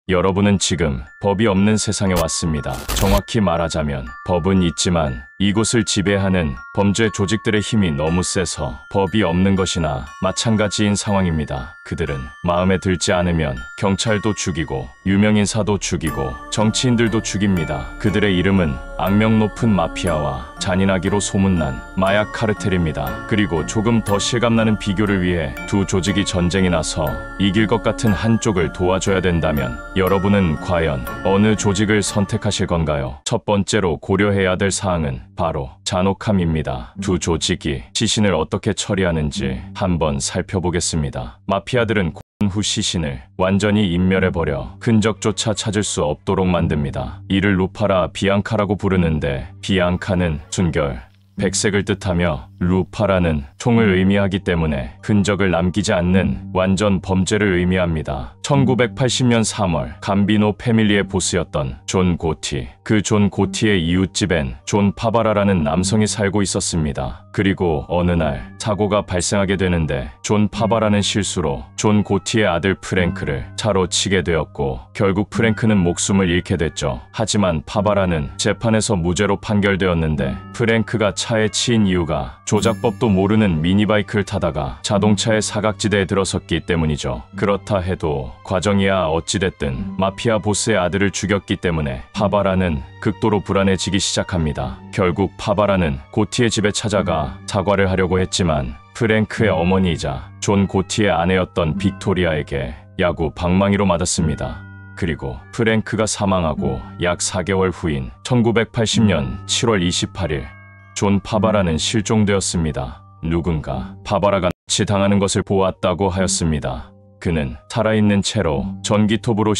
여러분은 지금 법이 없는 세상에 왔습니다. 정확히 말하자면 법은 있지만 이곳을 지배하는 범죄 조직들의 힘이 너무 세서 법이 없는 것이나 마찬가지인 상황입니다. 그들은 마음에 들지 않으면 경찰도 죽이고 유명인사도 죽이고 정치인들도 죽입니다. 그들의 이름은 악명 높은 마피아와 잔인하기로 소문난 마약 카르텔입니다. 그리고 조금 더 실감나는 비교를 위해 두 조직이 전쟁이 나서 이길 것 같은 한쪽을 도와줘야 된다면 여러분은 과연 어느 조직을 선택하실 건가요? 첫 번째로 고려해야 될 사항은 바로 잔혹함입니다. 두 조직이 시신을 어떻게 처리하는지 한번 살펴보겠습니다. 마피아들은 고문 후 시신을 완전히 인멸해버려 흔적조차 찾을 수 없도록 만듭니다. 이를 루파라 비앙카라고 부르는데 비앙카는 순결, 백색을 뜻하며 루파라는 총을 의미하기 때문에 흔적을 남기지 않는 완전 범죄를 의미합니다. 1980년 3월 감비노 패밀리의 보스였던 존 고티, 그 존 고티의 이웃집엔 존 파바라라는 남성이 살고 있었습니다. 그리고 어느 날 사고가 발생하게 되는데 존 파바라는 실수로 존 고티의 아들 프랭크를 차로 치게 되었고 결국 프랭크는 목숨을 잃게 됐죠. 하지만 파바라는 재판에서 무죄로 판결되었는데 프랭크가 차에 치인 이유가 조작법도 모르는 미니바이크를 타다가 자동차의 사각지대에 들어섰기 때문이죠. 그렇다 해도 과정이야 어찌됐든 마피아 보스의 아들을 죽였기 때문에 파바라는 극도로 불안해지기 시작합니다. 결국 파바라는 고티의 집에 찾아가 사과를 하려고 했지만 프랭크의 어머니이자 존 고티의 아내였던 빅토리아에게 야구 방망이로 맞았습니다. 그리고 프랭크가 사망하고 약 4개월 후인 1980년 7월 28일 존 파바라는 실종되었습니다. 누군가 파바라가 납치당하는 것을 보았다고 하였습니다. 그는 살아있는 채로 전기톱으로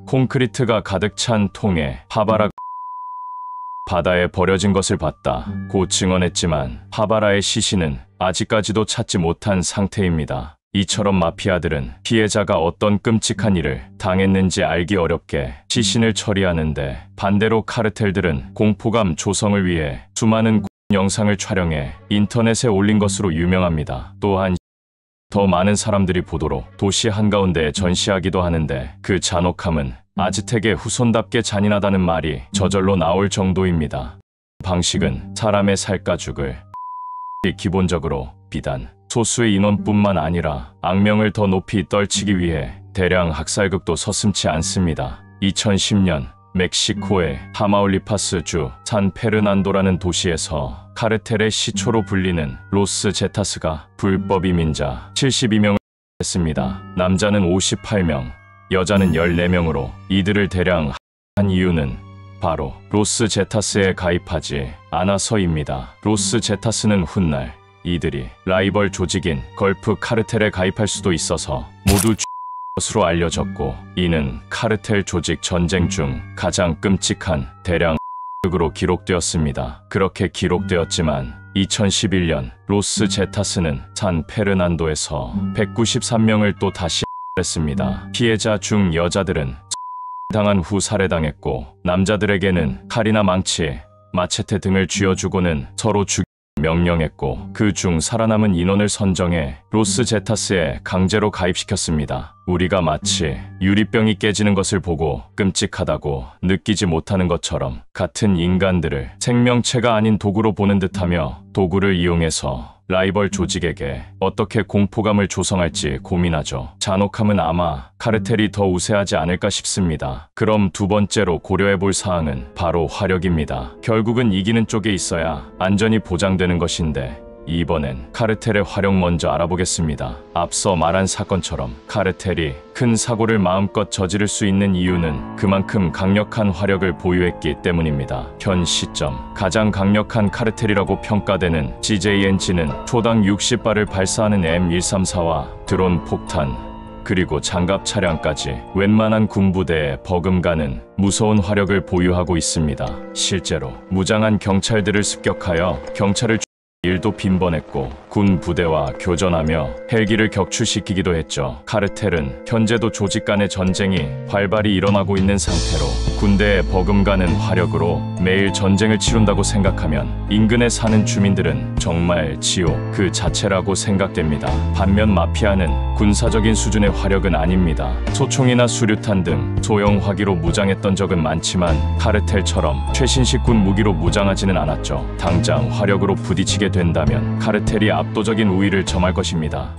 콘크리트가 가득 찬 통에 파바라가 바다에 버려진 것을 봤다고 증언했지만 파바라의 시신은 아직까지도 찾지 못한 상태입니다. 이처럼 마피아들은 피해자가 어떤 끔찍한 일을 당했는지 알기 어렵게 시신을 처리하는데 반대로 카르텔들은 공포감 조성을 위해 수많은 영상을 촬영해 인터넷에 올린 것으로 유명합니다. 또한 더 많은 사람들이 보도록 도시 한가운데에 전시하기도 하는데 그 잔혹함은 아즈텍의 후손답게 잔인하다는 말이 저절로 나올 정도입니다. 방식은 사람의 살까 죽을 기본적으로 비단 소수의 인원뿐만 아니라 악명을 더 높이 떨치기 위해 대량 학살극도 서슴지 않습니다. 2010년 멕시코의 타마울리파스 주 산 페르난도라는 도시에서 카르텔의 시초로 불리는 로스 제타스가 불법 이민자 72명을 했습니다. 남자는 58명, 여자는 14명으로 이들을 대량 한 이유는 바로 로스 제타스에 가입하지 않아서입니다. 로스 제타스는 훗날 이들이 라이벌 조직인 걸프 카르텔에 가입할 수도 있어서 모두 것으로 알려졌고 이는 카르텔 조직 전쟁 중 가장 끔찍한 대량 으로 기록되었습니다. 그렇게 기록되었지만 2011년 로스 제타스는 산 페르난도에서 193명을 또 다시 했습니다. 피해자 중 여자들은 당한 후 살해당했고 남자들에게는 칼이나 망치, 마체테 등을 쥐어주고는 서로 명령했고 그 중 살아남은 인원을 선정해 로스 제타스에 강제로 가입시켰습니다. 우리가 마치 유리병이 깨지는 것을 보고 끔찍하다고 느끼지 못하는 것처럼 같은 인간들을 생명체가 아닌 도구로 보는 듯하며 도구를 이용해서 라이벌 조직에게 어떻게 공포감을 조성할지 고민하죠. 잔혹함은 아마 카르텔이 더 우세하지 않을까 싶습니다. 그럼 두 번째로 고려해볼 사항은 바로 화력입니다. 결국은 이기는 쪽에 있어야 안전이 보장되는 것인데 이번엔 카르텔의 화력 먼저 알아보겠습니다. 앞서 말한 사건처럼 카르텔이 큰 사고를 마음껏 저지를 수 있는 이유는 그만큼 강력한 화력을 보유했기 때문입니다. 현 시점 가장 강력한 카르텔이라고 평가되는 CJNG는 초당 60발을 발사하는 M134와 드론 폭탄 그리고 장갑 차량까지 웬만한 군부대에 버금가는 무서운 화력을 보유하고 있습니다. 실제로 무장한 경찰들을 습격하여 경찰을 일도 빈번했고 군 부대와 교전하며 헬기를 격추시키기도 했죠. 카르텔은 현재도 조직 간의 전쟁이 활발히 일어나고 있는 상태로 군대에 버금가는 화력으로 매일 전쟁을 치룬다고 생각하면 인근에 사는 주민들은 정말 지옥 그 자체라고 생각됩니다. 반면 마피아는 군사적인 수준의 화력은 아닙니다. 소총이나 수류탄 등 소형 화기로 무장했던 적은 많지만 카르텔처럼 최신식 군 무기로 무장하지는 않았죠. 당장 화력으로 부딪히게 된다면 카르텔이 압도적인 우위를 점할 것입니다.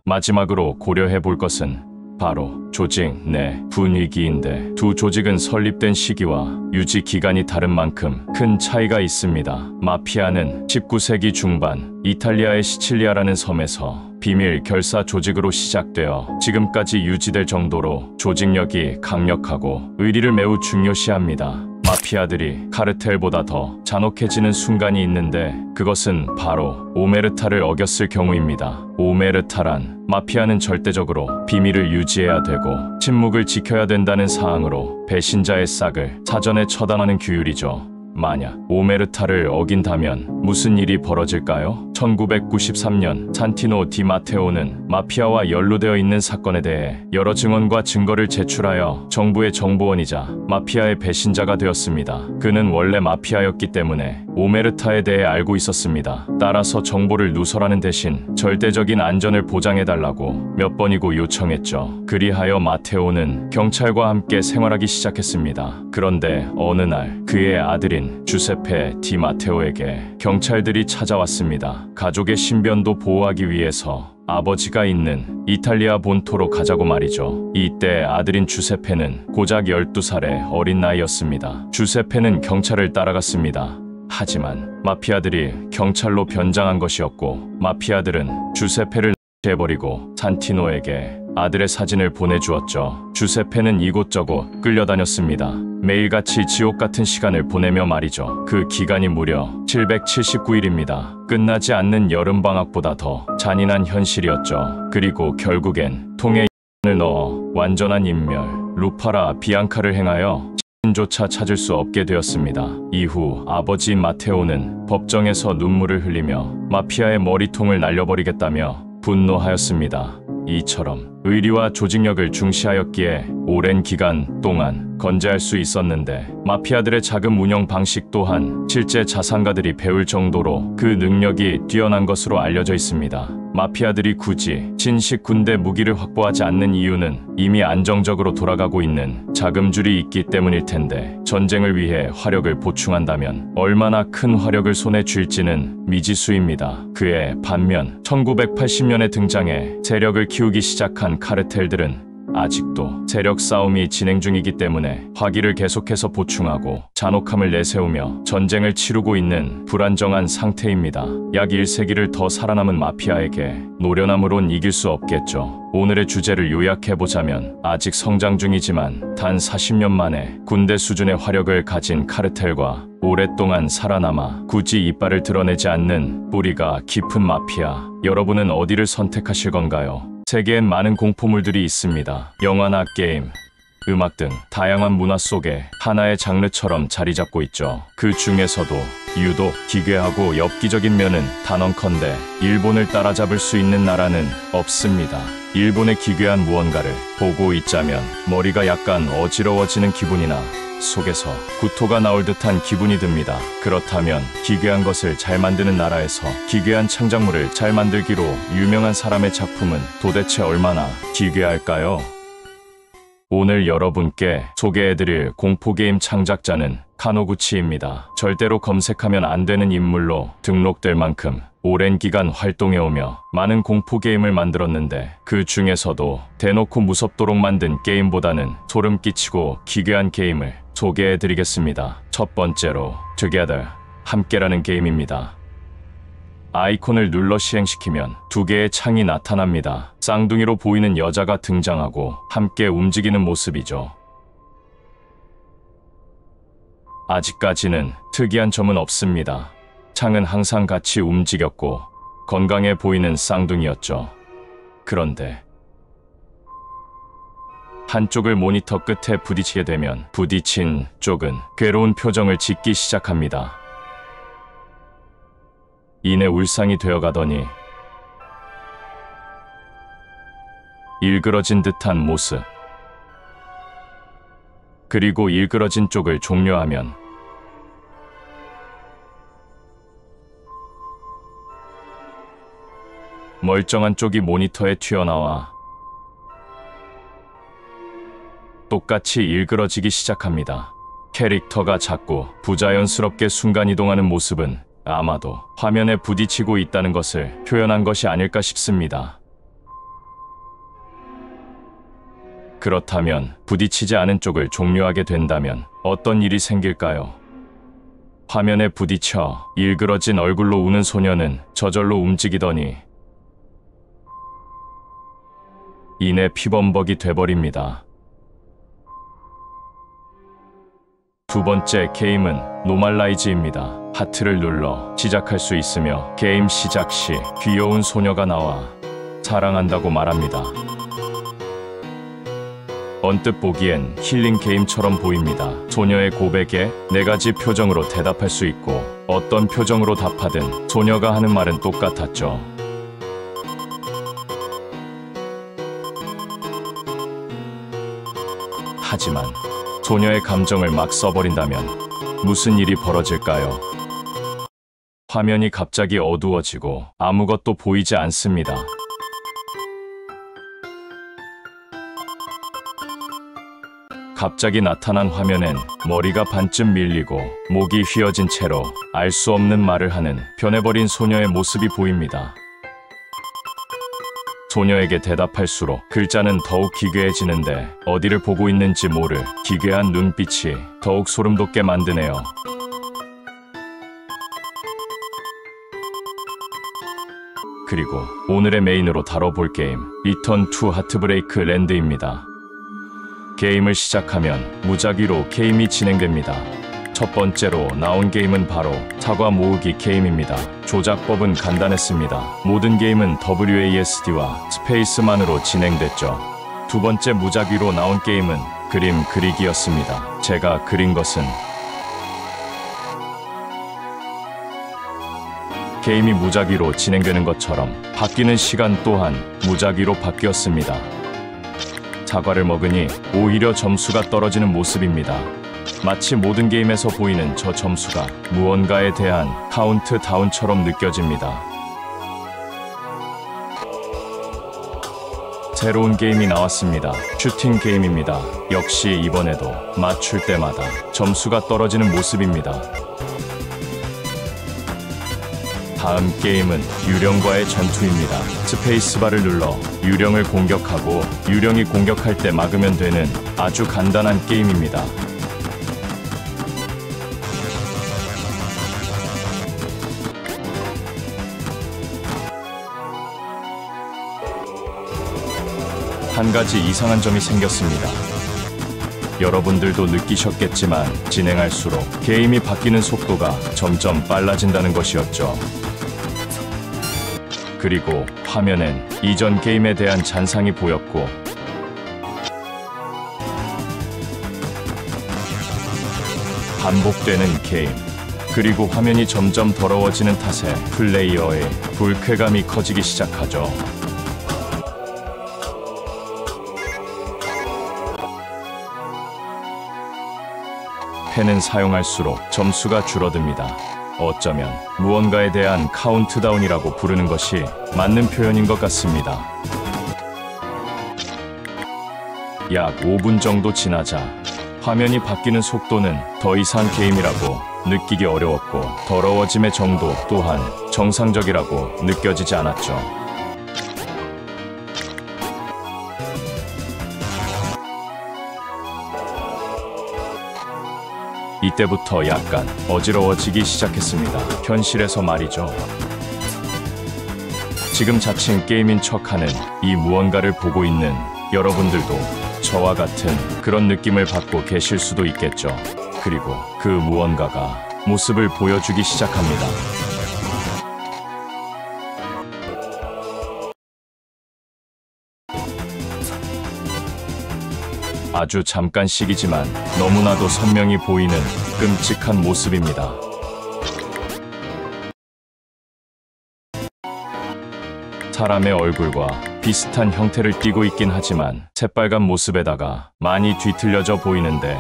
마지막으로 고려해 볼 것은 바로 조직 내 분위기인데 두 조직은 설립된 시기와 유지 기간이 다른 만큼 큰 차이가 있습니다. 마피아는 19세기 중반 이탈리아의 시칠리아라는 섬에서 비밀 결사 조직으로 시작되어 지금까지 유지될 정도로 조직력이 강력하고 의리를 매우 중요시합니다. 마피아들이 카르텔보다 더 잔혹해지는 순간이 있는데 그것은 바로 오메르타를 어겼을 경우입니다. 오메르타란 마피아는 절대적으로 비밀을 유지해야 되고 침묵을 지켜야 된다는 사항으로 배신자의 싹을 사전에 처단하는 규율이죠. 만약 오메르타를 어긴다면 무슨 일이 벌어질까요? 1993년 산티노 디 마테오는 마피아와 연루되어 있는 사건에 대해 여러 증언과 증거를 제출하여 정부의 정보원이자 마피아의 배신자가 되었습니다. 그는 원래 마피아였기 때문에 오메르타에 대해 알고 있었습니다. 따라서 정보를 누설하는 대신 절대적인 안전을 보장해달라고 몇 번이고 요청했죠. 그리하여 마테오는 경찰과 함께 생활하기 시작했습니다. 그런데 어느 날 그의 아들인 주세페 디 마테오에게 경찰들이 찾아왔습니다. 가족의 신변도 보호하기 위해서 아버지가 있는 이탈리아 본토로 가자고 말이죠. 이때 아들인 주세페는 고작 12살의 어린 나이였습니다. 주세페는 경찰을 따라갔습니다. 하지만 마피아들이 경찰로 변장한 것이었고 마피아들은 주세페를 해버리고 산티노에게 아들의 사진을 보내주었죠. 주세페는 이곳저곳 끌려다녔습니다. 매일같이 지옥 같은 시간을 보내며 말이죠. 그 기간이 무려 779일입니다. 끝나지 않는 여름방학보다 더 잔인한 현실이었죠. 그리고 결국엔 통에 을 넣어 완전한 인멸, 루파라 비앙카를 행하여 조차 찾을 수 없게 되었습니다. 이후 아버지 마테오는 법정에서 눈물을 흘리며 마피아의 머리통을 날려버리겠다며 분노하였습니다. 이처럼 의리와 조직력을 중시하였기에 오랜 기간 동안 건재할 수 있었는데 마피아들의 자금 운영 방식 또한 실제 자산가들이 배울 정도로 그 능력이 뛰어난 것으로 알려져 있습니다. 마피아들이 굳이 신식 군대 무기를 확보하지 않는 이유는 이미 안정적으로 돌아가고 있는 자금줄이 있기 때문일 텐데 전쟁을 위해 화력을 보충한다면 얼마나 큰 화력을 손에 쥘지는 미지수입니다. 그에 반면 1980년에 등장해 세력을 키우기 시작한 카르텔들은 아직도 세력 싸움이 진행 중이기 때문에 화기를 계속해서 보충하고 잔혹함을 내세우며 전쟁을 치르고 있는 불안정한 상태입니다. 약 1세기를 더 살아남은 마피아에게 노련함으론 이길 수 없겠죠. 오늘의 주제를 요약해보자면 아직 성장 중이지만 단 40년 만에 군대 수준의 화력을 가진 카르텔과 오랫동안 살아남아 굳이 이빨을 드러내지 않는 뿌리가 깊은 마피아, 여러분은 어디를 선택하실 건가요? 세계엔 많은 공포물들이 있습니다. 영화나 게임, 음악 등 다양한 문화 속에 하나의 장르처럼 자리 잡고 있죠. 그 중에서도 유독 기괴하고 엽기적인 면은 단언컨대 일본을 따라잡을 수 있는 나라는 없습니다. 일본의 기괴한 무언가를 보고 있자면 머리가 약간 어지러워지는 기분이나 속에서 구토가 나올 듯한 기분이 듭니다. 그렇다면 기괴한 것을 잘 만드는 나라에서 기괴한 창작물을 잘 만들기로 유명한 사람의 작품은 도대체 얼마나 기괴할까요? 오늘 여러분께 소개해드릴 공포게임 창작자는 카노구치입니다. 절대로 검색하면 안 되는 인물로 등록될 만큼 오랜 기간 활동해오며 많은 공포게임을 만들었는데 그 중에서도 대놓고 무섭도록 만든 게임보다는 소름 끼치고 기괴한 게임을 소개해드리겠습니다. 첫 번째로 Together, 함께라는 게임입니다. 아이콘을 눌러 시행시키면 두 개의 창이 나타납니다. 쌍둥이로 보이는 여자가 등장하고 함께 움직이는 모습이죠. 아직까지는 특이한 점은 없습니다. 창은 항상 같이 움직였고 건강해 보이는 쌍둥이였죠. 그런데 한쪽을 모니터 끝에 부딪히게 되면 부딪힌 쪽은 괴로운 표정을 짓기 시작합니다. 이내 울상이 되어가더니 일그러진 듯한 모습, 그리고 일그러진 쪽을 종료하면 멀쩡한 쪽이 모니터에 튀어나와 똑같이 일그러지기 시작합니다. 캐릭터가 자꾸 부자연스럽게 순간이동하는 모습은 아마도 화면에 부딪히고 있다는 것을 표현한 것이 아닐까 싶습니다. 그렇다면 부딪히지 않은 쪽을 종료하게 된다면 어떤 일이 생길까요? 화면에 부딪혀 일그러진 얼굴로 우는 소녀는 저절로 움직이더니 이내 피범벅이 돼버립니다. 두 번째 게임은 노멀라이즈입니다. 하트를 눌러 시작할 수 있으며 게임 시작 시 귀여운 소녀가 나와 사랑한다고 말합니다. 언뜻 보기엔 힐링 게임처럼 보입니다. 소녀의 고백에 4가지 표정으로 대답할 수 있고 어떤 표정으로 답하든 소녀가 하는 말은 똑같았죠. 하지만 소녀의 감정을 막 써버린다면 무슨 일이 벌어질까요? 화면이 갑자기 어두워지고 아무것도 보이지 않습니다. 갑자기 나타난 화면엔 머리가 반쯤 밀리고 목이 휘어진 채로 알 수 없는 말을 하는 변해버린 소녀의 모습이 보입니다. 소녀에게 대답할수록 글자는 더욱 기괴해지는데 어디를 보고 있는지 모를 기괴한 눈빛이 더욱 소름 돋게 만드네요. 그리고 오늘의 메인으로 다뤄볼 게임 리턴 투 하트브레이크 랜드입니다. 게임을 시작하면 무작위로 게임이 진행됩니다. 첫 번째로 나온 게임은 바로 사과 모으기 게임입니다. 조작법은 간단했습니다. 모든 게임은 WASD와 스페이스만으로 진행됐죠. 두 번째 무작위로 나온 게임은 그림 그리기였습니다. 제가 그린 것은 게임이 무작위로 진행되는 것처럼 바뀌는 시간 또한 무작위로 바뀌었습니다. 사과를 먹으니 오히려 점수가 떨어지는 모습입니다. 마치 모든 게임에서 보이는 저 점수가 무언가에 대한 카운트다운처럼 느껴집니다. 새로운 게임이 나왔습니다. 슈팅 게임입니다. 역시 이번에도 맞출 때마다 점수가 떨어지는 모습입니다. 다음 게임은 유령과의 전투입니다. 스페이스바를 눌러 유령을 공격하고 유령이 공격할 때 막으면 되는 아주 간단한 게임입니다. 한 가지 이상한 점이 생겼습니다. 여러분들도 느끼셨겠지만 진행할수록 게임이 바뀌는 속도가 점점 빨라진다는 것이었죠. 그리고 화면엔 이전 게임에 대한 잔상이 보였고 반복되는 게임, 그리고 화면이 점점 더러워지는 탓에 플레이어의 불쾌감이 커지기 시작하죠. 펜은 사용할수록 점수가 줄어듭니다. 어쩌면 무언가에 대한 카운트다운이라고 부르는 것이 맞는 표현인 것 같습니다. 약 5분 정도 지나자 화면이 바뀌는 속도는 더 이상 게임이라고 느끼기 어려웠고 더러워짐의 정도 또한 정상적이라고 느껴지지 않았죠. 이때부터 약간 어지러워지기 시작했습니다. 현실에서 말이죠. 지금 자칭 게임인 척하는 이 무언가를 보고 있는 여러분들도 저와 같은 그런 느낌을 받고 계실 수도 있겠죠. 그리고 그 무언가가 모습을 보여주기 시작합니다. 아주 잠깐씩이지만 너무나도 선명히 보이는 끔찍한 모습입니다. 사람의 얼굴과 비슷한 형태를 띠고 있긴 하지만 새빨간 모습에다가 많이 뒤틀려져 보이는데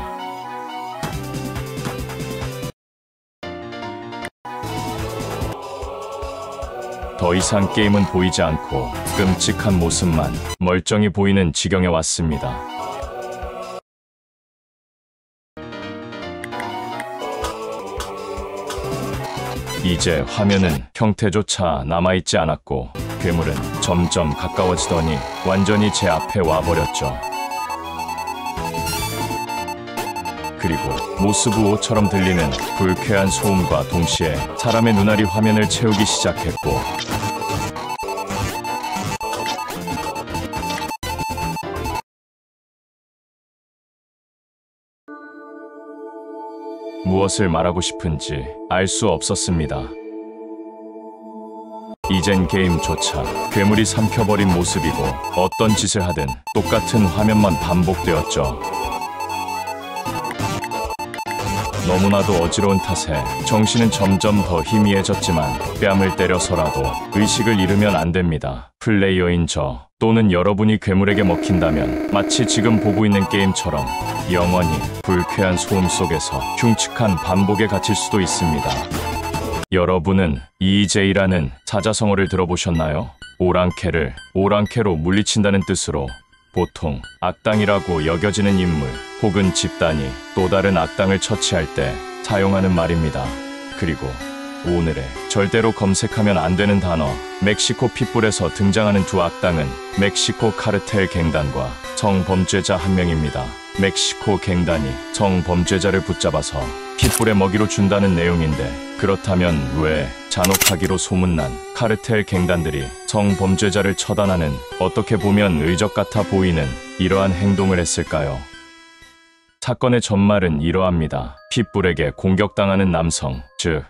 더 이상 게임은 보이지 않고 끔찍한 모습만 멀쩡히 보이는 지경에 왔습니다. 이제 화면은 형태조차 남아있지 않았고 괴물은 점점 가까워지더니 완전히 제 앞에 와버렸죠. 그리고 모스부호처럼 들리는 불쾌한 소음과 동시에 사람의 눈알이 화면을 채우기 시작했고 무엇을 말하고 싶은지 알 수 없었습니다. 이젠 게임조차 괴물이 삼켜버린 모습이고 어떤 짓을 하든 똑같은 화면만 반복되었죠. 너무나도 어지러운 탓에 정신은 점점 더 희미해졌지만 뺨을 때려서라도 의식을 잃으면 안 됩니다. 플레이어인 저 또는 여러분이 괴물에게 먹힌다면 마치 지금 보고 있는 게임처럼 영원히 불쾌한 소음 속에서 흉측한 반복에 갇힐 수도 있습니다. 여러분은 EJ라는 사자성어를 들어보셨나요? 오랑캐를 오랑캐로 물리친다는 뜻으로 보통 악당이라고 여겨지는 인물 혹은 집단이 또 다른 악당을 처치할 때 사용하는 말입니다. 그리고 오늘의 절대로 검색하면 안 되는 단어 멕시코 핏불에서 등장하는 두 악당은 멕시코 카르텔 갱단과 성범죄자 한 명입니다. 멕시코 갱단이 성범죄자를 붙잡아서 핏불의 먹이로 준다는 내용인데 그렇다면 왜 잔혹하기로 소문난 카르텔 갱단들이 성범죄자를 처단하는 어떻게 보면 의적 같아 보이는 이러한 행동을 했을까요? 사건의 전말은 이러합니다. 핏불에게 공격당하는 남성, 즉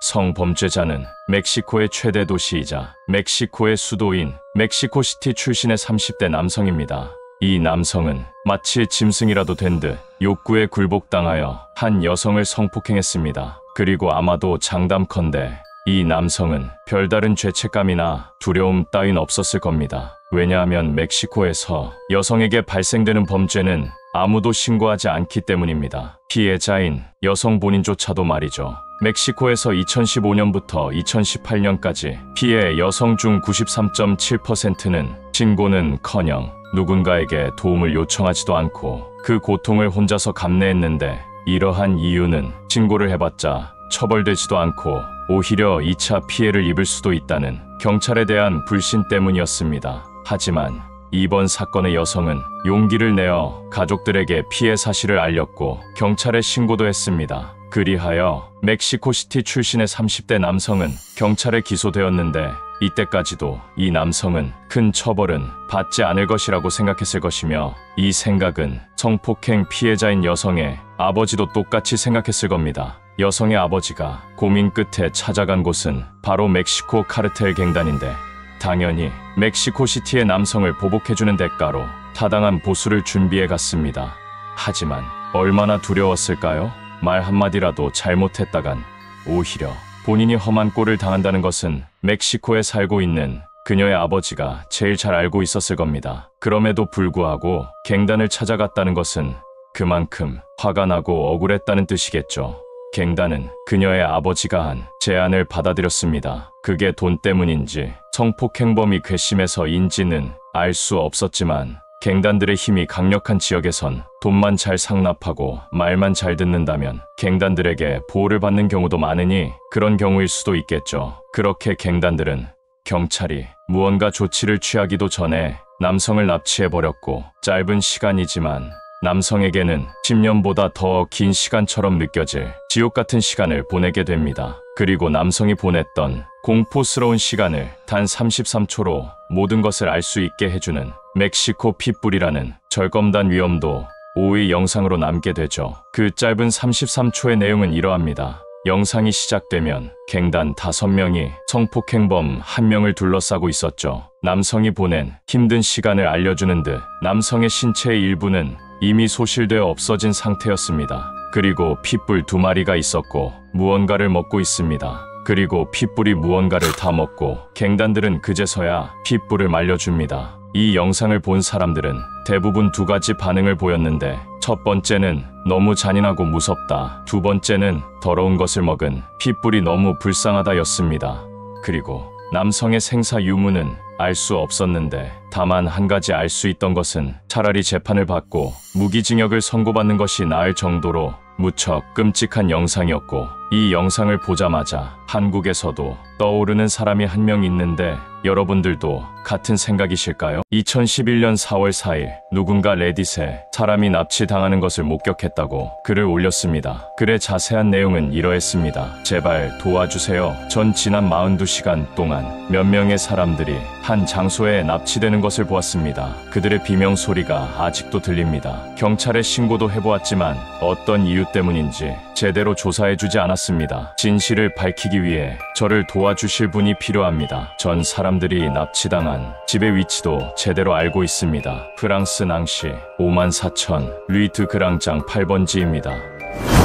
성범죄자는 멕시코의 최대 도시이자 멕시코의 수도인 멕시코시티 출신의 30대 남성입니다. 이 남성은 마치 짐승이라도 된 듯 욕구에 굴복당하여 한 여성을 성폭행했습니다. 그리고 아마도 장담컨대 이 남성은 별다른 죄책감이나 두려움 따윈 없었을 겁니다. 왜냐하면 멕시코에서 여성에게 발생되는 범죄는 아무도 신고하지 않기 때문입니다. 피해자인 여성 본인조차도 말이죠. 멕시코에서 2015년부터 2018년까지 피해 여성 중 93.7%는 신고는커녕 누군가에게 도움을 요청하지도 않고 그 고통을 혼자서 감내했는데 이러한 이유는 신고를 해봤자 처벌되지도 않고 오히려 2차 피해를 입을 수도 있다는 경찰에 대한 불신 때문이었습니다. 하지만 이번 사건의 여성은 용기를 내어 가족들에게 피해 사실을 알렸고 경찰에 신고도 했습니다. 그리하여 멕시코시티 출신의 30대 남성은 경찰에 기소되었는데 이때까지도 이 남성은 큰 처벌은 받지 않을 것이라고 생각했을 것이며 이 생각은 성폭행 피해자인 여성의 아버지도 똑같이 생각했을 겁니다. 여성의 아버지가 고민 끝에 찾아간 곳은 바로 멕시코 카르텔 갱단인데 당연히 멕시코시티의 남성을 보복해주는 대가로 타당한 보수를 준비해 갔습니다. 하지만 얼마나 두려웠을까요? 말 한마디라도 잘못했다간 오히려 본인이 험한 꼴을 당한다는 것은 멕시코에 살고 있는 그녀의 아버지가 제일 잘 알고 있었을 겁니다. 그럼에도 불구하고 갱단을 찾아갔다는 것은 그만큼 화가 나고 억울했다는 뜻이겠죠. 갱단은 그녀의 아버지가 한 제안을 받아들였습니다. 그게 돈 때문인지 성폭행범이 괘씸해서인지는 알 수 없었지만 갱단들의 힘이 강력한 지역에선 돈만 잘 상납하고 말만 잘 듣는다면 갱단들에게 보호를 받는 경우도 많으니 그런 경우일 수도 있겠죠. 그렇게 갱단들은 경찰이 무언가 조치를 취하기도 전에 남성을 납치해버렸고 짧은 시간이지만 남성에게는 10년보다 더 긴 시간처럼 느껴질 지옥 같은 시간을 보내게 됩니다. 그리고 남성이 보냈던 공포스러운 시간을 단 33초로 모든 것을 알 수 있게 해주는 멕시코 핏불이라는 절검단 위험도 5위 영상으로 남게 되죠. 그 짧은 33초의 내용은 이러합니다. 영상이 시작되면 갱단 5명이 성폭행범 1명을 둘러싸고 있었죠. 남성이 보낸 힘든 시간을 알려주는 듯 남성의 신체의 일부는 이미 소실되어 없어진 상태였습니다. 그리고 핏불 2마리가 있었고 무언가를 먹고 있습니다. 그리고 핏불이 무언가를 다 먹고 갱단들은 그제서야 핏불을 말려줍니다. 이 영상을 본 사람들은 대부분 2가지 반응을 보였는데 첫 번째는 너무 잔인하고 무섭다. 두 번째는 더러운 것을 먹은 핏불이 너무 불쌍하다 였습니다. 그리고 남성의 생사 유무는 알 수 없었는데 다만 한 가지 알 수 있던 것은 차라리 재판을 받고 무기징역을 선고받는 것이 나을 정도로 무척 끔찍한 영상이었고, 이 영상을 보자마자 한국에서도 떠오르는 사람이 한 명 있는데 여러분들도 같은 생각이실까요? 2011년 4월 4일 누군가 레딧에 사람이 납치당하는 것을 목격했다고 글을 올렸습니다. 글의 자세한 내용은 이러했습니다. 제발 도와주세요. 전 지난 42시간 동안 몇 명의 사람들이 한 장소에 납치되는 것을 보았습니다. 그들의 비명소리가 아직도 들립니다. 경찰에 신고도 해보았지만 어떤 이유 때문인지 제대로 조사해주지 않았습니다. 진실을 밝히기 위해 저를 도와주실 분이 필요합니다. 전 사람들이 납치당한 집의 위치도 제대로 알고 있습니다. 프랑스 낭시 54,000 루이트 그랑장 8번지입니다.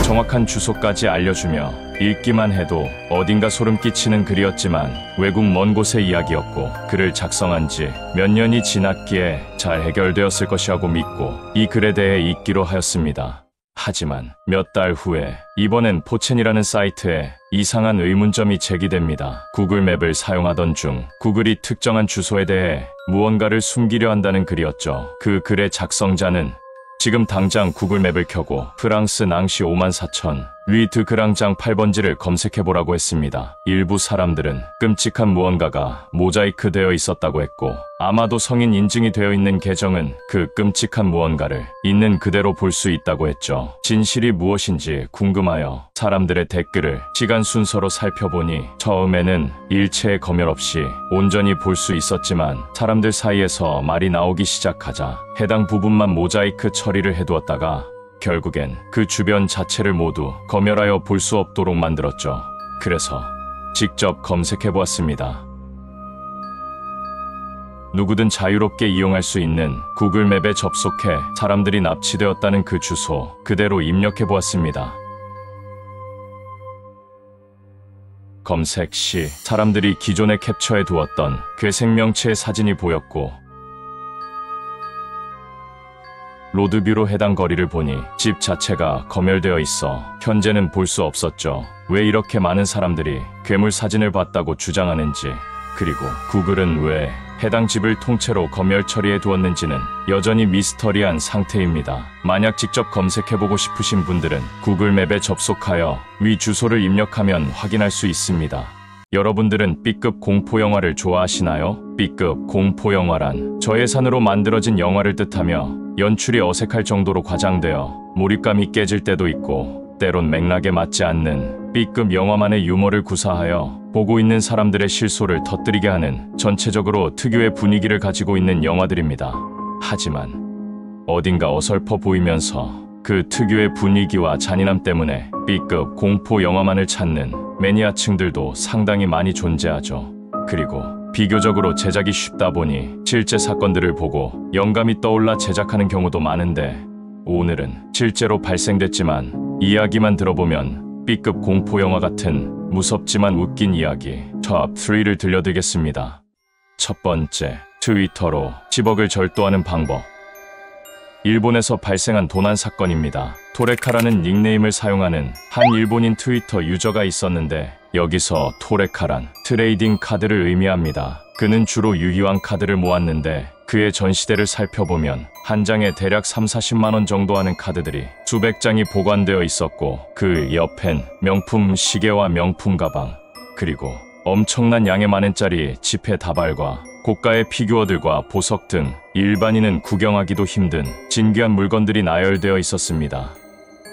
정확한 주소까지 알려주며 읽기만 해도 어딘가 소름 끼치는 글이었지만 외국 먼 곳의 이야기였고, 글을 작성한 지 몇 년이 지났기에 잘 해결되었을 것이라고 믿고 이 글에 대해 읽기로 하였습니다. 하지만 몇 달 후에 이번엔 포첸이라는 사이트에 이상한 의문점이 제기됩니다. 구글 맵을 사용하던 중 구글이 특정한 주소에 대해 무언가를 숨기려 한다는 글이었죠. 그 글의 작성자는 지금 당장 구글 맵을 켜고 프랑스 낭시 54,000 루이트 그랑장 8번지를 검색해보라고 했습니다. 일부 사람들은 끔찍한 무언가가 모자이크 되어 있었다고 했고, 아마도 성인 인증이 되어 있는 계정은 그 끔찍한 무언가를 있는 그대로 볼 수 있다고 했죠. 진실이 무엇인지 궁금하여 사람들의 댓글을 시간 순서로 살펴보니 처음에는 일체의 검열 없이 온전히 볼 수 있었지만 사람들 사이에서 말이 나오기 시작하자 해당 부분만 모자이크 처리를 해두었다가 결국엔 그 주변 자체를 모두 검열하여 볼 수 없도록 만들었죠. 그래서 직접 검색해보았습니다. 누구든 자유롭게 이용할 수 있는 구글 맵에 접속해 사람들이 납치되었다는 그 주소 그대로 입력해보았습니다. 검색 시 사람들이 기존에 캡처해 두었던 그 생명체의 사진이 보였고, 로드뷰로 해당 거리를 보니 집 자체가 검열되어 있어 현재는 볼 수 없었죠. 왜 이렇게 많은 사람들이 괴물 사진을 봤다고 주장하는지, 그리고 구글은 왜 해당 집을 통째로 검열 처리해 두었는지는 여전히 미스터리한 상태입니다. 만약 직접 검색해보고 싶으신 분들은 구글 맵에 접속하여 위 주소를 입력하면 확인할 수 있습니다. 여러분들은 B급 공포영화를 좋아하시나요? B급 공포영화란 저예산으로 만들어진 영화를 뜻하며 연출이 어색할 정도로 과장되어 몰입감이 깨질 때도 있고, 때론 맥락에 맞지 않는 B급 영화만의 유머를 구사하여 보고 있는 사람들의 실소를 터뜨리게 하는 전체적으로 특유의 분위기를 가지고 있는 영화들입니다. 하지만 어딘가 어설퍼 보이면서 그 특유의 분위기와 잔인함 때문에 B급 공포 영화만을 찾는 매니아층들도 상당히 많이 존재하죠. 그리고 비교적으로 제작이 쉽다 보니 실제 사건들을 보고 영감이 떠올라 제작하는 경우도 많은데, 오늘은 실제로 발생됐지만 이야기만 들어보면 B급 공포영화 같은 무섭지만 웃긴 이야기 탑 3를 들려드리겠습니다. 첫 번째, 트위터로 10억을 절도하는 방법. 일본에서 발생한 도난 사건입니다. 토레카라는 닉네임을 사용하는 한 일본인 트위터 유저가 있었는데, 여기서 토레카란 트레이딩 카드를 의미합니다. 그는 주로 유희왕 카드를 모았는데 그의 전시대를 살펴보면 한 장에 대략 30-40만원 정도 하는 카드들이 수백 장이 보관되어 있었고, 그 옆엔 명품 시계와 명품 가방, 그리고 엄청난 양의 만엔짜리 지폐 다발과 고가의 피규어들과 보석 등 일반인은 구경하기도 힘든 진귀한 물건들이 나열되어 있었습니다.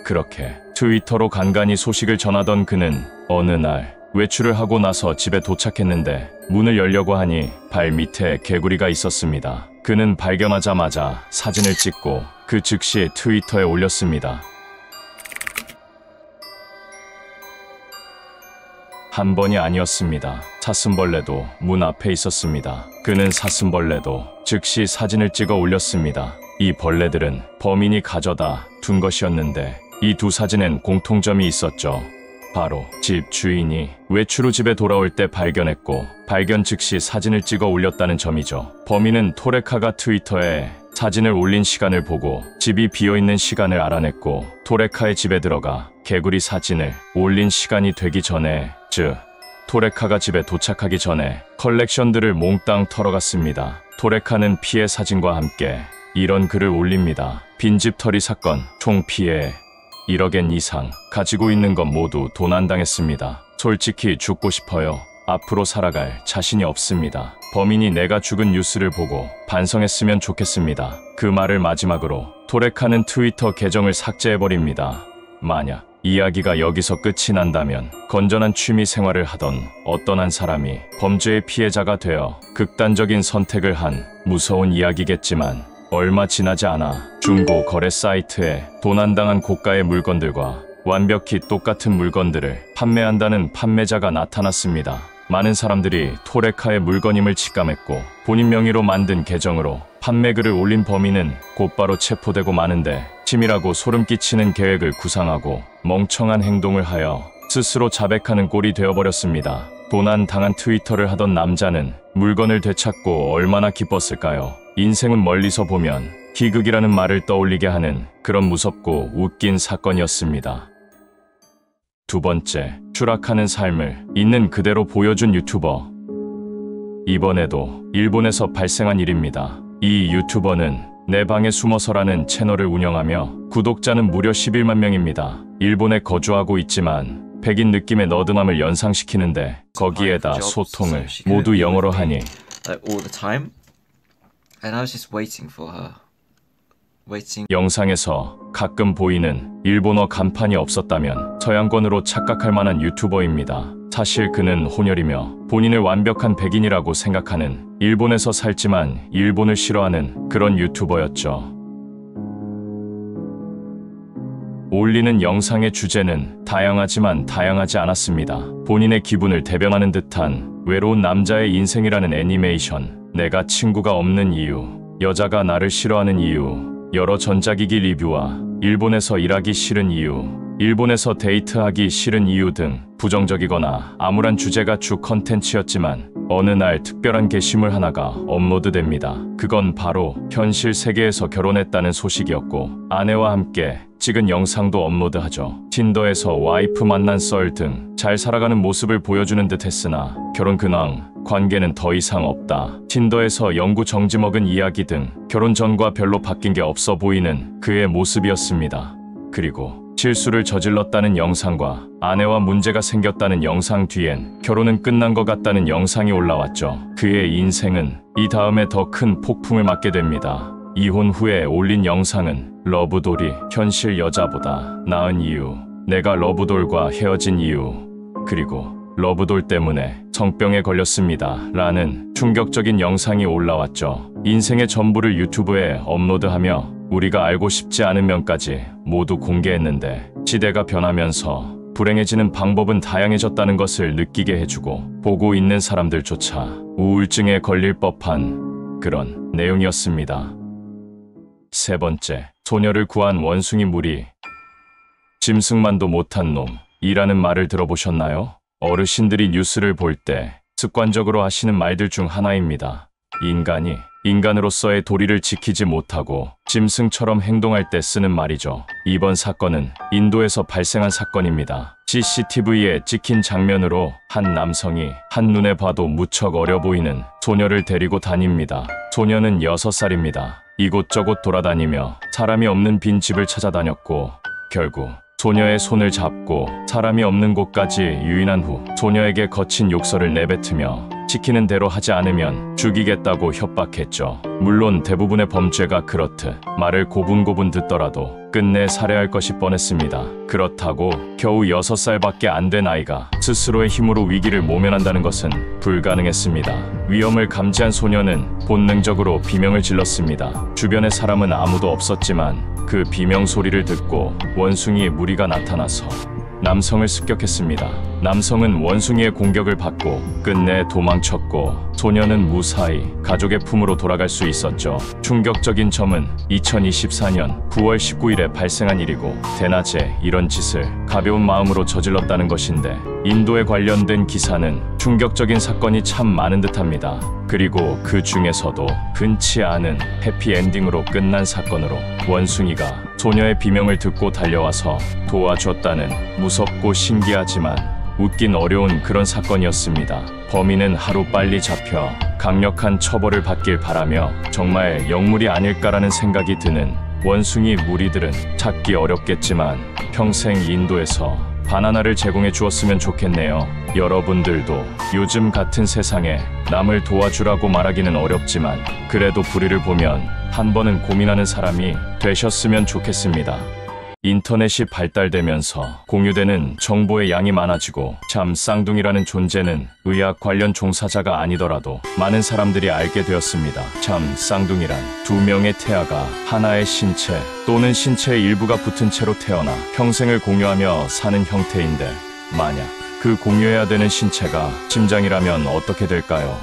그렇게 트위터로 간간히 소식을 전하던 그는 어느 날 외출을 하고 나서 집에 도착했는데 문을 열려고 하니 발 밑에 개구리가 있었습니다. 그는 발견하자마자 사진을 찍고 그 즉시 트위터에 올렸습니다. 한 번이 아니었습니다. 사슴벌레도 문 앞에 있었습니다. 그는 사슴벌레도 즉시 사진을 찍어 올렸습니다. 이 벌레들은 범인이 가져다 둔 것이었는데 이 두 사진엔 공통점이 있었죠. 바로 집 주인이 외출 후 집에 돌아올 때 발견했고, 발견 즉시 사진을 찍어 올렸다는 점이죠. 범인은 토레카가 트위터에 사진을 올린 시간을 보고 집이 비어있는 시간을 알아냈고, 토레카의 집에 들어가 개구리 사진을 올린 시간이 되기 전에, 즉 토레카가 집에 도착하기 전에 컬렉션들을 몽땅 털어갔습니다. 토레카는 피해 사진과 함께 이런 글을 올립니다. 빈집 털이 사건, 총 피해 1억엔 이상, 가지고 있는 건 모두 도난당했습니다. 솔직히 죽고 싶어요. 앞으로 살아갈 자신이 없습니다. 범인이 내가 죽은 뉴스를 보고 반성했으면 좋겠습니다. 그 말을 마지막으로 토레카는 트위터 계정을 삭제해버립니다. 만약 이야기가 여기서 끝이 난다면 건전한 취미 생활을 하던 어떤 한 사람이 범죄의 피해자가 되어 극단적인 선택을 한 무서운 이야기겠지만 얼마 지나지 않아 중고 거래 사이트에 도난당한 고가의 물건들과 완벽히 똑같은 물건들을 판매한다는 판매자가 나타났습니다. 많은 사람들이 토레카의 물건임을 직감했고 본인 명의로 만든 계정으로 판매글을 올린 범인은 곧바로 체포되고 마는데 치밀하고 소름 끼치는 계획을 구상하고 멍청한 행동을 하여 스스로 자백하는 꼴이 되어버렸습니다. 도난당한 트위터를 하던 남자는 물건을 되찾고 얼마나 기뻤을까요? 인생은 멀리서 보면 희극이라는 말을 떠올리게 하는 그런 무섭고 웃긴 사건이었습니다. 두 번째, 추락하는 삶을 있는 그대로 보여준 유튜버. 이번에도 일본에서 발생한 일입니다. 이 유튜버는 내 방에 숨어서라는 채널을 운영하며 구독자는 무려 11만 명입니다. 일본에 거주하고 있지만 백인 느낌의 너드남을 연상시키는데 거기에다 소통을 모두 영어로 하니 영상에서 가끔 보이는 일본어 간판이 없었다면 서양권으로 착각할 만한 유튜버입니다. 사실 그는 혼혈이며 본인을 완벽한 백인이라고 생각하는 일본에서 살지만 일본을 싫어하는 그런 유튜버였죠. 올리는 영상의 주제는 다양하지만 다양하지 않았습니다. 본인의 기분을 대변하는 듯한 외로운 남자의 인생이라는 애니메이션, 내가 친구가 없는 이유, 여자가 나를 싫어하는 이유, 여러 전자기기 리뷰와 일본에서 일하기 싫은 이유, 일본에서 데이트하기 싫은 이유 등 부정적이거나 암울한 주제가 주 컨텐츠였지만 어느 날 특별한 게시물 하나가 업로드됩니다. 그건 바로 현실 세계에서 결혼했다는 소식이었고 아내와 함께 찍은 영상도 업로드하죠. 틴더에서 와이프 만난 썰 등 잘 살아가는 모습을 보여주는 듯 했으나 결혼 근황, 관계는 더 이상 없다. 틴더에서 영구 정지 먹은 이야기 등 결혼 전과 별로 바뀐 게 없어 보이는 그의 모습이었습니다. 그리고 실수를 저질렀다는 영상과 아내와 문제가 생겼다는 영상 뒤엔 결혼은 끝난 것 같다는 영상이 올라왔죠. 그의 인생은 이 다음에 더 큰 폭풍을 맞게 됩니다. 이혼 후에 올린 영상은 러브돌이 현실 여자보다 나은 이유, 내가 러브돌과 헤어진 이유, 그리고 러브돌 때문에 성병에 걸렸습니다 라는 충격적인 영상이 올라왔죠. 인생의 전부를 유튜브에 업로드하며 우리가 알고 싶지 않은 면까지 모두 공개했는데 시대가 변하면서 불행해지는 방법은 다양해졌다는 것을 느끼게 해주고 보고 있는 사람들조차 우울증에 걸릴 법한 그런 내용이었습니다. 세 번째, 소녀를 구한 원숭이 무리. 짐승만도 못한 놈이라는 말을 들어보셨나요? 어르신들이 뉴스를 볼 때 습관적으로 하시는 말들 중 하나입니다. 인간이 인간으로서의 도리를 지키지 못하고 짐승처럼 행동할 때 쓰는 말이죠. 이번 사건은 인도에서 발생한 사건입니다. CCTV에 찍힌 장면으로 한 남성이 한눈에 봐도 무척 어려 보이는 소녀를 데리고 다닙니다. 소녀는 6살입니다. 이곳저곳 돌아다니며 사람이 없는 빈집을 찾아다녔고 결국 소녀의 손을 잡고 사람이 없는 곳까지 유인한 후 소녀에게 거친 욕설을 내뱉으며 시키는 대로 하지 않으면 죽이겠다고 협박했죠. 물론 대부분의 범죄가 그렇듯 말을 고분고분 듣더라도 끝내 살해할 것이 뻔했습니다. 그렇다고 겨우 6살밖에 안 된 아이가 스스로의 힘으로 위기를 모면한다는 것은 불가능했습니다. 위험을 감지한 소녀는 본능적으로 비명을 질렀습니다. 주변에 사람은 아무도 없었지만 그 비명 소리를 듣고 원숭이의 무리가 나타나서 남성을 습격했습니다. 남성은 원숭이의 공격을 받고 끝내 도망쳤고 소녀는 무사히 가족의 품으로 돌아갈 수 있었죠. 충격적인 점은 2024년 9월 19일에 발생한 일이고 대낮에 이런 짓을 가벼운 마음으로 저질렀다는 것인데 인도에 관련된 기사는 충격적인 사건이 참 많은 듯합니다. 그리고 그 중에서도 흔치 않은 해피엔딩으로 끝난 사건으로 원숭이가 소녀의 비명을 듣고 달려와서 도와줬다는 무섭고 신기하지만 웃긴 어려운 그런 사건이었습니다. 범인은 하루 빨리 잡혀 강력한 처벌을 받길 바라며 정말 영물이 아닐까라는 생각이 드는 원숭이 무리들은 찾기 어렵겠지만 평생 인도에서 바나나를 제공해 주었으면 좋겠네요. 여러분들도 요즘 같은 세상에 남을 도와주라고 말하기는 어렵지만 그래도 불의를 보면 한 번은 고민하는 사람이 되셨으면 좋겠습니다. 인터넷이 발달되면서 공유되는 정보의 양이 많아지고 참 쌍둥이라는 존재는 의학 관련 종사자가 아니더라도 많은 사람들이 알게 되었습니다. 참 쌍둥이란 두 명의 태아가 하나의 신체 또는 신체의 일부가 붙은 채로 태어나 평생을 공유하며 사는 형태인데 만약 그 공유해야 되는 신체가 심장이라면 어떻게 될까요?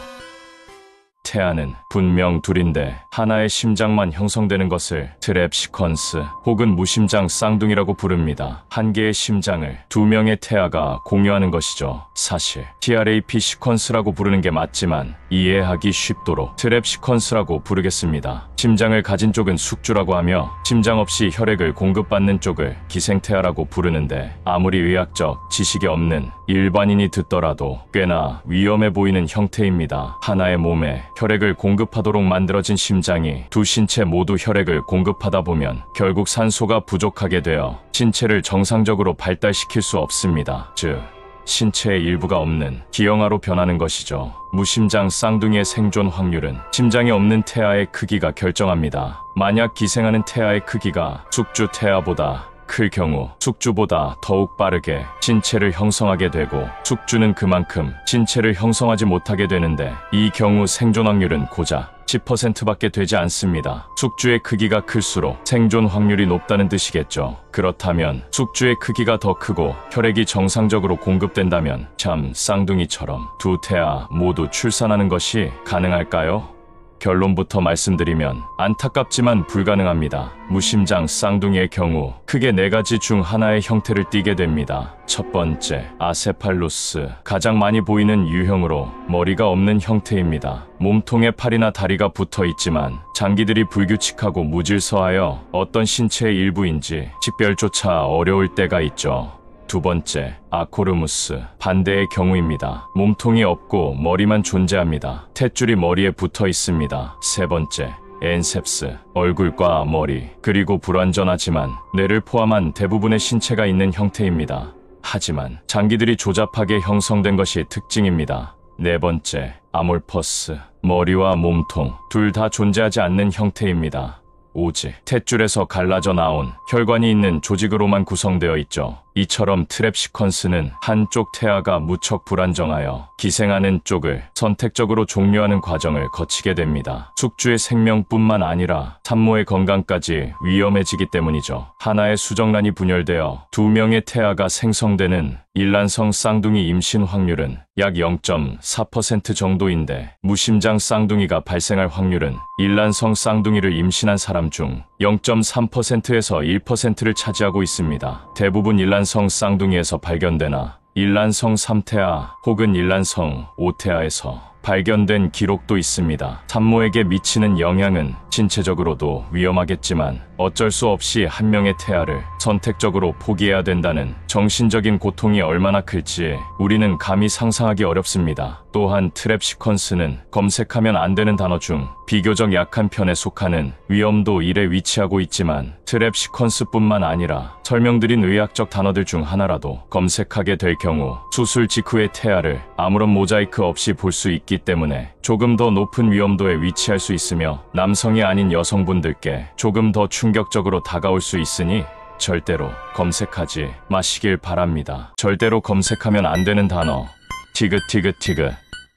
태아는 분명 둘인데 하나의 심장만 형성되는 것을 트랩 시퀀스 혹은 무심장 쌍둥이라고 부릅니다. 한 개의 심장을 두 명의 태아가 공유하는 것이죠. 사실 TRAP 시퀀스라고 부르는 게 맞지만 이해하기 쉽도록 트랩 시퀀스라고 부르겠습니다. 심장을 가진 쪽은 숙주라고 하며 심장 없이 혈액을 공급받는 쪽을 기생태아라고 부르는데 아무리 의학적 지식이 없는 일반인이 듣더라도 꽤나 위험해 보이는 형태입니다. 하나의 몸에 혈액을 공급하도록 만들어진 심장이 두 신체 모두 혈액을 공급하다 보면 결국 산소가 부족하게 되어 신체를 정상적으로 발달시킬 수 없습니다. 즉 신체의 일부가 없는 기형아로 변하는 것이죠. 무심장 쌍둥이의 생존 확률은 심장이 없는 태아의 크기가 결정합니다. 만약 기생하는 태아의 크기가 숙주 태아보다 클 경우 숙주보다 더욱 빠르게 신체를 형성하게 되고 숙주는 그만큼 신체를 형성하지 못하게 되는데 이 경우 생존 확률은 고작 10%밖에 되지 않습니다. 숙주의 크기가 클수록 생존 확률이 높다는 뜻이겠죠. 그렇다면 숙주의 크기가 더 크고 혈액이 정상적으로 공급된다면 참 쌍둥이처럼 두 태아 모두 출산하는 것이 가능할까요? 결론부터 말씀드리면 안타깝지만 불가능합니다. 무심장 쌍둥이의 경우 크게 네 가지 중 하나의 형태를 띠게 됩니다. 첫 번째, 아세팔루스. 가장 많이 보이는 유형으로 머리가 없는 형태입니다. 몸통에 팔이나 다리가 붙어 있지만 장기들이 불규칙하고 무질서하여 어떤 신체의 일부인지 식별조차 어려울 때가 있죠. 두 번째, 아코르무스. 반대의 경우입니다. 몸통이 없고 머리만 존재합니다. 탯줄이 머리에 붙어 있습니다. 세 번째, 엔셉스. 얼굴과 머리, 그리고 불완전하지만 뇌를 포함한 대부분의 신체가 있는 형태입니다. 하지만 장기들이 조잡하게 형성된 것이 특징입니다. 네 번째, 아몰퍼스. 머리와 몸통, 둘 다 존재하지 않는 형태입니다. 오직 탯줄에서 갈라져 나온 혈관이 있는 조직으로만 구성되어 있죠. 이처럼 트랩 시퀀스는 한쪽 태아가 무척 불안정하여 기생하는 쪽을 선택적으로 종료하는 과정을 거치게 됩니다. 숙주의 생명뿐만 아니라 산모의 건강까지 위험해지기 때문이죠. 하나의 수정란이 분열되어 두 명의 태아가 생성되는 일란성 쌍둥이 임신 확률은 약 0.4% 정도인데 무심장 쌍둥이가 발생할 확률은 일란성 쌍둥이를 임신한 사람 중 0.3%에서 1%를 차지하고 있습니다. 대부분 일란성 쌍둥이에서 발견되나 일란성 3태아 혹은 일란성 5태아에서 발견된 기록도 있습니다. 산모에게 미치는 영향은 신체적으로도 위험하겠지만 어쩔 수 없이 한 명의 태아를 선택적으로 포기해야 된다는 정신적인 고통이 얼마나 클지 우리는 감히 상상하기 어렵습니다. 또한 트랩 시퀀스는 검색하면 안 되는 단어 중 비교적 약한 편에 속하는 위험도 1에 위치하고 있지만 트랩 시퀀스뿐만 아니라 설명드린 의학적 단어들 중 하나라도 검색하게 될 경우 수술 직후의 태아를 아무런 모자이크 없이 볼 수 있기 때문에 조금 더 높은 위험도에 위치할 수 있으며 남성이 아닌 여성분들께 조금 더 충격적으로 다가올 수 있으니 절대로 검색하지 마시길 바랍니다. 절대로 검색하면 안 되는 단어 티그티그티그.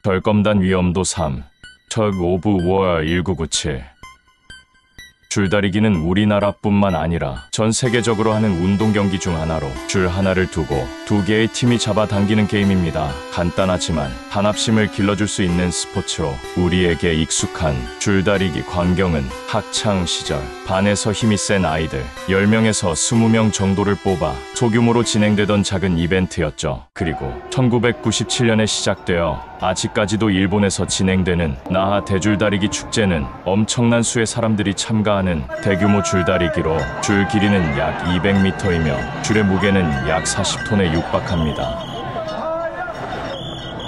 덜검단 위험도 3. 척 오브 워 1997. 줄다리기는 우리나라뿐만 아니라 전 세계적으로 하는 운동 경기 중 하나로 줄 하나를 두고 두 개의 팀이 잡아당기는 게임입니다. 간단하지만 단합심을 길러줄 수 있는 스포츠로 우리에게 익숙한 줄다리기 광경은 학창 시절 반에서 힘이 센 아이들 10명에서 20명 정도를 뽑아 소규모로 진행되던 작은 이벤트였죠. 그리고 1997년에 시작되어 아직까지도 일본에서 진행되는 나하 대줄다리기 축제는 엄청난 수의 사람들이 참가하는 대규모 줄다리기로 줄 길이는 약 200m이며 줄의 무게는 약 40톤에 육박합니다.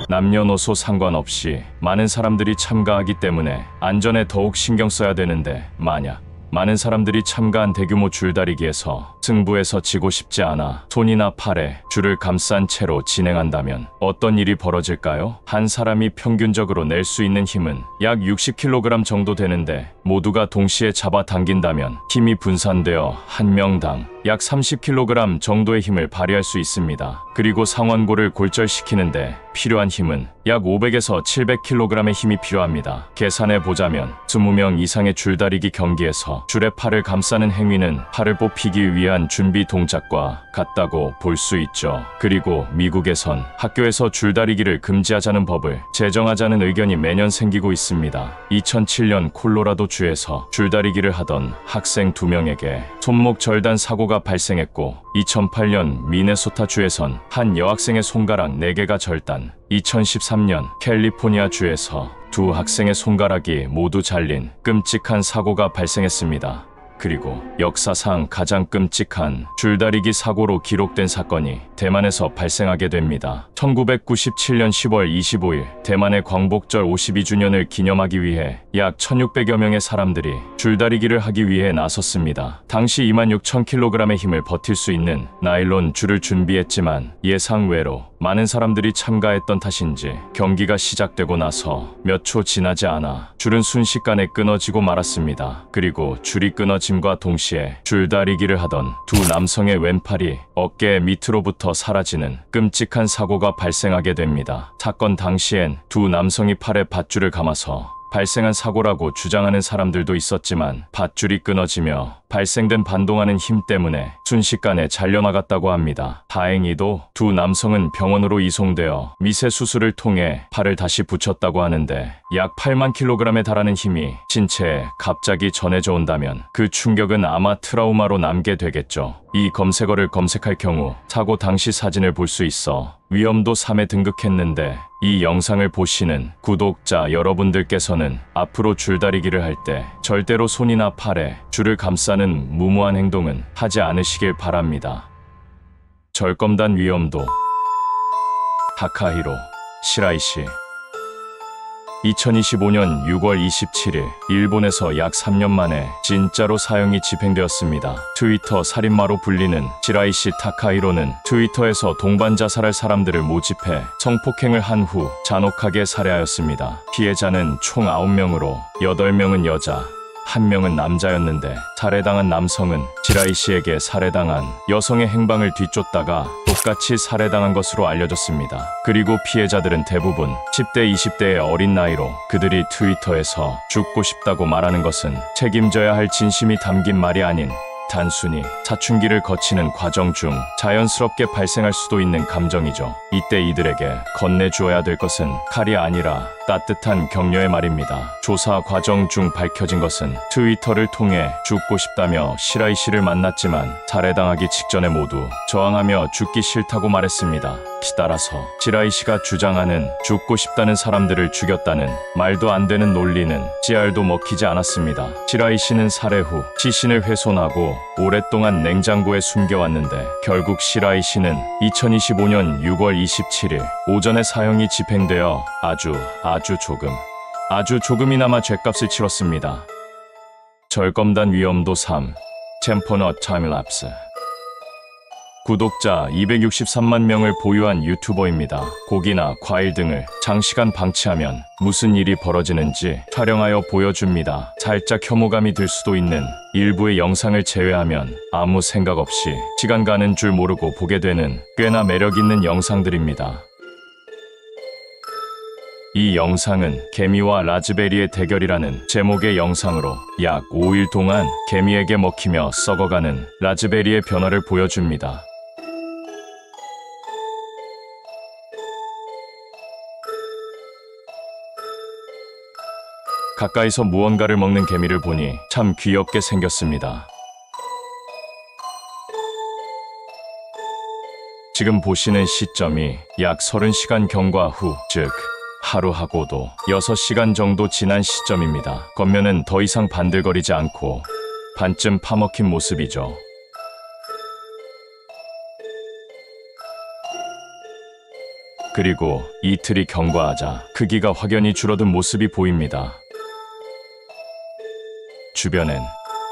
남녀노소 상관없이 많은 사람들이 참가하기 때문에 안전에 더욱 신경 써야 되는데, 만약 많은 사람들이 참가한 대규모 줄다리기에서 승부에서 지고 싶지 않아 손이나 팔에 줄을 감싼 채로 진행한다면 어떤 일이 벌어질까요? 한 사람이 평균적으로 낼 수 있는 힘은 약 60kg 정도 되는데, 모두가 동시에 잡아당긴다면 힘이 분산되어 한 명당 약 30kg 정도의 힘을 발휘할 수 있습니다. 그리고 상완골을 골절시키는데 필요한 힘은 약 500에서 700kg의 힘이 필요합니다. 계산해 보자면 20명 이상의 줄다리기 경기에서 줄에 팔을 감싸는 행위는 팔을 뽑히기 위한 준비 동작과 같다고 볼 수 있죠. 그리고 미국에선 학교에서 줄다리기를 금지하자는 법을 제정하자는 의견이 매년 생기고 있습니다. 2007년 콜로라도 주에서 줄다리기를 하던 학생 2명에게 손목 절단 사고가 발생했고, 2008년 미네소타 주에선 한 여학생의 손가락 4개가 절단, 2013년 캘리포니아 주에서 2 학생의 손가락이 모두 잘린 끔찍한 사고가 발생했습니다. 그리고 역사상 가장 끔찍한 줄다리기 사고로 기록된 사건이 대만에서 발생하게 됩니다. 1997년 10월 25일 대만의 광복절 52주년을 기념하기 위해 약 1600여 명의 사람들이 줄다리기를 하기 위해 나섰습니다. 당시 26,000kg의 힘을 버틸 수 있는 나일론 줄을 준비했지만 예상외로 많은 사람들이 참가했던 탓인지 경기가 시작되고 나서 몇 초 지나지 않아 줄은 순식간에 끊어지고 말았습니다. 그리고 줄이 끊어짐과 동시에 줄다리기를 하던 2 남성의 왼팔이 어깨 밑으로부터 사라지는 끔찍한 사고가 발생하게 됩니다. 사건 당시엔 2 남성이 팔에 밧줄을 감아서 발생한 사고라고 주장하는 사람들도 있었지만, 밧줄이 끊어지며 발생된 반동하는 힘 때문에 순식간에 잘려나갔다고 합니다. 다행히도 2 남성은 병원으로 이송되어 미세 수술을 통해 팔을 다시 붙였다고 하는데, 약 8만 kg에 달하는 힘이 신체에 갑자기 전해져 온다면 그 충격은 아마 트라우마로 남게 되겠죠. 이 검색어를 검색할 경우 사고 당시 사진을 볼 수 있어 위험도 3에 등극했는데, 이 영상을 보시는 구독자 여러분들께서는 앞으로 줄다리기를 할 때 절대로 손이나 팔에 줄을 감싸는 무모한 행동은 하지 않으시길 바랍니다. 절검단 위험도. 타카히로 시라이시. 2025년 6월 27일 일본에서 약 3년 만에 진짜로 사형이 집행되었습니다. 트위터 살인마로 불리는 시라이시 타카히로는 트위터에서 동반 자살할 사람들을 모집해 성폭행을 한 후 잔혹하게 살해하였습니다. 피해자는 총 9명으로 8명은 여자, 1명은 남자였는데, 살해당한 남성은 시라이시에게 살해당한 여성의 행방을 뒤쫓다가 똑같이 살해당한 것으로 알려졌습니다. 그리고 피해자들은 대부분 10대, 20대의 어린 나이로 그들이 트위터에서 죽고 싶다고 말하는 것은 책임져야 할 진심이 담긴 말이 아닌 단순히 사춘기를 거치는 과정 중 자연스럽게 발생할 수도 있는 감정이죠. 이때 이들에게 건네주어야 될 것은 칼이 아니라 따뜻한 격려의 말입니다. 조사 과정 중 밝혀진 것은 트위터를 통해 죽고 싶다며 시라이시를 만났지만 살해당하기 직전에 모두 저항하며 죽기 싫다고 말했습니다. 따라서 시라이시가 주장하는 죽고 싶다는 사람들을 죽였다는 말도 안 되는 논리는 씨알도 먹히지 않았습니다. 시라이시는 살해 후 시신을 훼손하고 오랫동안 냉장고에 숨겨왔는데, 결국 시라이시는 2025년 6월 27일 오전에 사형이 집행되어 아주 조금이나마 죗값을 치렀습니다. 절검단 위험도 3. 챔퍼넛 타임lap스. 구독자 263만 명을 보유한 유튜버입니다. 고기나 과일 등을 장시간 방치하면 무슨 일이 벌어지는지 촬영하여 보여줍니다. 살짝 혐오감이 들 수도 있는 일부의 영상을 제외하면 아무 생각 없이 시간 가는 줄 모르고 보게 되는 꽤나 매력있는 영상들입니다. 이 영상은 개미와 라즈베리의 대결이라는 제목의 영상으로 약 5일 동안 개미에게 먹히며 썩어가는 라즈베리의 변화를 보여줍니다. 가까이서 무언가를 먹는 개미를 보니 참 귀엽게 생겼습니다. 지금 보시는 시점이 약 30시간 경과 후, 즉 하루하고도 6시간 정도 지난 시점입니다. 겉면은 더 이상 반들거리지 않고 반쯤 파먹힌 모습이죠. 그리고 이틀이 경과하자 크기가 확연히 줄어든 모습이 보입니다. 주변엔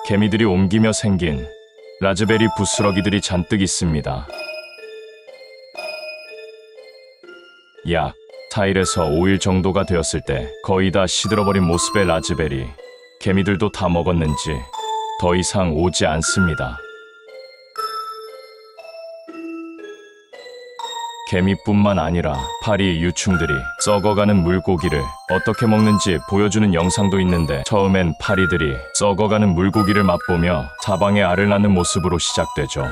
개미들이 옮기며 생긴 라즈베리 부스러기들이 잔뜩 있습니다. 약 4일에서 5일 정도가 되었을 때 거의 다 시들어버린 모습의 라즈베리. 개미들도 다 먹었는지 더 이상 오지 않습니다. 개미뿐만 아니라 파리 유충들이 썩어가는 물고기를 어떻게 먹는지 보여주는 영상도 있는데, 처음엔 파리들이 썩어가는 물고기를 맛보며 사방에 알을 낳는 모습으로 시작되죠.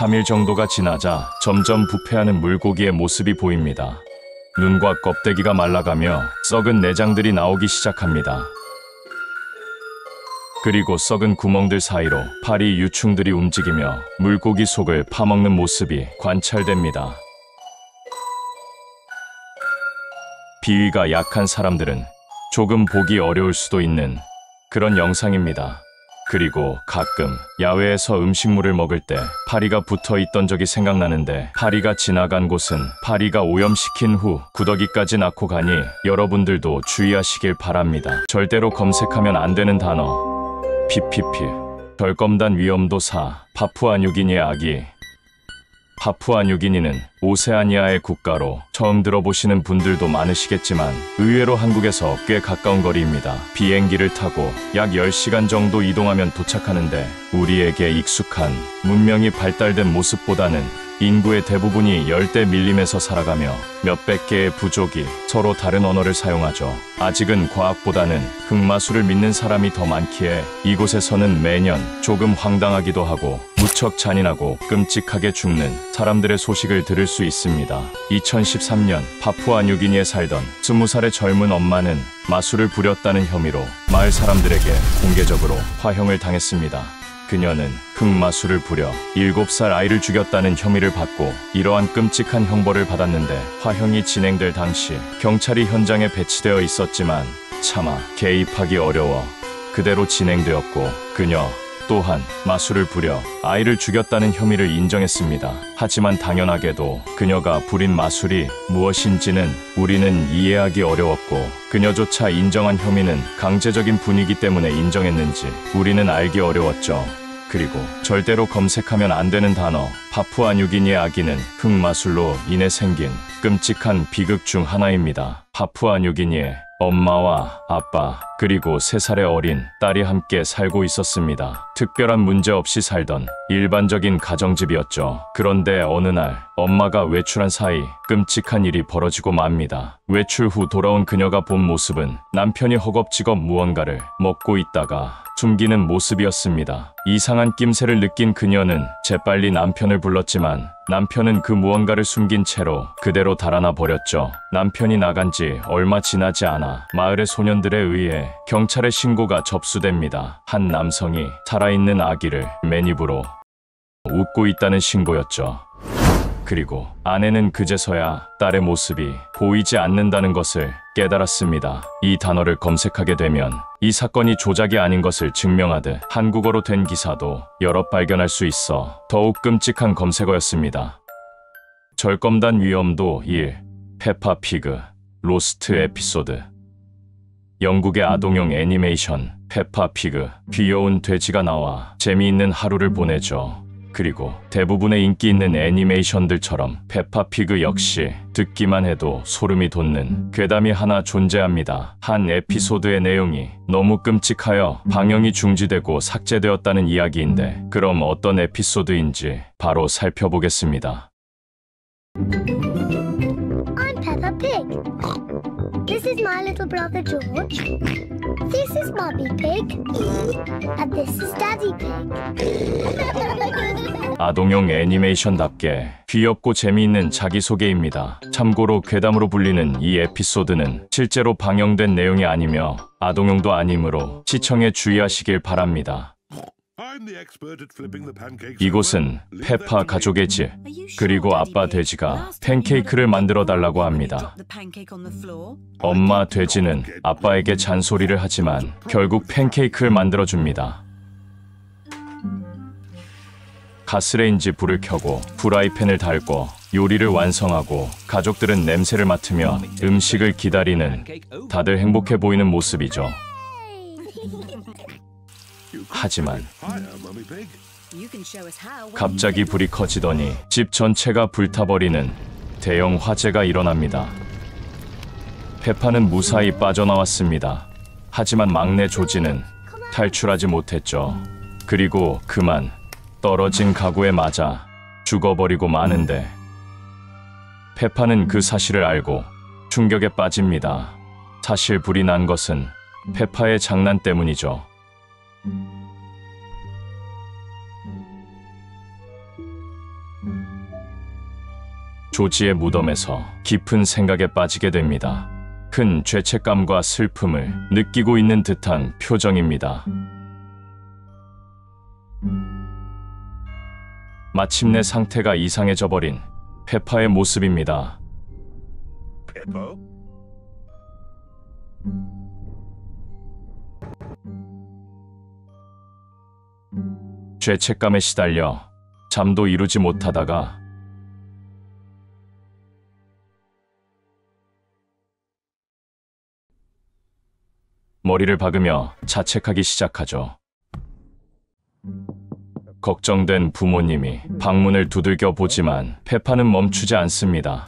(3일) 정도가 지나자 점점 부패하는 물고기의 모습이 보입니다. 눈과 껍데기가 말라가며 썩은 내장들이 나오기 시작합니다. 그리고 썩은 구멍들 사이로 파리 유충들이 움직이며 물고기 속을 파먹는 모습이 관찰됩니다. 비위가 약한 사람들은 조금 보기 어려울 수도 있는 그런 영상입니다. 그리고 가끔 야외에서 음식물을 먹을 때 파리가 붙어 있던 적이 생각나는데, 파리가 지나간 곳은 파리가 오염시킨 후 구더기까지 낳고 가니 여러분들도 주의하시길 바랍니다. 절대로 검색하면 안 되는 단어 PPP. 덜검단 위험도 4. 파푸아뉴기니의 아기. 파푸아뉴기니는 오세아니아의 국가로 처음 들어보시는 분들도 많으시겠지만 의외로 한국에서 꽤 가까운 거리입니다. 비행기를 타고 약 10시간 정도 이동하면 도착하는데, 우리에게 익숙한 문명이 발달된 모습보다는 인구의 대부분이 열대 밀림에서 살아가며 몇백 개의 부족이 서로 다른 언어를 사용하죠. 아직은 과학보다는 흑마술을 믿는 사람이 더 많기에 이곳에서는 매년 조금 황당하기도 하고 무척 잔인하고 끔찍하게 죽는 사람들의 소식을 들을 수 있습니다. 2013년 파푸아뉴기니에 살던 20살의 젊은 엄마는 마술을 부렸다는 혐의로 마을 사람들에게 공개적으로 화형을 당했습니다. 그녀는 흑마술을 부려 7살 아이를 죽였다는 혐의를 받고 이러한 끔찍한 형벌을 받았는데, 화형이 진행될 당시 경찰이 현장에 배치되어 있었지만 차마 개입하기 어려워 그대로 진행되었고, 그녀 또한 마술을 부려 아이를 죽였다는 혐의를 인정했습니다. 하지만 당연하게도 그녀가 부린 마술이 무엇인지는 우리는 이해하기 어려웠고, 그녀조차 인정한 혐의는 강제적인 분위기 때문에 인정했는지 우리는 알기 어려웠죠. 그리고 절대로 검색하면 안 되는 단어 파푸아뉴기니의 아기는 흑마술로 인해 생긴 끔찍한 비극 중 하나입니다. 파푸아뉴기니에 엄마와 아빠 그리고 3살의 어린 딸이 함께 살고 있었습니다. 특별한 문제 없이 살던 일반적인 가정집이었죠. 그런데 어느 날 엄마가 외출한 사이 끔찍한 일이 벌어지고 맙니다. 외출 후 돌아온 그녀가 본 모습은 남편이 허겁지겁 무언가를 먹고 있다가 숨기는 모습이었습니다. 이상한 낌새를 느낀 그녀는 재빨리 남편을 불렀지만 남편은 그 무언가를 숨긴 채로 그대로 달아나 버렸죠. 남편이 나간 지 얼마 지나지 않아 마을의 소년들에 의해 경찰에 신고가 접수됩니다. 한 남성이 살아있는 아기를 맨입으로 웃고 있다는 신고였죠. 그리고 아내는 그제서야 딸의 모습이 보이지 않는다는 것을 깨달았습니다. 이 단어를 검색하게 되면 이 사건이 조작이 아닌 것을 증명하듯 한국어로 된 기사도 여러 발견할 수 있어 더욱 끔찍한 검색어였습니다. 절검단 위험도 1. 페파피그 로스트 에피소드. 영국의 아동용 애니메이션 페파피그. 귀여운 돼지가 나와 재미있는 하루를 보내죠. 그리고 대부분의 인기 있는 애니메이션들처럼 페파피그 역시 듣기만 해도 소름이 돋는 괴담이 하나 존재합니다. 한 에피소드의 내용이 너무 끔찍하여 방영이 중지되고 삭제되었다는 이야기인데, 그럼 어떤 에피소드인지 바로 살펴보겠습니다. I'm Peppa Pig. This is my little brother George. This is Mummy Pig. And this is Daddy Pig. 아동용 애니메이션답게 귀엽고 재미있는 자기소개입니다. 참고로 괴담으로 불리는 이 에피소드는 실제로 방영된 내용이 아니며 아동용도 아니므로 시청에 주의하시길 바랍니다. 이곳은 페파 가족의 집, 그리고 아빠 돼지가 팬케이크를 만들어 달라고 합니다. 엄마 돼지는 아빠에게 잔소리를 하지만 결국 팬케이크를 만들어 줍니다. 가스레인지 불을 켜고 프라이팬을 달고 요리를 완성하고 가족들은 냄새를 맡으며 음식을 기다리는 다들 행복해 보이는 모습이죠. 하지만 갑자기 불이 커지더니 집 전체가 불타버리는 대형 화재가 일어납니다. 페파는 무사히 빠져나왔습니다. 하지만 막내 조지는 탈출하지 못했죠. 그리고 그만 떨어진 가구에 맞아 죽어버리고 마는데 페파는 그 사실을 알고 충격에 빠집니다. 사실 불이 난 것은 페파의 장난 때문이죠. 조지의 무덤에서 깊은 생각에 빠지게 됩니다. 큰 죄책감과 슬픔을 느끼고 있는 듯한 표정입니다. 마침내 상태가 이상해져 버린 페파의 모습입니다. 죄책감에 시달려 잠도 이루지 못하다가 머리를 박으며 자책하기 시작하죠. 걱정된 부모님이 방문을 두들겨 보지만 페파는 멈추지 않습니다.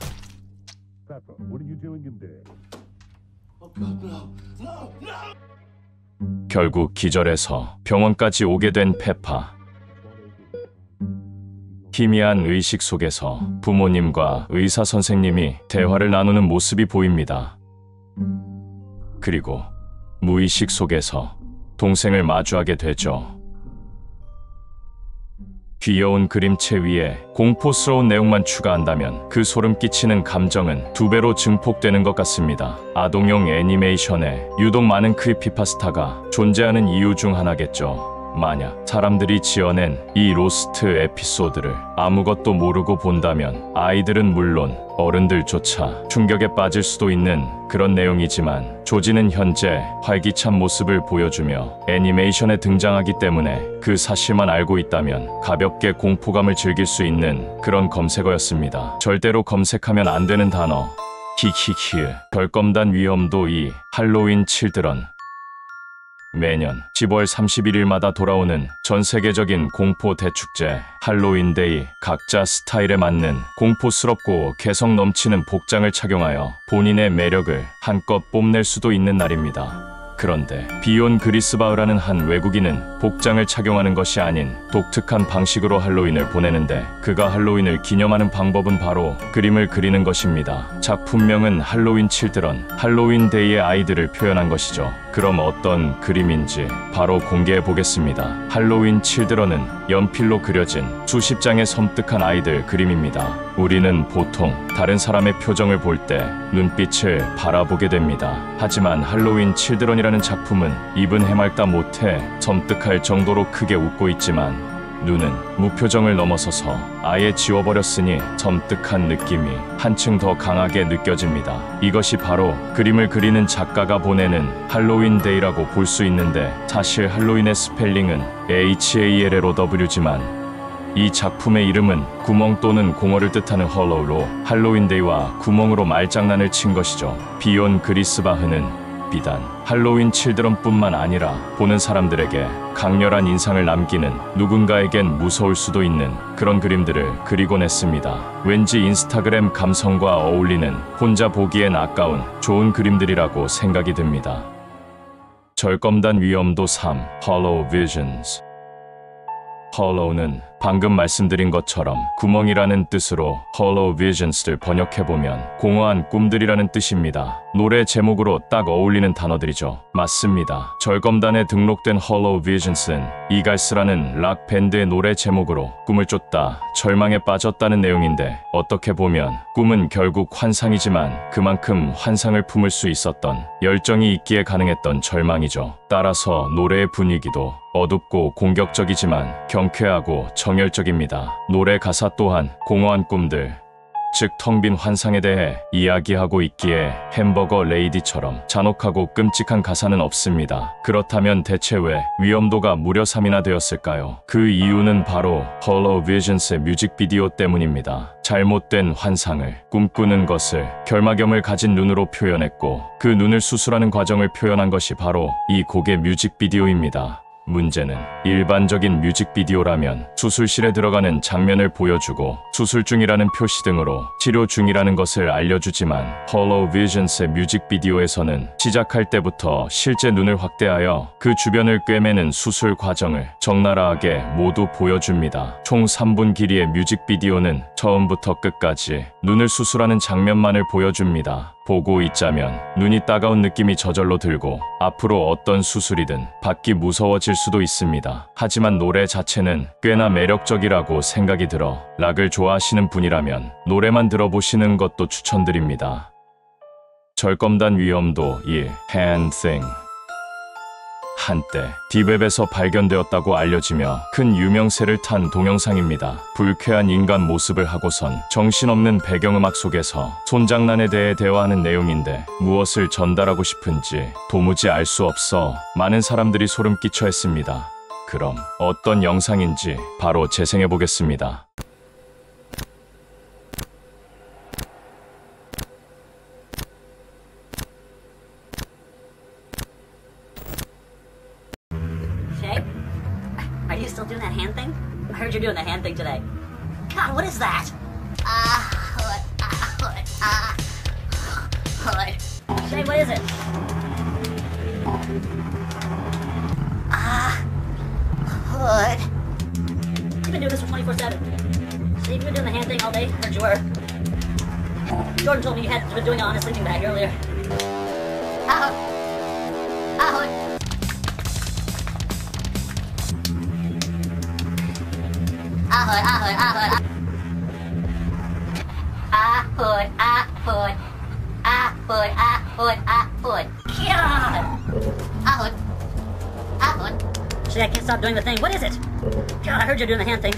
결국 기절해서 병원까지 오게 된 페파. 희미한 의식 속에서 부모님과 의사 선생님이 대화를 나누는 모습이 보입니다. 그리고 무의식 속에서 동생을 마주하게 되죠. 귀여운 그림체 위에 공포스러운 내용만 추가한다면 그 소름 끼치는 감정은 2배로 증폭되는 것 같습니다. 아동용 애니메이션에 유독 많은 크리피파스타가 존재하는 이유 중 하나겠죠. 만약 사람들이 지어낸 이 로스트 에피소드를 아무것도 모르고 본다면 아이들은 물론 어른들조차 충격에 빠질 수도 있는 그런 내용이지만 조지는 현재 활기찬 모습을 보여주며 애니메이션에 등장하기 때문에 그 사실만 알고 있다면 가볍게 공포감을 즐길 수 있는 그런 검색어였습니다. 절대로 검색하면 안 되는 단어. 히히히. 별검단 위험도 이 할로윈 칠드런. 매년 10월 31일마다 돌아오는 전 세계적인 공포 대축제 할로윈데이. 각자 스타일에 맞는 공포스럽고 개성 넘치는 복장을 착용하여 본인의 매력을 한껏 뽐낼 수도 있는 날입니다. 그런데 비욘 그리스바흐라는 한 외국인은 복장을 착용하는 것이 아닌 독특한 방식으로 할로윈을 보내는데 그가 할로윈을 기념하는 방법은 바로 그림을 그리는 것입니다. 작품명은 할로윈 칠드런, 할로윈데이의 아이들을 표현한 것이죠. 그럼 어떤 그림인지 바로 공개해 보겠습니다. 할로윈 칠드런은 연필로 그려진 수십 장의 섬뜩한 아이들 그림입니다. 우리는 보통 다른 사람의 표정을 볼 때 눈빛을 바라보게 됩니다. 하지만 할로윈 칠드런이라는 작품은 입은 해맑다 못해 섬뜩할 정도로 크게 웃고 있지만 눈은 무표정을 넘어서서 아예 지워버렸으니 섬뜩한 느낌이 한층 더 강하게 느껴집니다. 이것이 바로 그림을 그리는 작가가 보내는 할로윈데이라고 볼 수 있는데 사실 할로윈의 스펠링은 HALLOW지만 이 작품의 이름은 구멍 또는 공허를 뜻하는 헐로우로 할로윈데이와 구멍으로 말장난을 친 것이죠. 비욘 그리스바흐는 비단 할로윈 칠드런뿐만 아니라 보는 사람들에게 강렬한 인상을 남기는, 누군가에겐 무서울 수도 있는 그런 그림들을 그리곤 했습니다. 왠지 인스타그램 감성과 어울리는, 혼자 보기엔 아까운 좋은 그림들이라고 생각이 듭니다. 절검단 위험도 3. Hollow Visions. Hollow는 방금 말씀드린 것처럼 구멍이라는 뜻으로 Hollow Visions를 번역해보면 공허한 꿈들이라는 뜻입니다. 노래 제목으로 딱 어울리는 단어들이죠. 맞습니다. 절검단에 등록된 Hollow Visions는 이갈스라는 락 밴드의 노래 제목으로 꿈을 쫓다 절망에 빠졌다는 내용인데, 어떻게 보면 꿈은 결국 환상이지만 그만큼 환상을 품을 수 있었던, 열정이 있기에 가능했던 절망이죠. 따라서 노래의 분위기도 어둡고 공격적이지만 경쾌하고 정열적입니다. 노래 가사 또한 공허한 꿈들, 즉 텅 빈 환상에 대해 이야기하고 있기에 햄버거 레이디처럼 잔혹하고 끔찍한 가사는 없습니다. 그렇다면 대체 왜 위험도가 무려 3이나 되었을까요? 그 이유는 바로 Hollow Visions의 뮤직비디오 때문입니다. 잘못된 환상을 꿈꾸는 것을 결막염을 가진 눈으로 표현했고 그 눈을 수술하는 과정을 표현한 것이 바로 이 곡의 뮤직비디오입니다. 문제는 일반적인 뮤직비디오라면 수술실에 들어가는 장면을 보여주고 수술 중이라는 표시 등으로 치료 중이라는 것을 알려주지만 Hollow Visions의 뮤직비디오에서는 시작할 때부터 실제 눈을 확대하여 그 주변을 꿰매는 수술 과정을 적나라하게 모두 보여줍니다. 총 3분 길이의 뮤직비디오는 처음부터 끝까지 눈을 수술하는 장면만을 보여줍니다. 보고 있자면 눈이 따가운 느낌이 저절로 들고 앞으로 어떤 수술이든 받기 무서워질 수도 있습니다. 하지만 노래 자체는 꽤나 매력적이라고 생각이 들어 락을 좋아하시는 분이라면 노래만 들어보시는 것도 추천드립니다. 절검단 위험도 1. Hand Thing. 한때 딥웹에서 발견되었다고 알려지며 큰 유명세를 탄 동영상입니다. 불쾌한 인간 모습을 하고선 정신없는 배경음악 속에서 손장난에 대해 대화하는 내용인데 무엇을 전달하고 싶은지 도무지 알 수 없어 많은 사람들이 소름 끼쳐 했습니다. 그럼 어떤 영상인지 바로 재생해 보겠습니다. Are you still doing that hand thing? I heard you're doing the hand thing today. God, what is that? Shay, what is it? Hood. You've been doing this for 24/7. Steve, you've been doing the hand thing all day? I heard you were. Jordan told me you had been doing it on a sleeping bag earlier. Hood. God! Shay, I can't stop doing the thing. What is it? God, I heard you're doing the hand thing.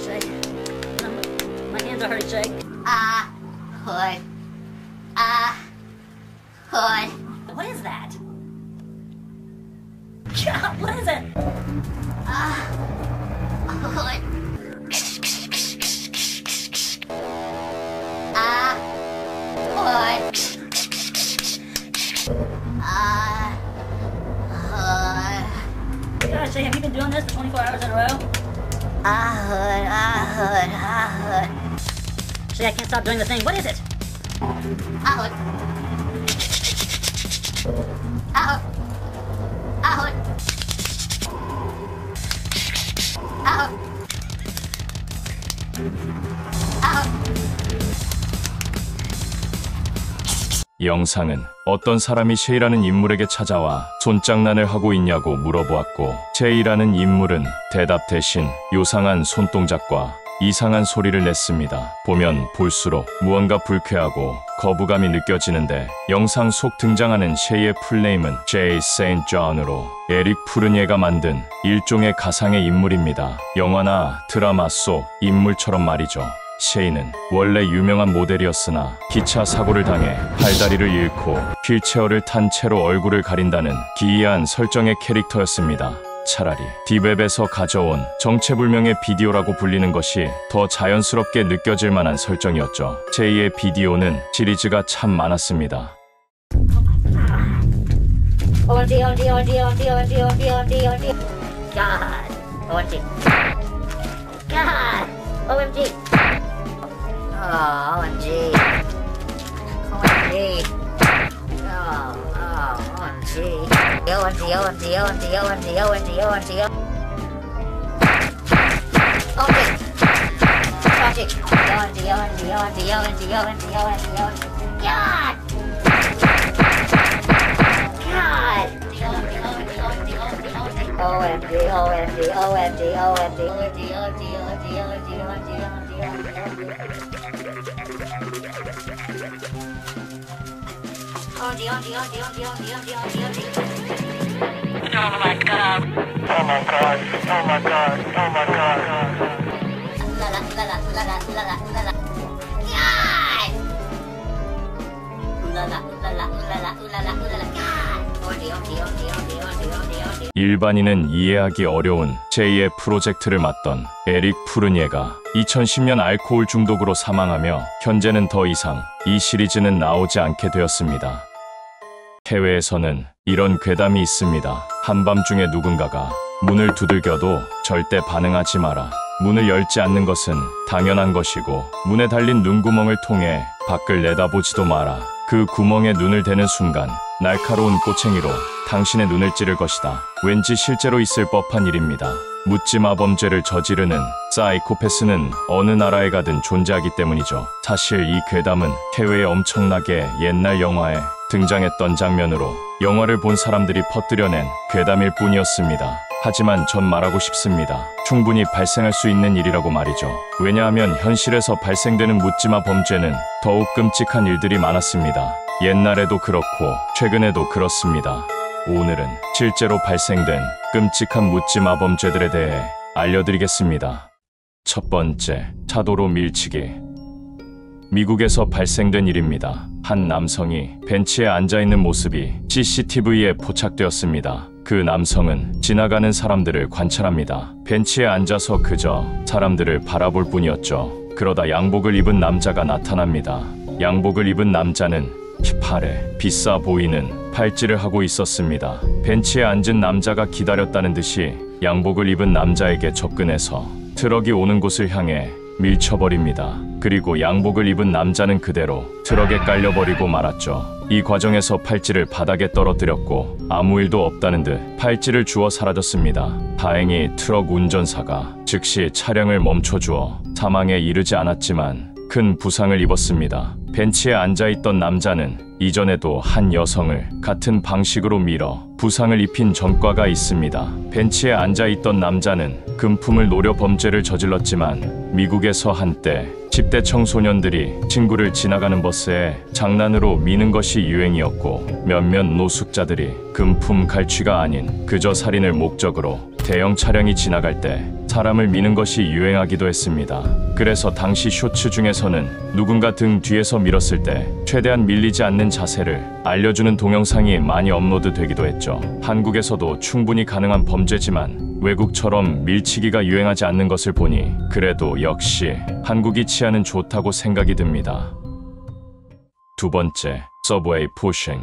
Shay, my hands are hurting, Shay. What is that? God, what is it? God, Shay, have you been doing this for 24 hours in a row? Shay, I can't stop doing the thing. What is it? 영상은 어떤 사람이 셰이라는 인물에게 찾아와 손장난을 하고 있냐고 물어보았고 셰이라는 인물은 대답 대신 요상한 손동작과 이상한 소리를 냈습니다. 보면 볼수록 무언가 불쾌하고 거부감이 느껴지는데 영상 속 등장하는 셰이의 풀네임은 제이 세인트 존으로 에릭 푸르니에가 만든 일종의 가상의 인물입니다. 영화나 드라마 속 인물처럼 말이죠. 셰이는 원래 유명한 모델이었으나 기차 사고를 당해 팔다리를 잃고 휠체어를 탄 채로 얼굴을 가린다는 기이한 설정의 캐릭터였습니다. 차라리 딥웹에서 가져온 정체불명의 비디오라고 불리는 것이 더 자연스럽게 느껴질 만한 설정이었죠. 셰이의 비디오는 시리즈가 참 많았습니다. OMG. God. OMG. OMG. Oh my god. Oh my god. Oh my god. Oh my god. Ulala, ulala, ulala, ulala, ulala. God! Ulala, ulala, ulala, ulala, ulala. God! 어디, 어디, 어디, 어디, 어디, 어디, 어디. 일반인은 이해하기 어려운 제2의 프로젝트를 맡던 에릭 푸르니에가 2010년 알코올 중독으로 사망하며 현재는 더 이상 이 시리즈는 나오지 않게 되었습니다. 해외에서는 이런 괴담이 있습니다. 한밤중에 누군가가 문을 두들겨도 절대 반응하지 마라. 문을 열지 않는 것은 당연한 것이고 문에 달린 눈구멍을 통해 밖을 내다보지도 마라. 그 구멍에 눈을 대는 순간 날카로운 꼬챙이로 당신의 눈을 찌를 것이다. 왠지 실제로 있을 법한 일입니다. 묻지마 범죄를 저지르는 사이코패스는 어느 나라에 가든 존재하기 때문이죠. 사실 이 괴담은 해외에 엄청나게 옛날 영화에 등장했던 장면으로 영화를 본 사람들이 퍼뜨려낸 괴담일 뿐이었습니다. 하지만 전 말하고 싶습니다. 충분히 발생할 수 있는 일이라고 말이죠. 왜냐하면 현실에서 발생되는 묻지마 범죄는 더욱 끔찍한 일들이 많았습니다. 옛날에도 그렇고 최근에도 그렇습니다. 오늘은 실제로 발생된 끔찍한 묻지마 범죄들에 대해 알려드리겠습니다. 첫 번째, 차도로 밀치기. 미국에서 발생된 일입니다. 한 남성이 벤치에 앉아있는 모습이 CCTV에 포착되었습니다. 그 남성은 지나가는 사람들을 관찰합니다. 벤치에 앉아서 그저 사람들을 바라볼 뿐이었죠. 그러다 양복을 입은 남자가 나타납니다. 양복을 입은 남자는 팔에 비싸 보이는 팔찌를 하고 있었습니다. 벤치에 앉은 남자가 기다렸다는 듯이 양복을 입은 남자에게 접근해서 트럭이 오는 곳을 향해 밀쳐버립니다. 그리고 양복을 입은 남자는 그대로 트럭에 깔려버리고 말았죠. 이 과정에서 팔찌를 바닥에 떨어뜨렸고 아무 일도 없다는 듯 팔찌를 주워 사라졌습니다. 다행히 트럭 운전사가 즉시 차량을 멈춰주어 사망에 이르지 않았지만 큰 부상을 입었습니다. 벤치에 앉아있던 남자는 이전에도 한 여성을 같은 방식으로 밀어 부상을 입힌 전과가 있습니다. 벤치에 앉아있던 남자는 금품을 노려 범죄를 저질렀지만 미국에서 한때 10대 청소년들이 친구를 지나가는 버스에 장난으로 미는 것이 유행이었고 몇몇 노숙자들이 금품 갈취가 아닌 그저 살인을 목적으로 대형 차량이 지나갈 때 사람을 미는 것이 유행하기도 했습니다. 그래서 당시 쇼츠 중에서는 누군가 등 뒤에서 밀었을 때 최대한 밀리지 않는 자세를 알려주는 동영상이 많이 업로드되기도 했죠. 한국에서도 충분히 가능한 범죄지만 외국처럼 밀치기가 유행하지 않는 것을 보니 그래도 역시 한국이 치안은 좋다고 생각이 듭니다. 두 번째, 서브웨이 푸싱.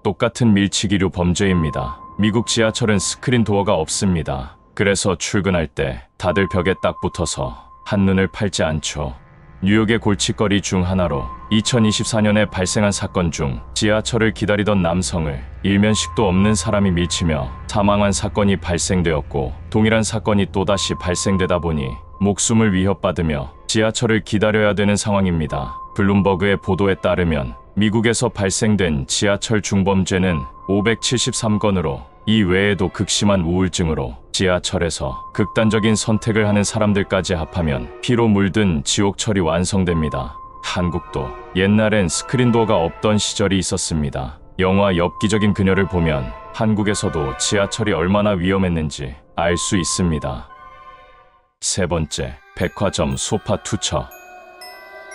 똑같은 밀치기류 범죄입니다. 미국 지하철은 스크린 도어가 없습니다. 그래서 출근할 때 다들 벽에 딱 붙어서 한눈을 팔지 않죠. 뉴욕의 골칫거리 중 하나로 2024년에 발생한 사건 중 지하철을 기다리던 남성을 일면식도 없는 사람이 밀치며 사망한 사건이 발생되었고 동일한 사건이 또다시 발생되다 보니 목숨을 위협받으며 지하철을 기다려야 되는 상황입니다. 블룸버그의 보도에 따르면 미국에서 발생된 지하철 중범죄는 573건으로 이 외에도 극심한 우울증으로 지하철에서 극단적인 선택을 하는 사람들까지 합하면 피로 물든 지옥철이 완성됩니다. 한국도 옛날엔 스크린도어가 없던 시절이 있었습니다. 영화 엽기적인 그녀를 보면 한국에서도 지하철이 얼마나 위험했는지 알 수 있습니다. 세 번째, 백화점 소파 투척.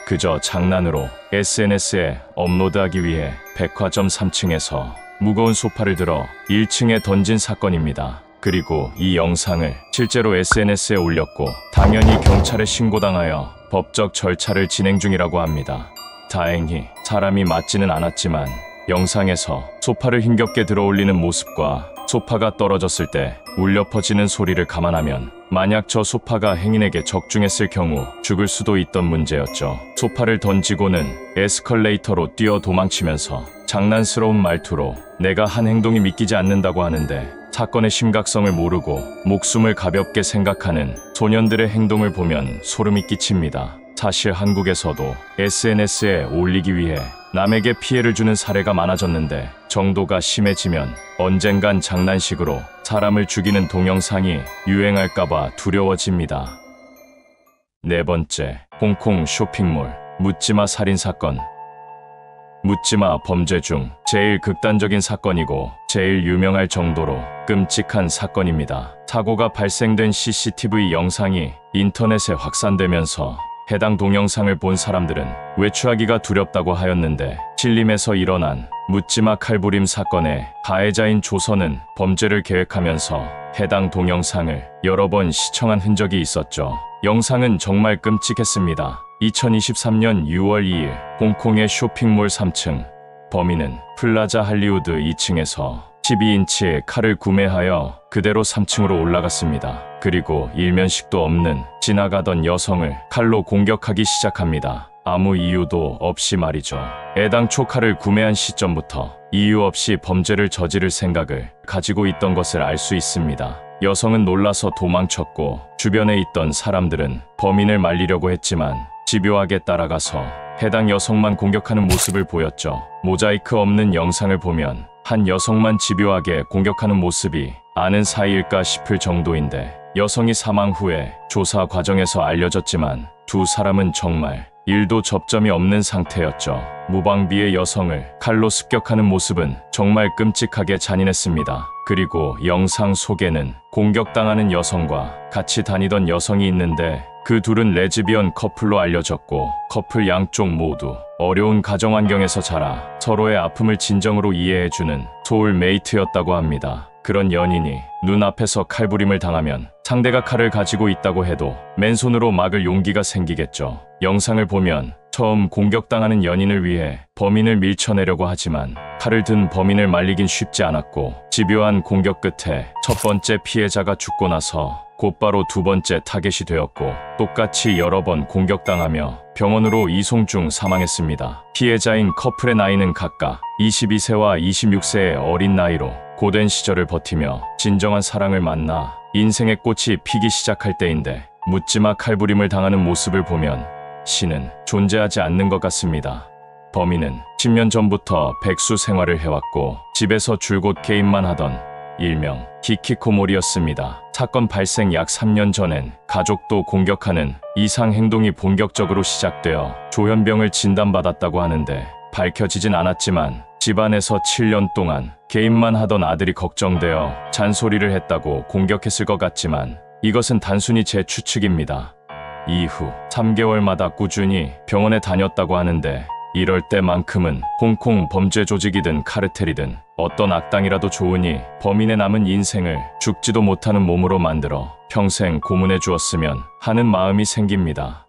그저 장난으로 SNS에 업로드하기 위해 백화점 3층에서 무거운 소파를 들어 1층에 던진 사건입니다. 그리고 이 영상을 실제로 SNS에 올렸고 당연히 경찰에 신고당하여 법적 절차를 진행 중이라고 합니다. 다행히 사람이 맞지는 않았지만 영상에서 소파를 힘겹게 들어올리는 모습과 소파가 떨어졌을 때 울려 퍼지는 소리를 감안하면 만약 저 소파가 행인에게 적중했을 경우 죽을 수도 있던 문제였죠. 소파를 던지고는 에스컬레이터로 뛰어 도망치면서 장난스러운 말투로 내가 한 행동이 믿기지 않는다고 하는데 사건의 심각성을 모르고 목숨을 가볍게 생각하는 소년들의 행동을 보면 소름이 끼칩니다. 사실 한국에서도 SNS에 올리기 위해 남에게 피해를 주는 사례가 많아졌는데 정도가 심해지면 언젠간 장난식으로 사람을 죽이는 동영상이 유행할까봐 두려워집니다. 네 번째, 홍콩 쇼핑몰 묻지마 살인사건. 묻지마 범죄 중 제일 극단적인 사건이고 제일 유명할 정도로 끔찍한 사건입니다. 사고가 발생된 CCTV 영상이 인터넷에 확산되면서 해당 동영상을 본 사람들은 외출하기가 두렵다고 하였는데 신림에서 일어난 묻지마 칼부림 사건의 가해자인 조선은 범죄를 계획하면서 해당 동영상을 여러 번 시청한 흔적이 있었죠. 영상은 정말 끔찍했습니다. 2023년 6월 2일 홍콩의 쇼핑몰 3층 범인은 플라자 할리우드 2층에서 12인치의 칼을 구매하여 그대로 3층으로 올라갔습니다. 그리고 일면식도 없는 지나가던 여성을 칼로 공격하기 시작합니다. 아무 이유도 없이 말이죠. 애당초 칼을 구매한 시점부터 이유 없이 범죄를 저지를 생각을 가지고 있던 것을 알 수 있습니다. 여성은 놀라서 도망쳤고 주변에 있던 사람들은 범인을 말리려고 했지만 집요하게 따라가서 해당 여성만 공격하는 모습을 보였죠. 모자이크 없는 영상을 보면 한 여성만 집요하게 공격하는 모습이 아는 사이일까 싶을 정도인데 여성이 사망 후에 조사 과정에서 알려졌지만 두 사람은 정말 일도 접점이 없는 상태였죠. 무방비의 여성을 칼로 습격하는 모습은 정말 끔찍하게 잔인했습니다. 그리고 영상 속에는 공격당하는 여성과 같이 다니던 여성이 있는데 그 둘은 레즈비언 커플로 알려졌고 커플 양쪽 모두 어려운 가정 환경에서 자라 서로의 아픔을 진정으로 이해해주는 소울메이트였다고 합니다. 그런 연인이 눈앞에서 칼부림을 당하면 상대가 칼을 가지고 있다고 해도 맨손으로 막을 용기가 생기겠죠. 영상을 보면 처음 공격당하는 연인을 위해 범인을 밀쳐내려고 하지만 칼을 든 범인을 말리긴 쉽지 않았고 집요한 공격 끝에 첫 번째 피해자가 죽고 나서 곧바로 두 번째 타겟이 되었고 똑같이 여러 번 공격당하며 병원으로 이송 중 사망했습니다. 피해자인 커플의 나이는 각각 22세와 26세의 어린 나이로 고된 시절을 버티며 진정한 사랑을 만나 인생의 꽃이 피기 시작할 때인데 묻지마 칼부림을 당하는 모습을 보면 신은 존재하지 않는 것 같습니다. 범인은 10년 전부터 백수 생활을 해왔고 집에서 줄곧 게임만 하던 일명 히키코모리였습니다. 사건 발생 약 3년 전엔 가족도 공격하는 이상 행동이 본격적으로 시작되어 조현병을 진단받았다고 하는데 밝혀지진 않았지만 집안에서 7년 동안 게임만 하던 아들이 걱정되어 잔소리를 했다고 공격했을 것 같지만 이것은 단순히 제 추측입니다. 이후 3개월마다 꾸준히 병원에 다녔다고 하는데 이럴 때만큼은 홍콩 범죄 조직이든 카르텔이든 어떤 악당이라도 좋으니 범인의 남은 인생을 죽지도 못하는 몸으로 만들어 평생 고문해 주었으면 하는 마음이 생깁니다.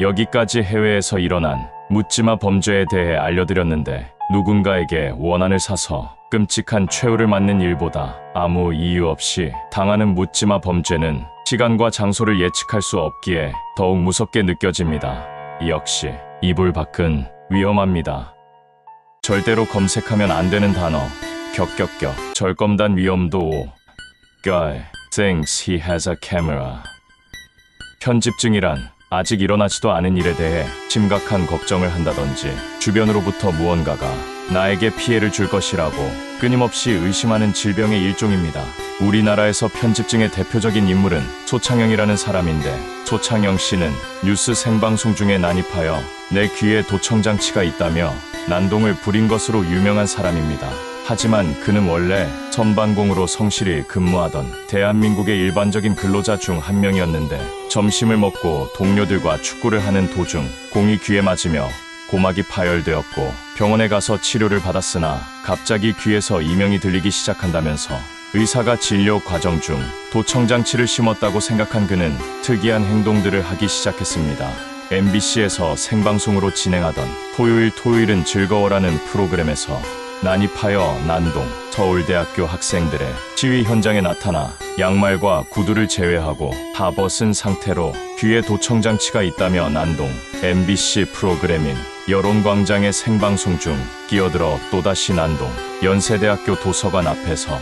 여기까지 해외에서 일어난 묻지마 범죄에 대해 알려드렸는데 누군가에게 원한을 사서 끔찍한 최후를 맞는 일보다 아무 이유 없이 당하는 묻지마 범죄는 시간과 장소를 예측할 수 없기에 더욱 무섭게 느껴집니다. 역시 이불 밖은 위험합니다. 절대로 검색하면 안 되는 단어 격격격 절검단 위험도 Guy thinks he has a camera. 편집증이란 아직 일어나지도 않은 일에 대해 심각한 걱정을 한다든지 주변으로부터 무언가가 나에게 피해를 줄 것이라고 끊임없이 의심하는 질병의 일종입니다. 우리나라에서 편집증의 대표적인 인물은 소창영이라는 사람인데 소창영 씨는 뉴스 생방송 중에 난입하여 내 귀에 도청장치가 있다며 난동을 부린 것으로 유명한 사람입니다. 하지만 그는 원래 선방공으로 성실히 근무하던 대한민국의 일반적인 근로자 중 한 명이었는데 점심을 먹고 동료들과 축구를 하는 도중 공이 귀에 맞으며 고막이 파열되었고 병원에 가서 치료를 받았으나 갑자기 귀에서 이명이 들리기 시작한다면서 의사가 진료 과정 중 도청장치를 심었다고 생각한 그는 특이한 행동들을 하기 시작했습니다. MBC에서 생방송으로 진행하던 토요일은 즐거워라는 프로그램에서 난입하여 난동, 서울대학교 학생들의 시위 현장에 나타나 양말과 구두를 제외하고 다 벗은 상태로 귀에 도청장치가 있다며 난동, MBC 프로그램인 여론광장의 생방송 중 끼어들어 또다시 난동, 연세대학교 도서관 앞에서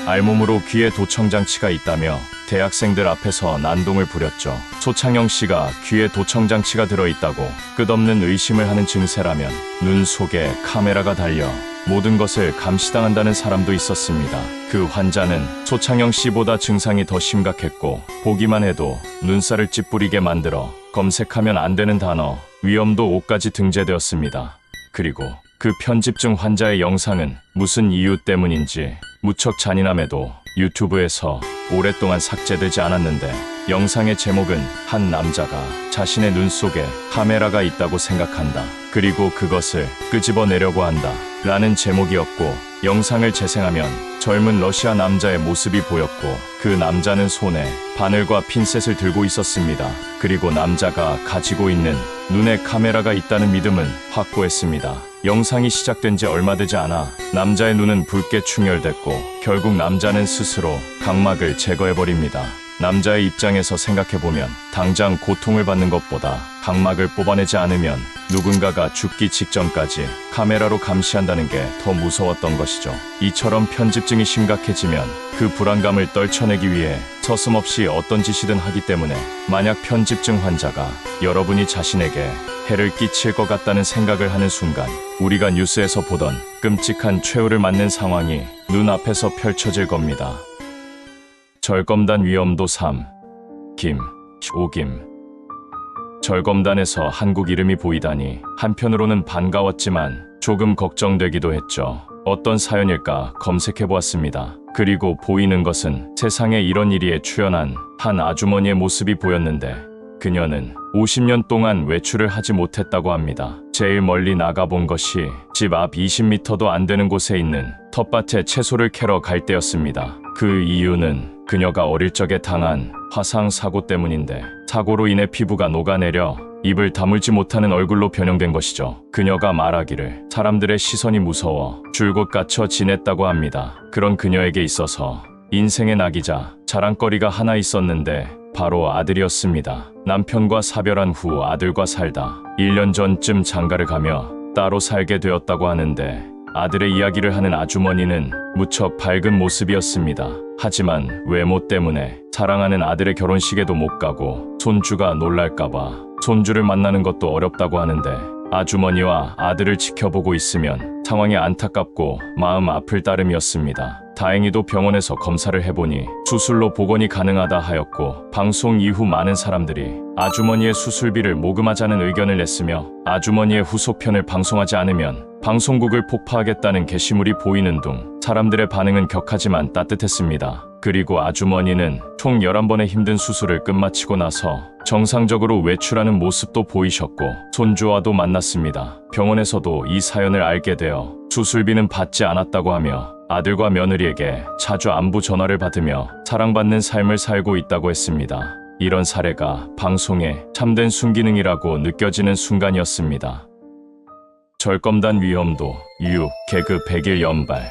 알몸으로 귀에 도청장치가 있다며 대학생들 앞에서 난동을 부렸죠. 소창영 씨가 귀에 도청장치가 들어있다고 끝없는 의심을 하는 증세라면 눈 속에 카메라가 달려 모든 것을 감시당한다는 사람도 있었습니다. 그 환자는 소창영 씨보다 증상이 더 심각했고 보기만 해도 눈살을 찌푸리게 만들어 검색하면 안 되는 단어 위험도 5까지 등재되었습니다. 그리고 그 편집증 환자의 영상은 무슨 이유 때문인지 무척 잔인함에도 유튜브에서 오랫동안 삭제되지 않았는데 영상의 제목은 한 남자가 자신의 눈 속에 카메라가 있다고 생각한다. 그리고 그것을 끄집어내려고 한다. 라는 제목이었고 영상을 재생하면 젊은 러시아 남자의 모습이 보였고 그 남자는 손에 바늘과 핀셋을 들고 있었습니다. 그리고 남자가 가지고 있는 눈에 카메라가 있다는 믿음은 확고했습니다. 영상이 시작된 지 얼마 되지 않아 남자의 눈은 붉게 충혈됐고 결국 남자는 스스로 각막을 제거해버립니다. 남자의 입장에서 생각해보면 당장 고통을 받는 것보다 각막을 뽑아내지 않으면 누군가가 죽기 직전까지 카메라로 감시한다는 게 더 무서웠던 것이죠. 이처럼 편집증이 심각해지면 그 불안감을 떨쳐내기 위해 서슴없이 어떤 짓이든 하기 때문에 만약 편집증 환자가 여러분이 자신에게 해를 끼칠 것 같다는 생각을 하는 순간 우리가 뉴스에서 보던 끔찍한 최후를 맞는 상황이 눈앞에서 펼쳐질 겁니다. 절검단 위험도 3. 오김. 절검단에서 한국 이름이 보이다니 한편으로는 반가웠지만 조금 걱정되기도 했죠. 어떤 사연일까 검색해보았습니다. 그리고 보이는 것은 세상에 이런 일이에 출연한 한 아주머니의 모습이 보였는데 그녀는 50년 동안 외출을 하지 못했다고 합니다. 제일 멀리 나가본 것이 집 앞 20m도 안 되는 곳에 있는 텃밭에 채소를 캐러 갈 때였습니다. 그 이유는 그녀가 어릴 적에 당한 화상 사고 때문인데 사고로 인해 피부가 녹아내려 입을 다물지 못하는 얼굴로 변형된 것이죠. 그녀가 말하기를 사람들의 시선이 무서워 줄곧 갇혀 지냈다고 합니다. 그런 그녀에게 있어서 인생의 낙이자 자랑거리가 하나 있었는데 바로 아들이었습니다. 남편과 사별한 후 아들과 살다 1년 전쯤 장가를 가며 따로 살게 되었다고 하는데 아들의 이야기를 하는 아주머니는 무척 밝은 모습이었습니다. 하지만 외모 때문에 사랑하는 아들의 결혼식에도 못 가고 손주가 놀랄까봐 손주를 만나는 것도 어렵다고 하는데 아주머니와 아들을 지켜보고 있으면 상황이 안타깝고 마음 아플 따름이었습니다. 다행히도 병원에서 검사를 해보니 수술로 복원이 가능하다 하였고 방송 이후 많은 사람들이 아주머니의 수술비를 모금하자는 의견을 냈으며 아주머니의 후속편을 방송하지 않으면 방송국을 폭파하겠다는 게시물이 보이는 등 사람들의 반응은 격하지만 따뜻했습니다. 그리고 아주머니는 총 11번의 힘든 수술을 끝마치고 나서 정상적으로 외출하는 모습도 보이셨고 손주와도 만났습니다. 병원에서도 이 사연을 알게 되어 수술비는 받지 않았다고 하며 아들과 며느리에게 자주 안부 전화를 받으며 사랑받는 삶을 살고 있다고 했습니다. 이런 사례가 방송에 참된 순기능이라고 느껴지는 순간이었습니다. 절검단 위험도 개그 100일 연발.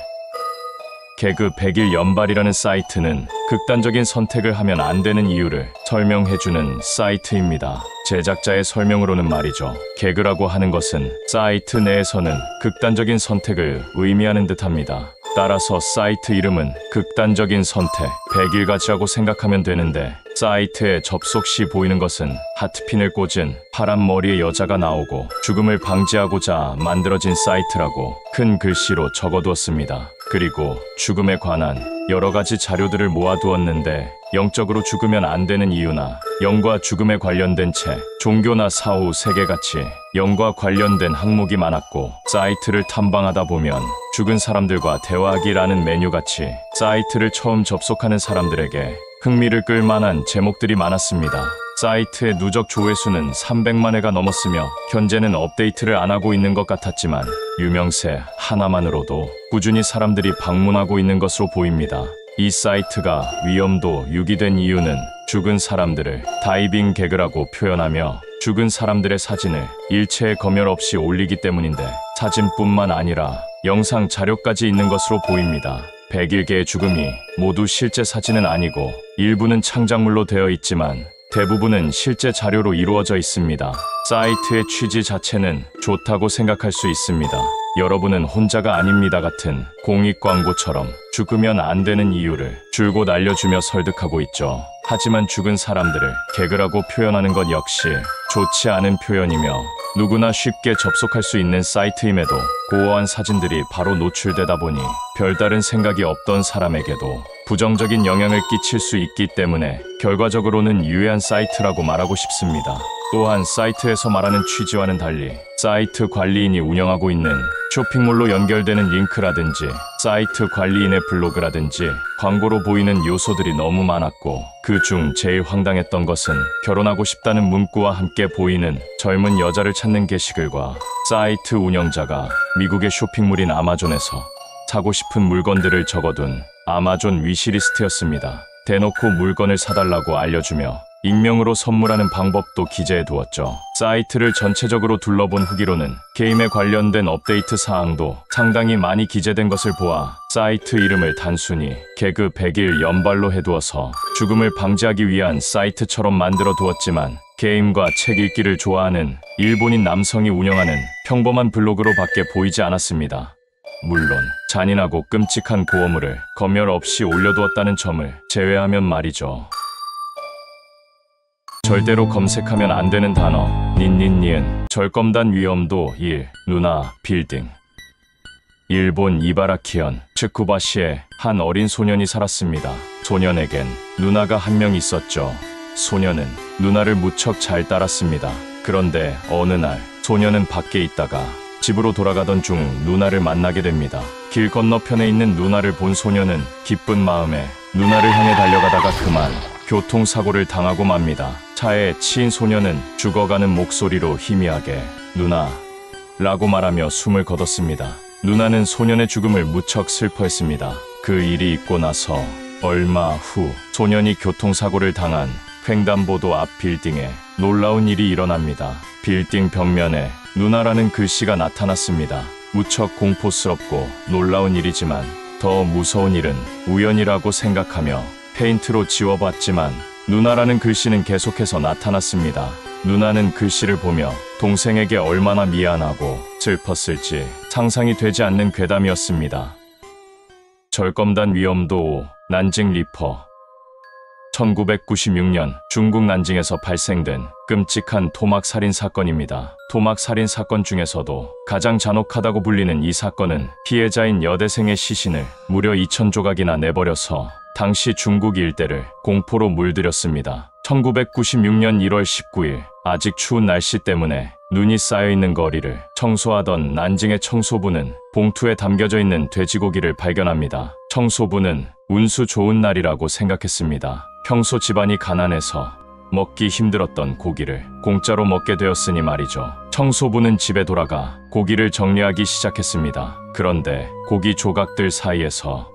개그 100일 연발이라는 사이트는 극단적인 선택을 하면 안 되는 이유를 설명해주는 사이트입니다. 제작자의 설명으로는 말이죠. 개그라고 하는 것은 사이트 내에서는 극단적인 선택을 의미하는 듯합니다. 따라서 사이트 이름은 극단적인 선택 100일가지라고 생각하면 되는데 사이트에 접속 시 보이는 것은 하트핀을 꽂은 파란 머리의 여자가 나오고 죽음을 방지하고자 만들어진 사이트라고 큰 글씨로 적어두었습니다. 그리고 죽음에 관한 여러 가지 자료들을 모아두었는데 영적으로 죽으면 안 되는 이유나 영과 죽음에 관련된 책, 종교나 사후 세계같이 영과 관련된 항목이 많았고 사이트를 탐방하다 보면 죽은 사람들과 대화하기라는 메뉴같이 사이트를 처음 접속하는 사람들에게 흥미를 끌 만한 제목들이 많았습니다. 사이트의 누적 조회수는 300만 회가 넘었으며 현재는 업데이트를 안 하고 있는 것 같았지만 유명세 하나만으로도 꾸준히 사람들이 방문하고 있는 것으로 보입니다. 이 사이트가 위험도 6이 된 이유는 죽은 사람들을 다이빙 개그라고 표현하며 죽은 사람들의 사진을 일체의 검열 없이 올리기 때문인데 사진뿐만 아니라 영상 자료까지 있는 것으로 보입니다. 100일개의 죽음이 모두 실제 사진은 아니고 일부는 창작물로 되어 있지만 대부분은 실제 자료로 이루어져 있습니다. 사이트의 취지 자체는 좋다고 생각할 수 있습니다. 여러분은 혼자가 아닙니다 같은 공익 광고처럼 죽으면 안 되는 이유를 줄곧 알려주며 설득하고 있죠. 하지만 죽은 사람들을 개그라고 표현하는 것 역시 좋지 않은 표현이며 누구나 쉽게 접속할 수 있는 사이트임에도 고어한 사진들이 바로 노출되다 보니 별다른 생각이 없던 사람에게도 부정적인 영향을 끼칠 수 있기 때문에 결과적으로는 유해한 사이트라고 말하고 싶습니다. 또한 사이트에서 말하는 취지와는 달리 사이트 관리인이 운영하고 있는 쇼핑몰로 연결되는 링크라든지 사이트 관리인의 블로그라든지 광고로 보이는 요소들이 너무 많았고 그중 제일 황당했던 것은 결혼하고 싶다는 문구와 함께 보이는 젊은 여자를 찾는 게시글과 사이트 운영자가 미국의 쇼핑몰인 아마존에서 사고 싶은 물건들을 적어둔 아마존 위시리스트였습니다. 대놓고 물건을 사달라고 알려주며 익명으로 선물하는 방법도 기재해 두었죠. 사이트를 전체적으로 둘러본 후기로는 게임에 관련된 업데이트 사항도 상당히 많이 기재된 것을 보아 사이트 이름을 단순히 개그 100일 연발로 해두어서 죽음을 방지하기 위한 사이트처럼 만들어 두었지만 게임과 책 읽기를 좋아하는 일본인 남성이 운영하는 평범한 블로그로밖에 보이지 않았습니다. 물론 잔인하고 끔찍한 고어물을 검열 없이 올려두었다는 점을 제외하면 말이죠. 절대로 검색하면 안 되는 단어 닌닌니은 절검단 위험도 1 누나 빌딩. 일본 이바라키현 츠쿠바시에 한 어린 소년이 살았습니다. 소년에겐 누나가 한 명 있었죠. 소년은 누나를 무척 잘 따랐습니다. 그런데 어느 날 소년은 밖에 있다가 집으로 돌아가던 중 누나를 만나게 됩니다. 길 건너편에 있는 누나를 본 소년은 기쁜 마음에 누나를 향해 달려가다가 그만 교통사고를 당하고 맙니다. 차에 치인 소년은 죽어가는 목소리로 희미하게 누나 라고 말하며 숨을 거뒀습니다. 누나는 소년의 죽음을 무척 슬퍼했습니다. 그 일이 있고 나서 얼마 후 소년이 교통사고를 당한 횡단보도 앞 빌딩에 놀라운 일이 일어납니다. 빌딩 벽면에 누나라는 글씨가 나타났습니다. 무척 공포스럽고 놀라운 일이지만 더 무서운 일은 우연이라고 생각하며 페인트로 지워봤지만 누나라는 글씨는 계속해서 나타났습니다. 누나는 글씨를 보며 동생에게 얼마나 미안하고 슬펐을지 상상이 되지 않는 괴담이었습니다. 절검단 위험도 5 난징 리퍼. 1996년 중국 난징에서 발생된 끔찍한 토막 살인 사건입니다. 토막 살인 사건 중에서도 가장 잔혹하다고 불리는 이 사건은 피해자인 여대생의 시신을 무려 2,000조각이나 내버려서 당시 중국 일대를 공포로 물들였습니다. 1996년 1월 19일 아직 추운 날씨 때문에 눈이 쌓여있는 거리를 청소하던 난징의 청소부는 봉투에 담겨져 있는 돼지고기를 발견합니다. 청소부는 운수 좋은 날이라고 생각했습니다. 평소 집안이 가난해서 먹기 힘들었던 고기를 공짜로 먹게 되었으니 말이죠. 청소부는 집에 돌아가 고기를 정리하기 시작했습니다. 그런데 고기 조각들 사이에서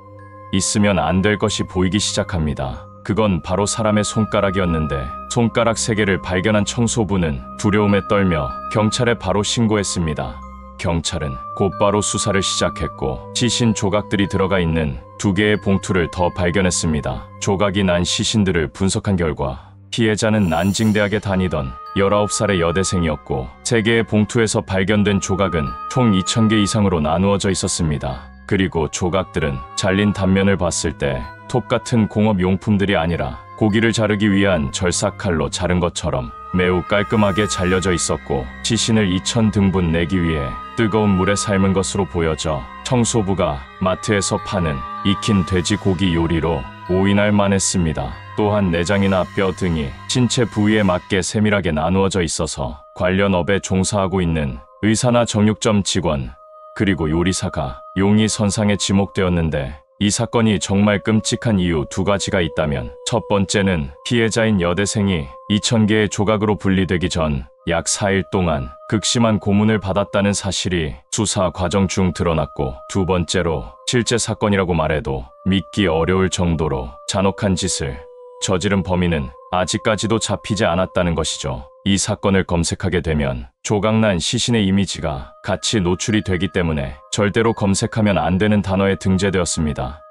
있으면 안 될 것이 보이기 시작합니다. 그건 바로 사람의 손가락이었는데 손가락 3개를 발견한 청소부는 두려움에 떨며 경찰에 바로 신고했습니다. 경찰은 곧바로 수사를 시작했고 시신 조각들이 들어가 있는 2개의 봉투를 더 발견했습니다. 조각이 난 시신들을 분석한 결과 피해자는 난징대학에 다니던 19살의 여대생이었고 3개의 봉투에서 발견된 조각은 총 2,000개 이상으로 나누어져 있었습니다. 그리고 조각들은 잘린 단면을 봤을 때 톱 같은 공업용품들이 아니라 고기를 자르기 위한 절삭칼로 자른 것처럼 매우 깔끔하게 잘려져 있었고 시신을 2,000등분 내기 위해 뜨거운 물에 삶은 것으로 보여져 청소부가 마트에서 파는 익힌 돼지고기 요리로 오인할 만했습니다. 또한 내장이나 뼈 등이 신체 부위에 맞게 세밀하게 나누어져 있어서 관련 업에 종사하고 있는 의사나 정육점 직원 그리고 요리사가 용의 선상에 지목되었는데 이 사건이 정말 끔찍한 이유 2가지가 있다면 첫 번째는 피해자인 여대생이 2,000개의 조각으로 분리되기 전 약 4일 동안 극심한 고문을 받았다는 사실이 수사 과정 중 드러났고 두 번째로 실제 사건이라고 말해도 믿기 어려울 정도로 잔혹한 짓을 저지른 범인은 아직까지도 잡히지 않았다는 것이죠. 이 사건을 검색하게 되면 조각난 시신의 이미지가 같이 노출이 되기 때문에 절대로 검색하면 안 되는 단어에 등재되었습니다.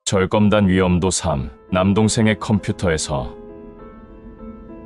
절검단 위험도 3 남동생의 컴퓨터에서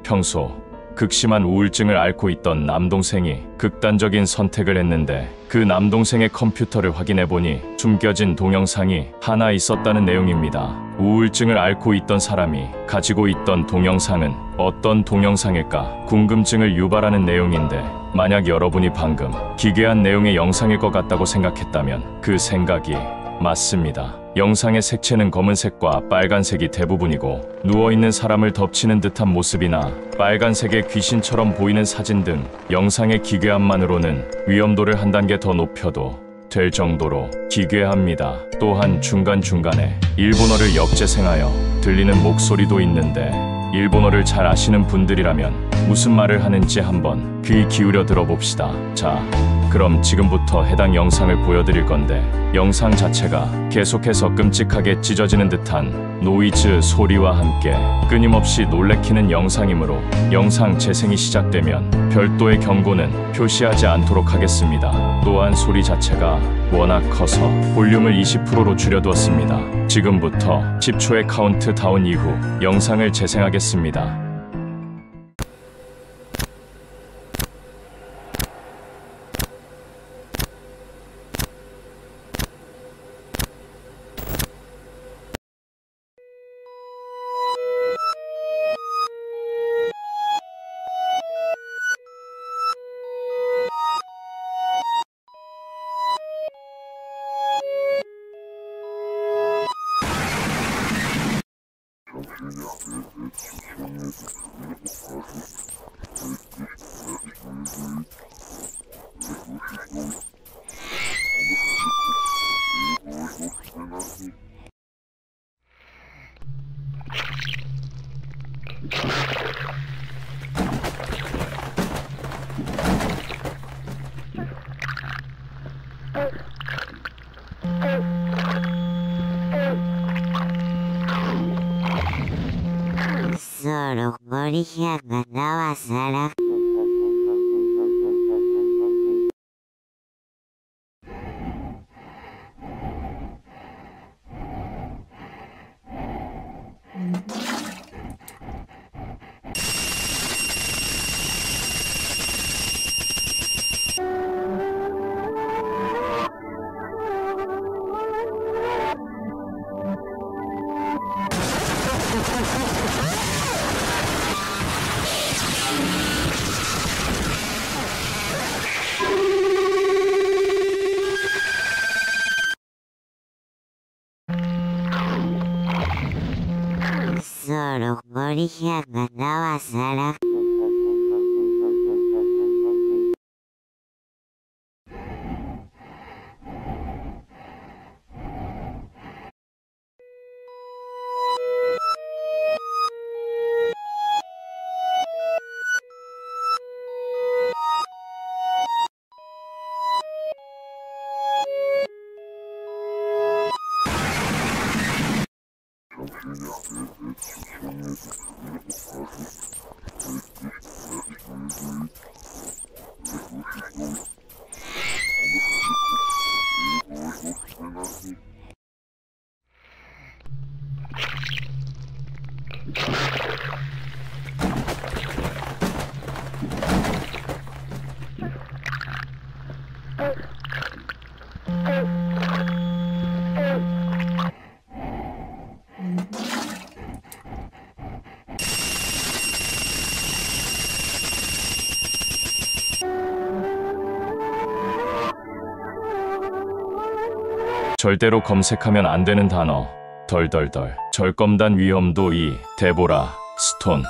평소 극심한 우울증을 앓고 있던 남동생이 극단적인 선택을 했는데 그 남동생의 컴퓨터를 확인해보니 숨겨진 동영상이 하나 있었다는 내용입니다. 우울증을 앓고 있던 사람이 가지고 있던 동영상은 어떤 동영상일까 궁금증을 유발하는 내용인데 만약 여러분이 방금 기괴한 내용의 영상일 것 같다고 생각했다면 그 생각이 맞습니다. 영상의 색채는 검은색과 빨간색이 대부분이고 누워있는 사람을 덮치는 듯한 모습이나 빨간색의 귀신처럼 보이는 사진 등 영상의 기괴함만으로는 위험도를 한 단계 더 높여도 될 정도로 기괴합니다. 또한 중간중간에 일본어를 역재생하여 들리는 목소리도 있는데 일본어를 잘 아시는 분들이라면 무슨 말을 하는지 한번 귀 기울여 들어봅시다. 자, 그럼 지금부터 해당 영상을 보여드릴 건데 영상 자체가 계속해서 끔찍하게 찢어지는 듯한 노이즈 소리와 함께 끊임없이 놀래키는 영상이므로 영상 재생이 시작되면 별도의 경고는 표시하지 않도록 하겠습니다. 또한 소리 자체가 워낙 커서 볼륨을 20%로 줄여두었습니다. 지금부터 10초의 카운트다운 이후 영상을 재생하겠습니다. Solo 머리카락가 나왔어라. Solo 머리카락가 나왔어라. 절대로 검색하면 안 되는 단어 덜덜덜 절검단 위험도 2 데보라 스톤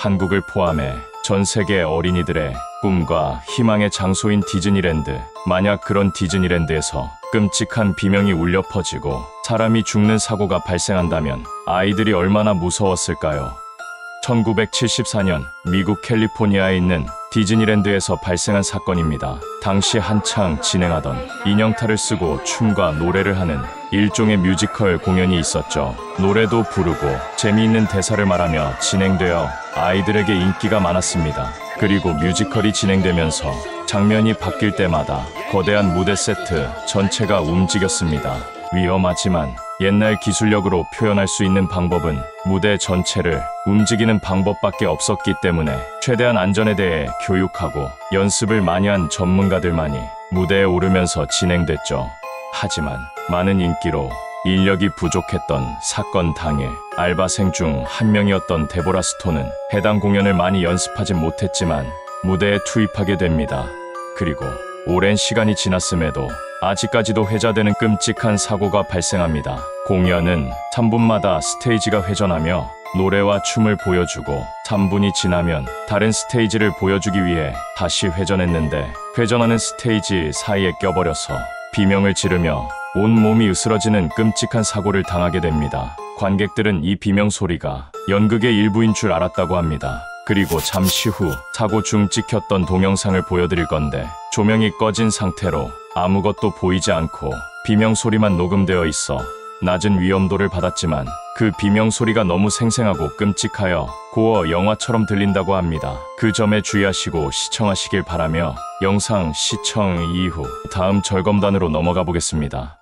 한국을 포함해 전 세계 어린이들의 꿈과 희망의 장소인 디즈니랜드. 만약 그런 디즈니랜드에서 끔찍한 비명이 울려 퍼지고 사람이 죽는 사고가 발생한다면 아이들이 얼마나 무서웠을까요? 1974년 미국 캘리포니아에 있는 디즈니랜드에서 발생한 사건입니다. 당시 한창 진행하던 인형탈을 쓰고 춤과 노래를 하는 일종의 뮤지컬 공연이 있었죠. 노래도 부르고 재미있는 대사를 말하며 진행되어 아이들에게 인기가 많았습니다. 그리고 뮤지컬이 진행되면서 장면이 바뀔 때마다 거대한 무대 세트 전체가 움직였습니다. 위험하지만 옛날 기술력으로 표현할 수 있는 방법은 무대 전체를 움직이는 방법밖에 없었기 때문에 최대한 안전에 대해 교육하고 연습을 많이 한 전문가들만이 무대에 오르면서 진행됐죠. 하지만 많은 인기로 인력이 부족했던 사건 당일 알바생 중 한 명이었던 데보라 스톤은 해당 공연을 많이 연습하진 못했지만 무대에 투입하게 됩니다. 그리고 오랜 시간이 지났음에도 아직까지도 회자되는 끔찍한 사고가 발생합니다. 공연은 3분마다 스테이지가 회전하며 노래와 춤을 보여주고 3분이 지나면 다른 스테이지를 보여주기 위해 다시 회전했는데 회전하는 스테이지 사이에 껴버려서 비명을 지르며 온몸이 으스러지는 끔찍한 사고를 당하게 됩니다. 관객들은 이 비명 소리가 연극의 일부인 줄 알았다고 합니다. 그리고 잠시 후 사고 중 찍혔던 동영상을 보여드릴 건데 조명이 꺼진 상태로 아무것도 보이지 않고 비명 소리만 녹음되어 있어 낮은 위험도를 받았지만 그 비명 소리가 너무 생생하고 끔찍하여 고어 영화처럼 들린다고 합니다. 그 점에 주의하시고 시청하시길 바라며 영상 시청 이후 다음 절검단으로 넘어가 보겠습니다.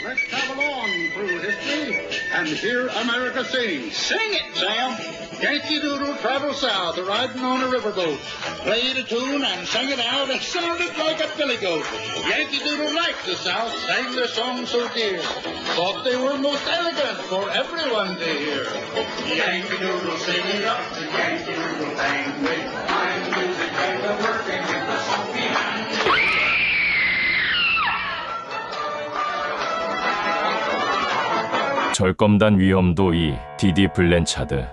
Let's travel on through history and hear America sing. Sing it, Sam. Yankee Doodle traveled south, riding on a riverboat. Played a tune and sang it out. It sounded like a billy goat. Yankee Doodle liked the South, sang their song so dear. Thought they were most elegant for everyone to hear. Yankee Doodle sing it up, the Yankee Doodle bang with fine music and the working in the song behind. 절검단 위험도 2. 디디 블랜차드.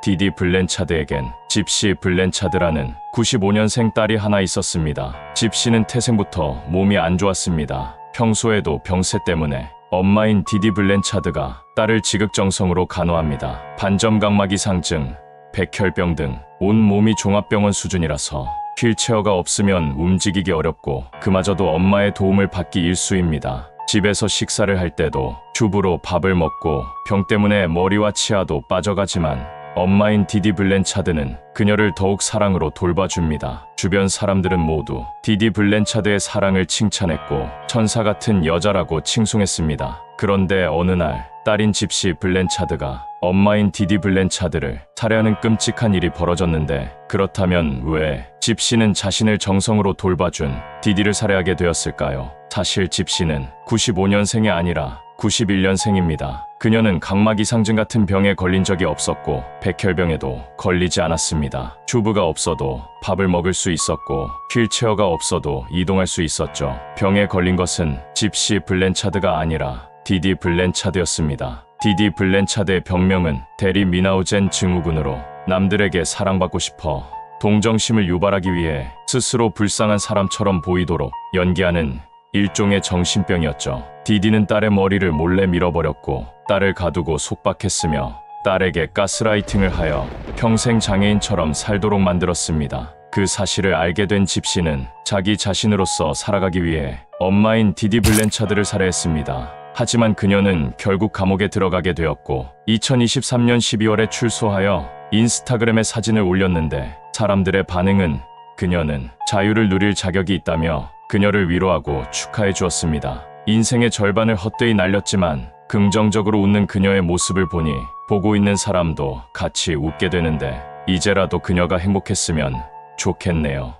디디 블랜차드에겐 집시 블랜차드라는 95년생 딸이 하나 있었습니다. 집시는 태생부터 몸이 안 좋았습니다. 평소에도 병세 때문에 엄마인 디디 블랜차드가 딸을 지극정성으로 간호합니다. 반점각막이상증, 백혈병 등 온몸이 종합병원 수준이라서 휠체어가 없으면 움직이기 어렵고 그마저도 엄마의 도움을 받기 일쑤입니다. 집에서 식사를 할 때도 튜브로 밥을 먹고 병 때문에 머리와 치아도 빠져가지만 엄마인 디디 블랜차드는 그녀를 더욱 사랑으로 돌봐줍니다. 주변 사람들은 모두 디디 블랜차드의 사랑을 칭찬했고 천사 같은 여자라고 칭송했습니다. 그런데 어느 날 딸인 집시 블랜차드가 엄마인 디디 블랜차드를 살해하는 끔찍한 일이 벌어졌는데 그렇다면 왜 집시는 자신을 정성으로 돌봐준 디디를 살해하게 되었을까요? 사실 집시는 95년생이 아니라 91년생입니다. 그녀는 각막이상증 같은 병에 걸린 적이 없었고 백혈병에도 걸리지 않았습니다. 튜브가 없어도 밥을 먹을 수 있었고 휠체어가 없어도 이동할 수 있었죠. 병에 걸린 것은 집시 블랜차드가 아니라 디디 블랜차드였습니다. 디디 블랜차드의 병명은 대리 미나우젠 증후군으로 남들에게 사랑받고 싶어 동정심을 유발하기 위해 스스로 불쌍한 사람처럼 보이도록 연기하는 일종의 정신병이었죠. 디디는 딸의 머리를 몰래 밀어버렸고 딸을 가두고 속박했으며 딸에게 가스라이팅을 하여 평생 장애인처럼 살도록 만들었습니다. 그 사실을 알게 된 집시는 자기 자신으로서 살아가기 위해 엄마인 디디 블랜차드를 살해했습니다. 하지만 그녀는 결국 감옥에 들어가게 되었고 2023년 12월에 출소하여 인스타그램에 사진을 올렸는데 사람들의 반응은 그녀는 자유를 누릴 자격이 있다며 그녀를 위로하고 축하해 주었습니다. 인생의 절반을 헛되이 날렸지만 긍정적으로 웃는 그녀의 모습을 보니 보고 있는 사람도 같이 웃게 되는데 이제라도 그녀가 행복했으면 좋겠네요.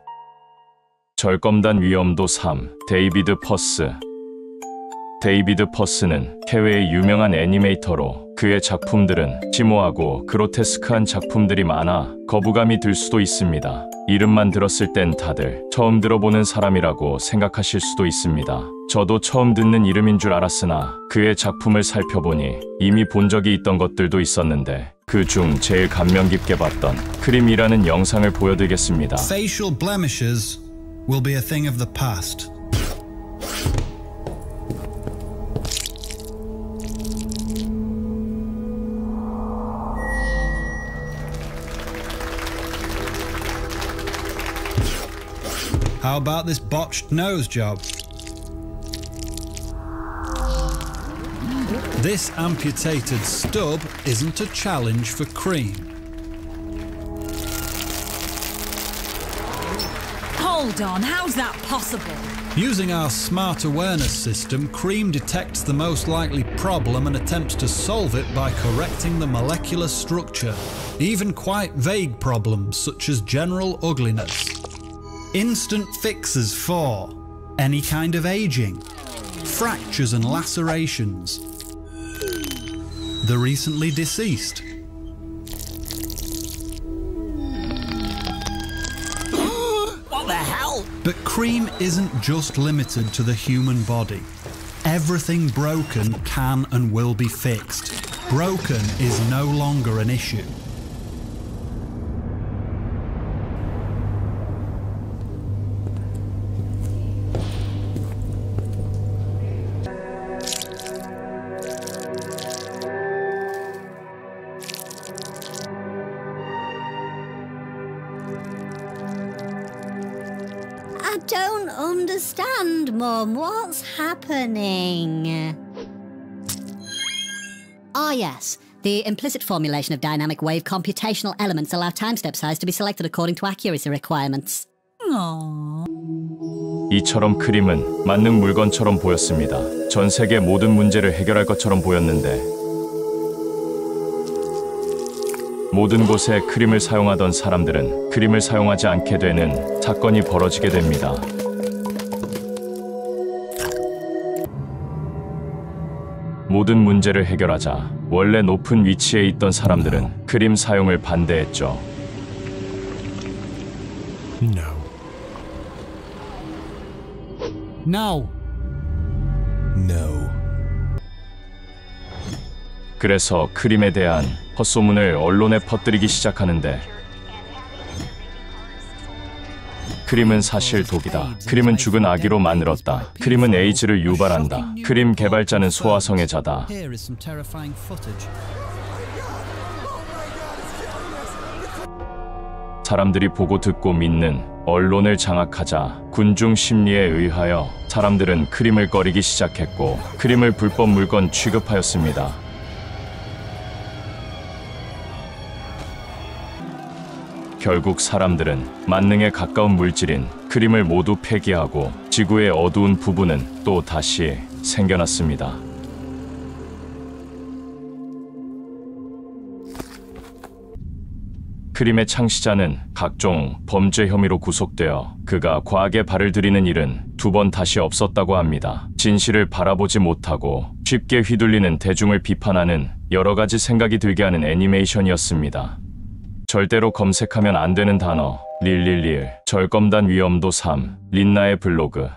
절검단 위험도 3. 데이비드 퍼스. 데이비드 퍼스는 해외의 유명한 애니메이터로 그의 작품들은 심오하고 그로테스크한 작품들이 많아 거부감이 들 수도 있습니다. 이름만 들었을 땐 다들 처음 들어보는 사람이라고 생각하실 수도 있습니다. 저도 처음 듣는 이름인 줄 알았으나 그의 작품을 살펴보니 이미 본 적이 있던 것들도 있었는데 그 중 제일 감명 깊게 봤던 크림이라는 영상을 보여드리겠습니다. Facial blemishes will be a thing of the past. How about this botched nose job? This amputated stub isn't a challenge for Cream. Hold on, how's that possible? Using our smart awareness system, Cream detects the most likely problem and attempts to solve it by correcting the molecular structure, even quite vague problems such as general ugliness. Instant fixes for any kind of aging, fractures and lacerations, the recently deceased. What the hell? But Cream isn't just limited to the human body. Everything broken can and will be fixed. Broken is no longer an issue. I don't understand, Mum. What's happening? Ah, yes. The implicit formulation of dynamic wave computational elements allow time step size to be selected according to accuracy requirements. 이처럼 크림은 만능 물건처럼 보였습니다. 전 세계 모든 문제를 해결할 것처럼 보였는데 모든 곳에 크림을 사용하던 사람들은 크림을 사용하지 않게 되는 사건이 벌어지게 됩니다. 모든 문제를 해결하자 원래 높은 위치에 있던 사람들은 크림 사용을 반대했죠. No. No. No. 그래서 크림에 대한 헛소문을 언론에 퍼뜨리기 시작하는데 크림은 사실 독이다. 크림은 죽은 아기로 만들었다. 크림은 에이즈를 유발한다. 크림 개발자는 소아성애자다. Here is some terrifying footage. 사람들이 보고 듣고 믿는 언론을 장악하자 군중 심리에 의하여 사람들은 크림을 꺼리기 시작했고 크림을 불법 물건 취급하였습니다. 결국 사람들은 만능에 가까운 물질인 크림을 모두 폐기하고 지구의 어두운 부분은 또 다시 생겨났습니다. 크림의 창시자는 각종 범죄 혐의로 구속되어 그가 과학에 발을 들이는 일은 두 번 다시 없었다고 합니다. 진실을 바라보지 못하고 쉽게 휘둘리는 대중을 비판하는 여러 가지 생각이 들게 하는 애니메이션이었습니다. 절대로 검색하면 안 되는 단어 릴릴릴 절검단 위험도 3 린나의 블로그.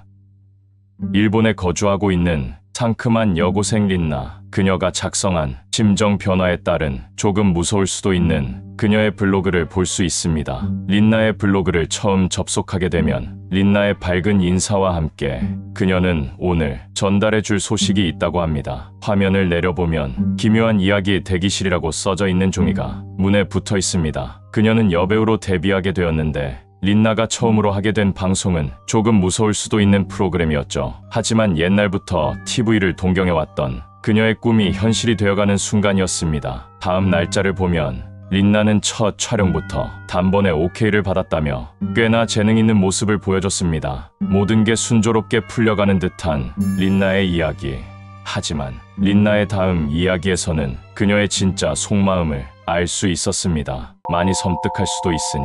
일본에 거주하고 있는 상큼한 여고생 린나. 그녀가 작성한 심정 변화에 따른 조금 무서울 수도 있는 그녀의 블로그를 볼 수 있습니다. 린나의 블로그를 처음 접속하게 되면 린나의 밝은 인사와 함께 그녀는 오늘 전달해 줄 소식이 있다고 합니다. 화면을 내려보면 기묘한 이야기의 대기실이라고 써져 있는 종이가 문에 붙어 있습니다. 그녀는 여배우로 데뷔하게 되었는데 린나가 처음으로 하게 된 방송은 조금 무서울 수도 있는 프로그램이었죠. 하지만 옛날부터 TV를 동경해왔던 그녀의 꿈이 현실이 되어가는 순간이었습니다. 다음 날짜를 보면 린나는 첫 촬영부터 단번에 OK를 받았다며 꽤나 재능 있는 모습을 보여줬습니다. 모든 게 순조롭게 풀려가는 듯한 린나의 이야기. 하지만 린나의 다음 이야기에서는 그녀의 진짜 속마음을 알 수 있었습니다. 많이 섬뜩할 수도 있으니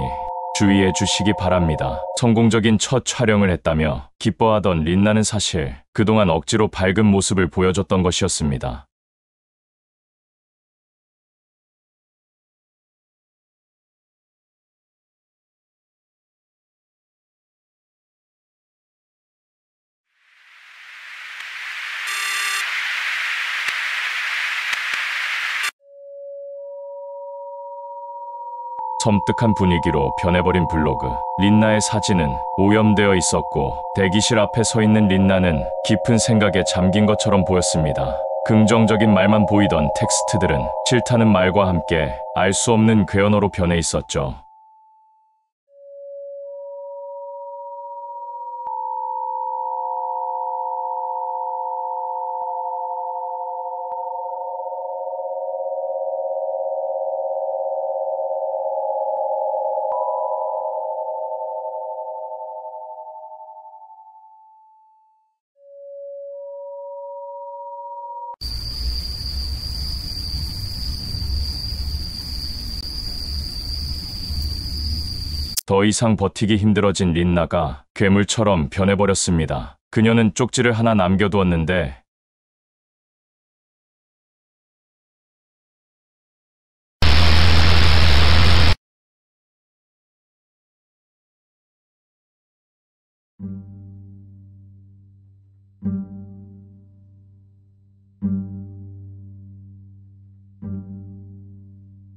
주의해 주시기 바랍니다. 성공적인 첫 촬영을 했다며 기뻐하던 린나는 사실 그동안 억지로 밝은 모습을 보여줬던 것이었습니다. 섬뜩한 분위기로 변해버린 블로그. 린나의 사진은 오염되어 있었고 대기실 앞에 서 있는 린나는 깊은 생각에 잠긴 것처럼 보였습니다. 긍정적인 말만 보이던 텍스트들은 싫다는 말과 함께 알 수 없는 괴언어로 변해 있었죠. 더 이상 버티기 힘들어진 린나가 괴물처럼 변해버렸습니다. 그녀는 쪽지를 하나 남겨두었는데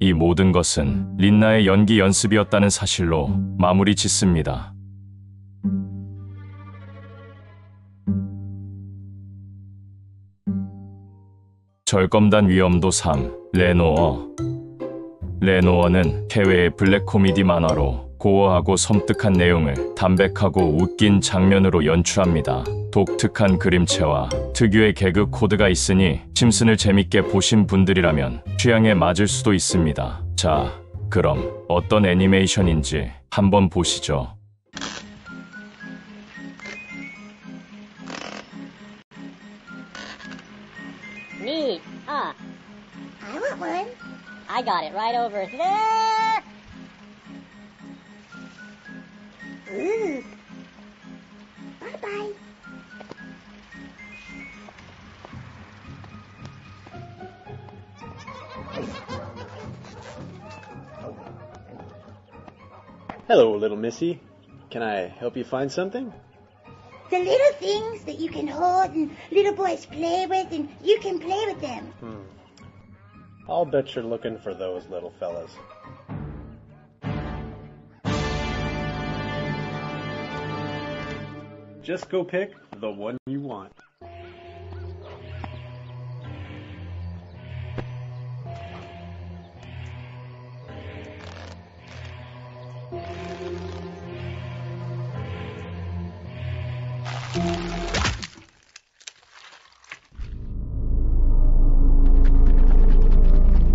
이 모든 것은 린나의 연기 연습이었다는 사실로 마무리 짓습니다. 절검단 위험도 3. 레노어. 레노어는 해외의 블랙 코미디 만화로 고어하고 섬뜩한 내용을 담백하고 웃긴 장면으로 연출합니다. 독특한 그림체와 특유의 개그 코드가 있으니 심슨을 재밌게 보신 분들이라면 취향에 맞을 수도 있습니다. 자, 그럼 어떤 애니메이션인지 한번 보시죠. Neat, huh? I want one. I got it right over there. Ooh. Bye-bye. Hello, little missy. Can I help you find something? The little things that you can hold and little boys play with, and you can play with them. I'll bet you're looking for those little fellas. Just go pick the one you want.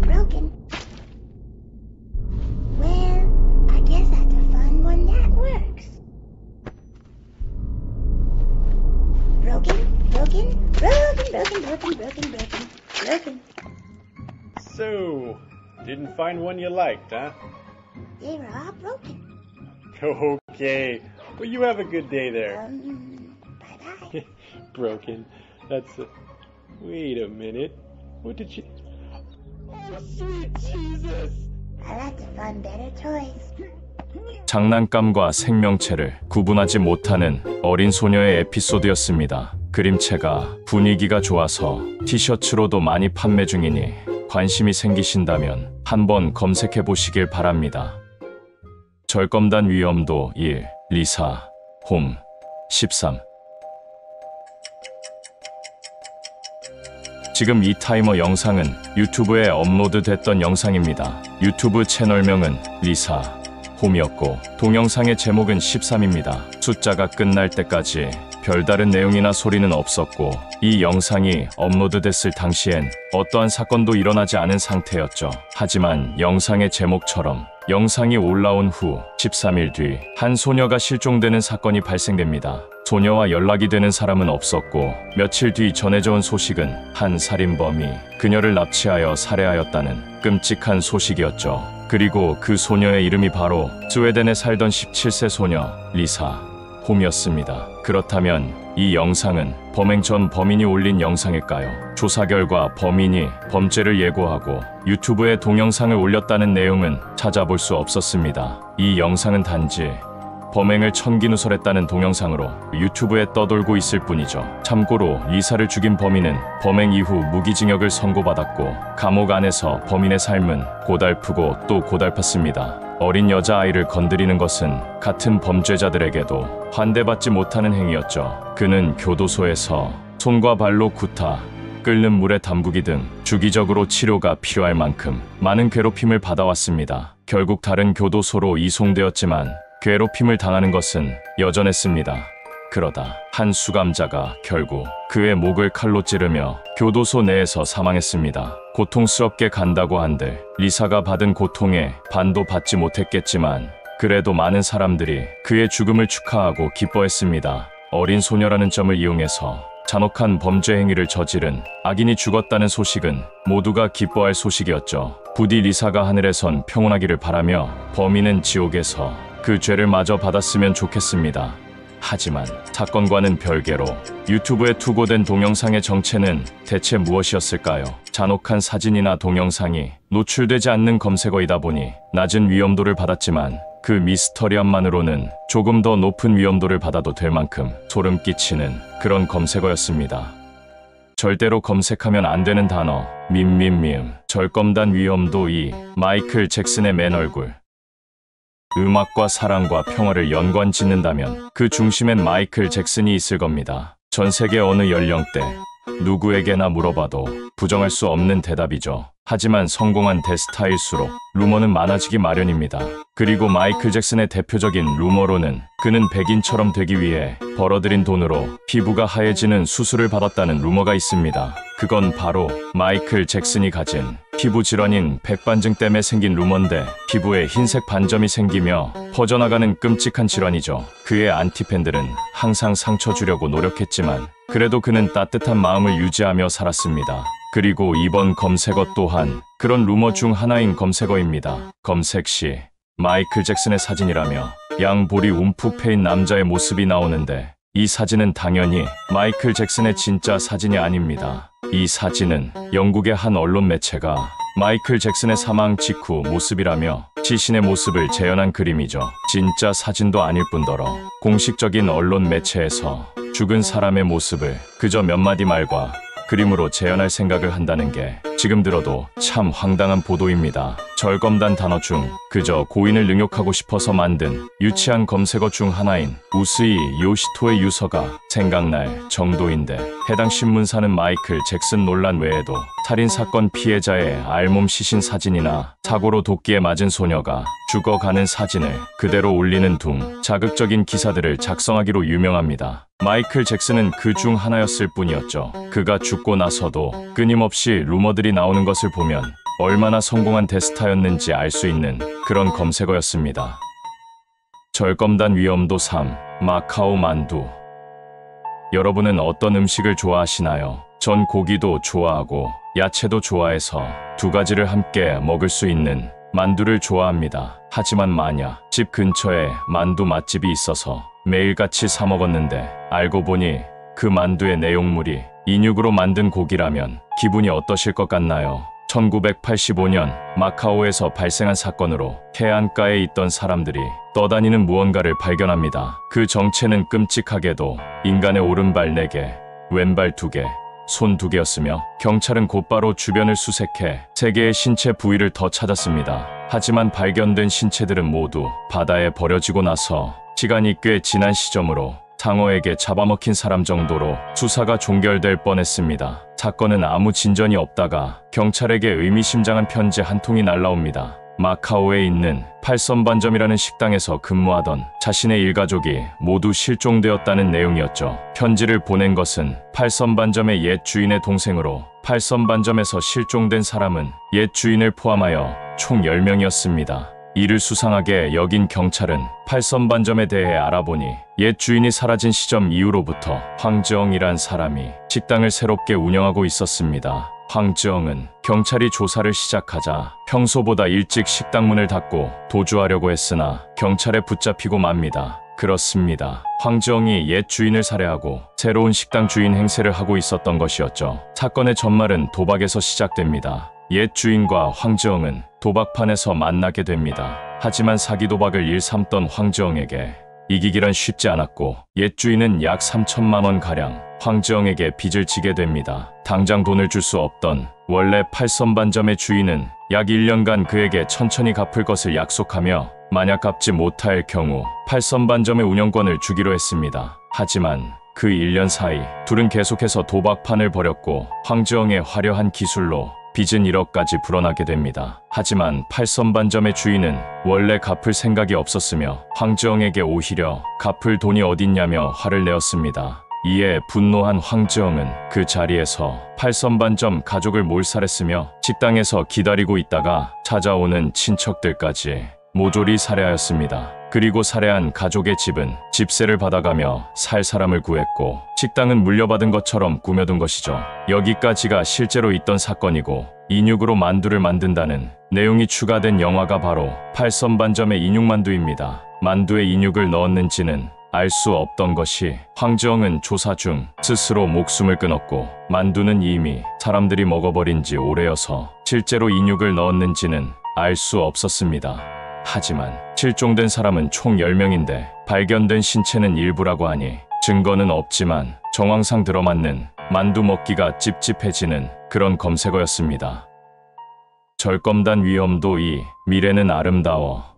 Broken. Well, I guess I have to find one that works. Broken. So, didn't find one you liked, huh? They were all broken. Okay. Well, you have a good day there. Bye-bye. Broken. That's a... Wait a minute. What did you... Oh, sweet Jesus! I like to find better toys. 장난감과 생명체를 구분하지 못하는 어린 소녀의 에피소드였습니다. 그림체가 분위기가 좋아서 티셔츠로도 많이 판매 중이니 관심이 생기신다면 한번 검색해 보시길 바랍니다. 절검단 위험도 1, 리사, 홈, 13. 지금 이 타이머 영상은 유튜브에 업로드됐던 영상입니다. 유튜브 채널명은 리사, 홈이었고 동영상의 제목은 13입니다. 숫자가 끝날 때까지 별다른 내용이나 소리는 없었고 이 영상이 업로드됐을 당시엔 어떠한 사건도 일어나지 않은 상태였죠. 하지만 영상의 제목처럼 영상이 올라온 후 13일 뒤 한 소녀가 실종되는 사건이 발생됩니다. 소녀와 연락이 되는 사람은 없었고 며칠 뒤 전해져 온 소식은 한 살인범이 그녀를 납치하여 살해하였다는 끔찍한 소식이었죠. 그리고 그 소녀의 이름이 바로 스웨덴에 살던 17세 소녀 리사 홈이었습니다. 그렇다면 이 영상은 범행 전 범인이 올린 영상일까요? 조사 결과 범인이 범죄를 예고하고 유튜브에 동영상을 올렸다는 내용은 찾아볼 수 없었습니다. 이 영상은 단지 범행을 천기누설했다는 동영상으로 유튜브에 떠돌고 있을 뿐이죠. 참고로 리사를 죽인 범인은 범행 이후 무기징역을 선고받았고 감옥 안에서 범인의 삶은 고달프고 또 고달팠습니다. 어린 여자아이를 건드리는 것은 같은 범죄자들에게도 환대받지 못하는 행위였죠. 그는 교도소에서 손과 발로 구타, 끓는 물에 담그기 등 주기적으로 치료가 필요할 만큼 많은 괴롭힘을 받아왔습니다. 결국 다른 교도소로 이송되었지만 괴롭힘을 당하는 것은 여전했습니다. 그러다 한 수감자가 결국 그의 목을 칼로 찌르며 교도소 내에서 사망했습니다. 고통스럽게 간다고 한들 리사가 받은 고통에 반도 받지 못했겠지만 그래도 많은 사람들이 그의 죽음을 축하하고 기뻐했습니다. 어린 소녀라는 점을 이용해서 잔혹한 범죄 행위를 저지른 악인이 죽었다는 소식은 모두가 기뻐할 소식이었죠. 부디 리사가 하늘에선 평온하기를 바라며 범인은 지옥에서 그 죄를 마저 받았으면 좋겠습니다. 하지만 사건과는 별개로 유튜브에 투고된 동영상의 정체는 대체 무엇이었을까요? 잔혹한 사진이나 동영상이 노출되지 않는 검색어이다 보니 낮은 위험도를 받았지만 그 미스터리함만으로는 조금 더 높은 위험도를 받아도 될 만큼 소름 끼치는 그런 검색어였습니다. 절대로 검색하면 안 되는 단어 밈 절검단 위험도 2 마이클 잭슨의 맨 얼굴. 음악과 사랑과 평화를 연관 짓는다면 그 중심엔 마이클 잭슨이 있을 겁니다. 전 세계 어느 연령대 누구에게나 물어봐도 부정할 수 없는 대답이죠. 하지만 성공한 대스타일수록 루머는 많아지기 마련입니다. 그리고 마이클 잭슨의 대표적인 루머로는 그는 백인처럼 되기 위해 벌어들인 돈으로 피부가 하얘지는 수술을 받았다는 루머가 있습니다. 그건 바로 마이클 잭슨이 가진 피부 질환인 백반증 때문에 생긴 루머인데 피부에 흰색 반점이 생기며 퍼져나가는 끔찍한 질환이죠. 그의 안티팬들은 항상 상처 주려고 노력했지만 그래도 그는 따뜻한 마음을 유지하며 살았습니다. 그리고 이번 검색어 또한 그런 루머 중 하나인 검색어입니다. 검색 시 마이클 잭슨의 사진이라며 양볼이 움푹 패인 남자의 모습이 나오는데 이 사진은 당연히 마이클 잭슨의 진짜 사진이 아닙니다. 이 사진은 영국의 한 언론 매체가 마이클 잭슨의 사망 직후 모습이라며 시신의 모습을 재현한 그림이죠. 진짜 사진도 아닐 뿐더러 공식적인 언론 매체에서 죽은 사람의 모습을 그저 몇 마디 말과 그림으로 재현할 생각을 한다는 게 지금 들어도 참 황당한 보도입니다. 절검단 단어 중 그저 고인을 능욕하고 싶어서 만든 유치한 검색어 중 하나인 우스이 요시토의 유서가 생각날 정도인데 해당 신문사는 마이클 잭슨 논란 외에도 살인사건 피해자의 알몸 시신 사진이나 사고로 도끼에 맞은 소녀가 죽어가는 사진을 그대로 올리는 둥 자극적인 기사들을 작성하기로 유명합니다. 마이클 잭슨은 그 중 하나였을 뿐이었죠. 그가 죽고 나서도 끊임없이 루머들이 나오는 것을 보면 얼마나 성공한 대스타였는지 알 수 있는 그런 검색어였습니다. 절검단 위험도 3 마카오 만두. 여러분은 어떤 음식을 좋아하시나요? 전 고기도 좋아하고 야채도 좋아해서 두 가지를 함께 먹을 수 있는 만두를 좋아합니다. 하지만 만약 집 근처에 만두 맛집이 있어서 매일같이 사 먹었는데 알고 보니 그 만두의 내용물이 인육으로 만든 고기라면 기분이 어떠실 것 같나요? 1985년 마카오에서 발생한 사건으로 해안가에 있던 사람들이 떠다니는 무언가를 발견합니다. 그 정체는 끔찍하게도 인간의 오른발 4개, 왼발 2개, 손 2개였으며 경찰은 곧바로 주변을 수색해 3개의 신체 부위를 더 찾았습니다. 하지만 발견된 신체들은 모두 바다에 버려지고 나서 시간이 꽤 지난 시점으로 상어에게 잡아먹힌 사람 정도로 수사가 종결될 뻔했습니다. 사건은 아무 진전이 없다가 경찰에게 의미심장한 편지 한 통이 날라옵니다. 마카오에 있는 팔선반점이라는 식당에서 근무하던 자신의 일가족이 모두 실종되었다는 내용이었죠. 편지를 보낸 것은 팔선반점의 옛 주인의 동생으로 팔선반점에서 실종된 사람은 옛 주인을 포함하여 총 10명이었습니다. 이를 수상하게 여긴 경찰은 팔선반점에 대해 알아보니 옛 주인이 사라진 시점 이후로부터 황지영이란 사람이 식당을 새롭게 운영하고 있었습니다. 황지영은 경찰이 조사를 시작하자 평소보다 일찍 식당 문을 닫고 도주하려고 했으나 경찰에 붙잡히고 맙니다. 그렇습니다. 황지영이 옛 주인을 살해하고 새로운 식당 주인 행세를 하고 있었던 것이었죠. 사건의 전말은 도박에서 시작됩니다. 옛 주인과 황지영은 도박판에서 만나게 됩니다. 하지만 사기 도박을 일삼던 황지영에게 이기기란 쉽지 않았고 옛 주인은 약 3천만 원 가량 황지영에게 빚을 지게 됩니다. 당장 돈을 줄 수 없던 원래 팔선반점의 주인은 약 1년간 그에게 천천히 갚을 것을 약속하며 만약 갚지 못할 경우 팔선반점의 운영권을 주기로 했습니다. 하지만 그 1년 사이 둘은 계속해서 도박판을 벌였고 황지영의 화려한 기술로 빚은 1억까지 불어나게 됩니다. 하지만 팔선반점의 주인은 원래 갚을 생각이 없었으며 황지영에게 오히려 갚을 돈이 어딨냐며 화를 내었습니다. 이에 분노한 황지영은 그 자리에서 팔선반점 가족을 몰살했으며 식당에서 기다리고 있다가 찾아오는 친척들까지 모조리 살해하였습니다. 그리고 살해한 가족의 집은 집세를 받아가며 살 사람을 구했고 식당은 물려받은 것처럼 꾸며둔 것이죠. 여기까지가 실제로 있던 사건이고 인육으로 만두를 만든다는 내용이 추가된 영화가 바로 팔선반점의 인육만두입니다. 만두에 인육을 넣었는지는 알 수 없던 것이 황지영은 조사 중 스스로 목숨을 끊었고 만두는 이미 사람들이 먹어버린 지 오래여서 실제로 인육을 넣었는지는 알 수 없었습니다. 하지만 실종된 사람은 총 10명인데 발견된 신체는 일부라고 하니 증거는 없지만 정황상 들어맞는 만두 먹기가 찝찝해지는 그런 검색어였습니다. 절검단 위험도 2. 미래는 아름다워.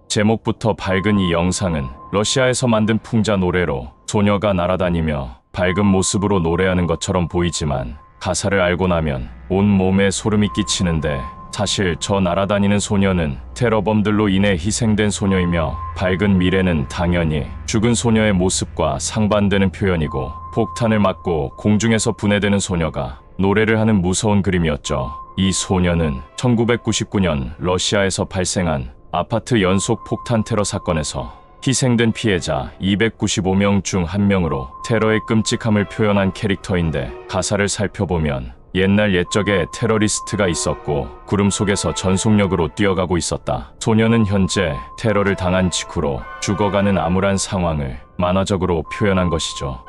제목부터 밝은 이 영상은 러시아에서 만든 풍자 노래로 소녀가 날아다니며 밝은 모습으로 노래하는 것처럼 보이지만 가사를 알고 나면 온몸에 소름이 끼치는데 사실 저 날아다니는 소녀는 테러범들로 인해 희생된 소녀이며 밝은 미래는 당연히 죽은 소녀의 모습과 상반되는 표현이고 폭탄을 맞고 공중에서 분해되는 소녀가 노래를 하는 무서운 그림이었죠. 이 소녀는 1999년 러시아에서 발생한 아파트 연속 폭탄 테러 사건에서 희생된 피해자 295명 중 한 명으로 테러의 끔찍함을 표현한 캐릭터인데 가사를 살펴보면 옛날 옛적에 테러리스트가 있었고 구름 속에서 전속력으로 뛰어가고 있었다. 소녀는 현재 테러를 당한 직후로 죽어가는 암울한 상황을 만화적으로 표현한 것이죠.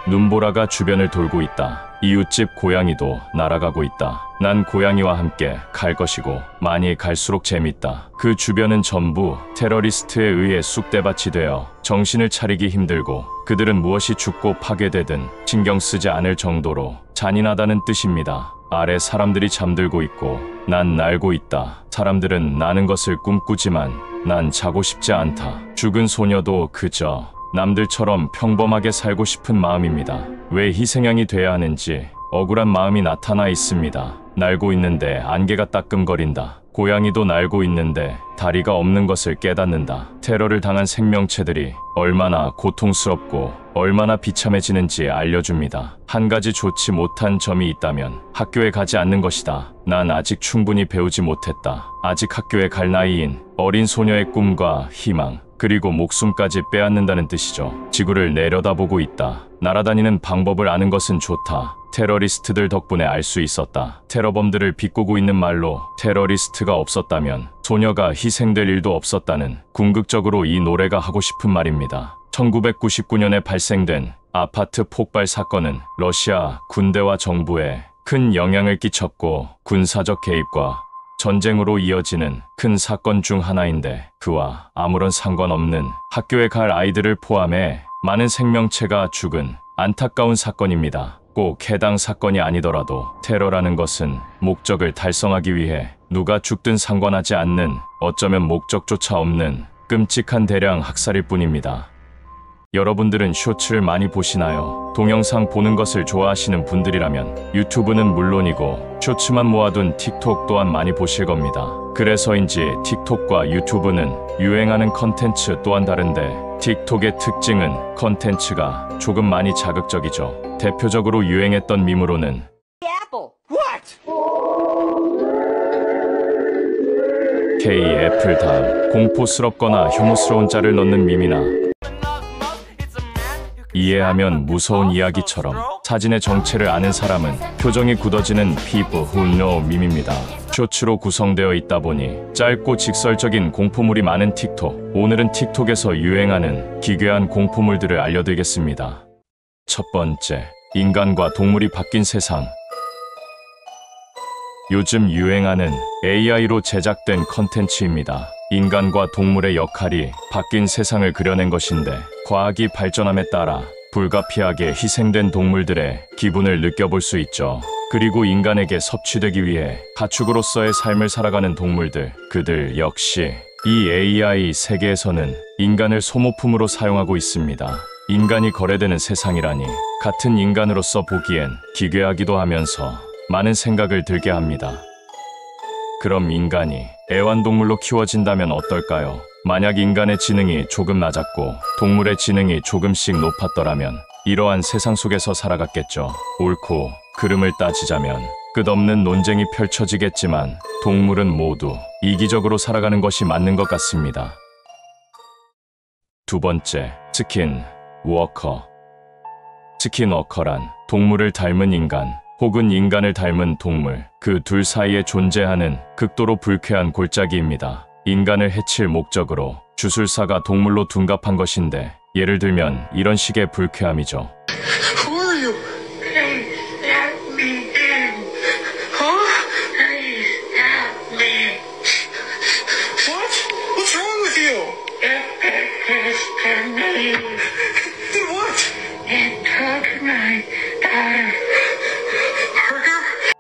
눈보라가 주변을 돌고 있다. 이웃집 고양이도 날아가고 있다. 난 고양이와 함께 갈 것이고 많이 갈수록 재밌다. 그 주변은 전부 테러리스트에 의해 쑥대밭이 되어 정신을 차리기 힘들고 그들은 무엇이 죽고 파괴되든 신경 쓰지 않을 정도로 잔인하다는 뜻입니다. 아래 사람들이 잠들고 있고 난 날고 있다. 사람들은 나는 것을 꿈꾸지만 난 자고 싶지 않다. 죽은 소녀도 그저 남들처럼 평범하게 살고 싶은 마음입니다. 왜 희생양이 돼야 하는지 억울한 마음이 나타나 있습니다. 날고 있는데 안개가 따끔거린다. 고양이도 날고 있는데 다리가 없는 것을 깨닫는다. 테러를 당한 생명체들이 얼마나 고통스럽고 얼마나 비참해지는지 알려줍니다. 한 가지 좋지 못한 점이 있다면 학교에 가지 않는 것이다. 난 아직 충분히 배우지 못했다. 아직 학교에 갈 나이인 어린 소녀의 꿈과 희망, 그리고 목숨까지 빼앗는다는 뜻이죠. 지구를 내려다보고 있다. 날아다니는 방법을 아는 것은 좋다. 테러리스트들 덕분에 알 수 있었다. 테러범들을 비꼬고 있는 말로 테러리스트가 없었다면 소녀가 희생될 일도 없었다는 궁극적으로 이 노래가 하고 싶은 말입니다. 1999년에 발생된 아파트 폭발 사건은 러시아 군대와 정부에 큰 영향을 끼쳤고 군사적 개입과 전쟁으로 이어지는 큰 사건 중 하나인데 그와 아무런 상관없는 학교에 갈 아이들을 포함해 많은 생명체가 죽은 안타까운 사건입니다. 꼭 해당 사건이 아니더라도 테러라는 것은 목적을 달성하기 위해 누가 죽든 상관하지 않는 어쩌면 목적조차 없는 끔찍한 대량 학살일 뿐입니다. 여러분들은 쇼츠를 많이 보시나요? 동영상 보는 것을 좋아하시는 분들이라면 유튜브는 물론이고 쇼츠만 모아둔 틱톡 또한 많이 보실 겁니다. 그래서인지 틱톡과 유튜브는 유행하는 컨텐츠 또한 다른데 틱톡의 특징은 컨텐츠가 조금 많이 자극적이죠. 대표적으로 유행했던 밈으로는 K 애플 다음 공포스럽거나 혐오스러운 짤을 넣는 밈이나 이해하면 무서운 이야기처럼 사진의 정체를 아는 사람은 표정이 굳어지는 people who know 밈입니다. 쇼츠로 구성되어 있다 보니 짧고 직설적인 공포물이 많은 틱톡. 오늘은 틱톡에서 유행하는 기괴한 공포물들을 알려드리겠습니다. 첫 번째, 인간과 동물이 바뀐 세상. 요즘 유행하는 AI로 제작된 컨텐츠입니다. 인간과 동물의 역할이 바뀐 세상을 그려낸 것인데 과학이 발전함에 따라 불가피하게 희생된 동물들의 기분을 느껴볼 수 있죠. 그리고 인간에게 섭취되기 위해 가축으로서의 삶을 살아가는 동물들, 그들 역시 이 AI 세계에서는 인간을 소모품으로 사용하고 있습니다. 인간이 거래되는 세상이라니 같은 인간으로서 보기엔 기괴하기도 하면서 많은 생각을 들게 합니다. 그럼 인간이 애완동물로 키워진다면 어떨까요? 만약 인간의 지능이 조금 낮았고 동물의 지능이 조금씩 높았더라면 이러한 세상 속에서 살아갔겠죠. 옳고 그름을 따지자면 끝없는 논쟁이 펼쳐지겠지만 동물은 모두 이기적으로 살아가는 것이 맞는 것 같습니다. 두 번째, 스킨워커. 스킨워커란 동물을 닮은 인간 혹은 인간을 닮은 동물, 그 둘 사이에 존재하는 극도로 불쾌한 골짜기입니다. 인간을 해칠 목적으로 주술사가 동물로 둔갑한 것인데, 예를 들면 이런 식의 불쾌함이죠. Who are you? Let me in. Huh? Let me. What? What's wrong with you? It is me. Did what? It took my daughter. Her?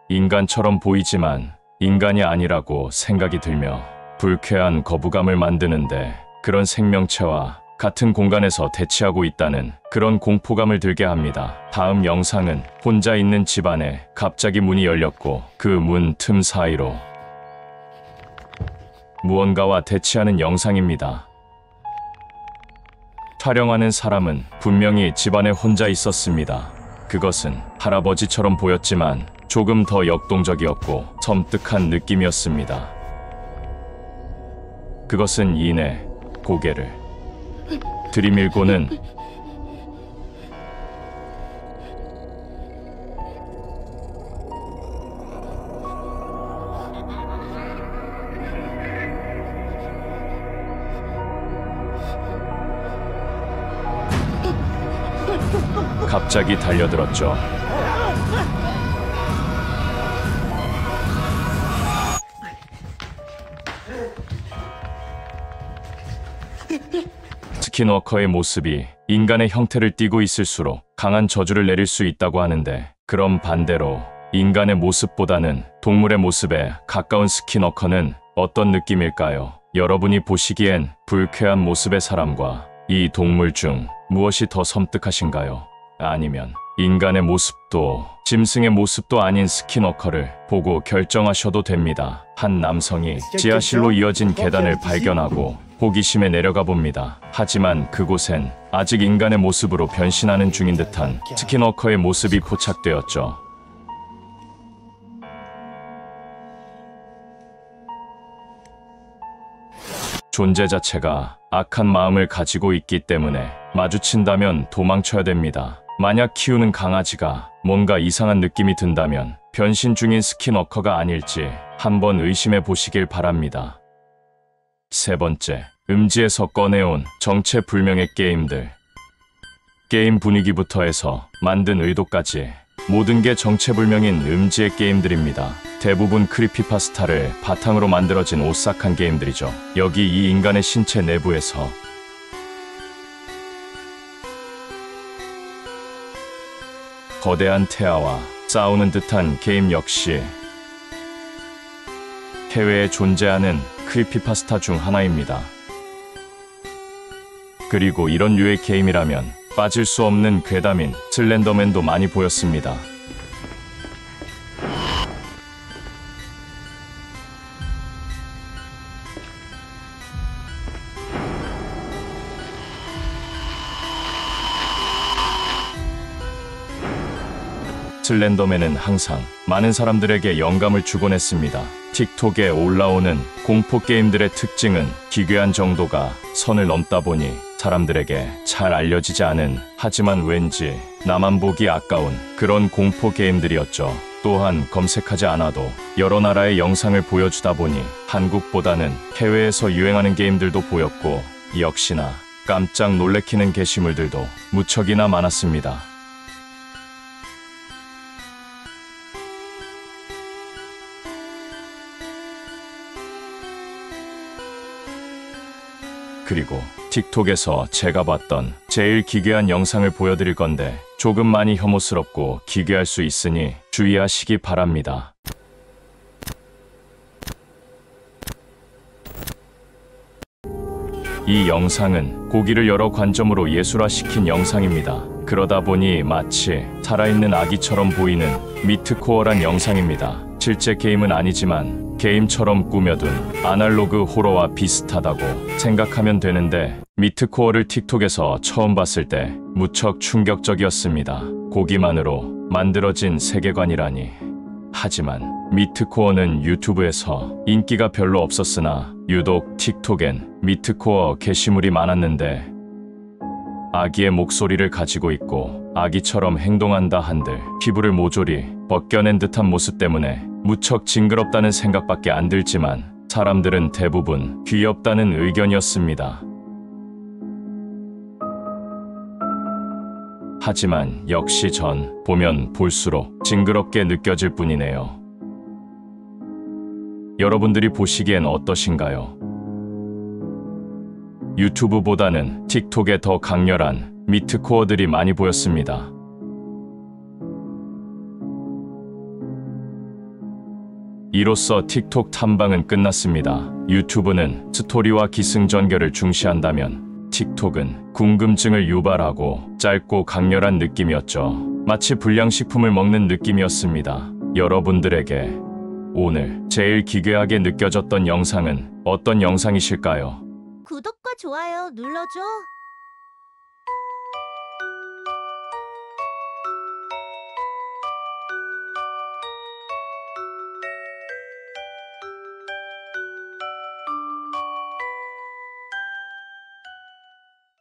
인간처럼 보이지만 인간이 아니라고 생각이 들며 불쾌한 거부감을 만드는데, 그런 생명체와 같은 공간에서 대치하고 있다는 그런 공포감을 들게 합니다. 다음 영상은 혼자 있는 집안에 갑자기 문이 열렸고 그 문 틈 사이로 무언가와 대치하는 영상입니다. 촬영하는 사람은 분명히 집안에 혼자 있었습니다. 그것은 할아버지처럼 보였지만 조금 더 역동적이었고 섬뜩한 느낌이었습니다. 그것은 이내 고개를 들이밀고는 갑자기 달려들었죠. 스킨워커의 모습이 인간의 형태를 띠고 있을수록 강한 저주를 내릴 수 있다고 하는데, 그럼 반대로 인간의 모습보다는 동물의 모습에 가까운 스킨워커는 어떤 느낌일까요? 여러분이 보시기엔 불쾌한 모습의 사람과 이 동물 중 무엇이 더 섬뜩하신가요? 아니면 인간의 모습도 짐승의 모습도 아닌 스킨워커를 보고 결정하셔도 됩니다. 한 남성이 지하실로 이어진 계단을 발견하고 호기심에 내려가 봅니다. 하지만 그곳엔 아직 인간의 모습으로 변신하는 중인 듯한 스킨워커의 모습이 포착되었죠. 존재 자체가 악한 마음을 가지고 있기 때문에 마주친다면 도망쳐야 됩니다. 만약 키우는 강아지가 뭔가 이상한 느낌이 든다면 변신 중인 스킨워커가 아닐지 한번 의심해 보시길 바랍니다. 세 번째, 음지에서 꺼내온 정체불명의 게임들. 게임 분위기부터 해서 만든 의도까지 모든 게 정체불명인 음지의 게임들입니다. 대부분 크리피파스타를 바탕으로 만들어진 오싹한 게임들이죠. 여기 이 인간의 신체 내부에서 거대한 태아와 싸우는 듯한 게임 역시 해외에 존재하는 크리피파스타 중 하나입니다. 그리고 이런 류의 게임이라면 빠질 수 없는 괴담인 슬렌더맨도 많이 보였습니다. 슬렌더맨은 항상 많은 사람들에게 영감을 주곤 했습니다. 틱톡에 올라오는 공포 게임들의 특징은 기괴한 정도가 선을 넘다 보니 사람들에게 잘 알려지지 않은, 하지만 왠지 나만 보기 아까운 그런 공포 게임들이었죠. 또한 검색하지 않아도 여러 나라의 영상을 보여주다 보니 한국보다는 해외에서 유행하는 게임들도 보였고, 역시나 깜짝 놀래키는 게시물들도 무척이나 많았습니다. 그리고 틱톡에서 제가 봤던 제일 기괴한 영상을 보여드릴 건데 조금 많이 혐오스럽고 기괴할 수 있으니 주의하시기 바랍니다. 이 영상은 고기를 여러 관점으로 예술화시킨 영상입니다. 그러다 보니 마치 살아있는 아기처럼 보이는 미트코어란 영상입니다. 실제 게임은 아니지만 게임처럼 꾸며둔 아날로그 호러와 비슷하다고 생각하면 되는데, 미트코어를 틱톡에서 처음 봤을 때 무척 충격적이었습니다. 고기만으로 만들어진 세계관이라니. 하지만 미트코어는 유튜브에서 인기가 별로 없었으나 유독 틱톡엔 미트코어 게시물이 많았는데, 아기의 목소리를 가지고 있고 아기처럼 행동한다 한들 피부를 모조리 벗겨낸 듯한 모습 때문에 무척 징그럽다는 생각밖에 안 들지만, 사람들은 대부분 귀엽다는 의견이었습니다. 하지만 역시 전 보면 볼수록 징그럽게 느껴질 뿐이네요. 여러분들이 보시기엔 어떠신가요? 유튜브보다는 틱톡에 더 강렬한 미트코어들이 많이 보였습니다. 이로써 틱톡 탐방은 끝났습니다. 유튜브는 스토리와 기승전결을 중시한다면 틱톡은 궁금증을 유발하고 짧고 강렬한 느낌이었죠. 마치 불량식품을 먹는 느낌이었습니다. 여러분들에게 오늘 제일 기괴하게 느껴졌던 영상은 어떤 영상이실까요? 구독과 좋아요 눌러줘.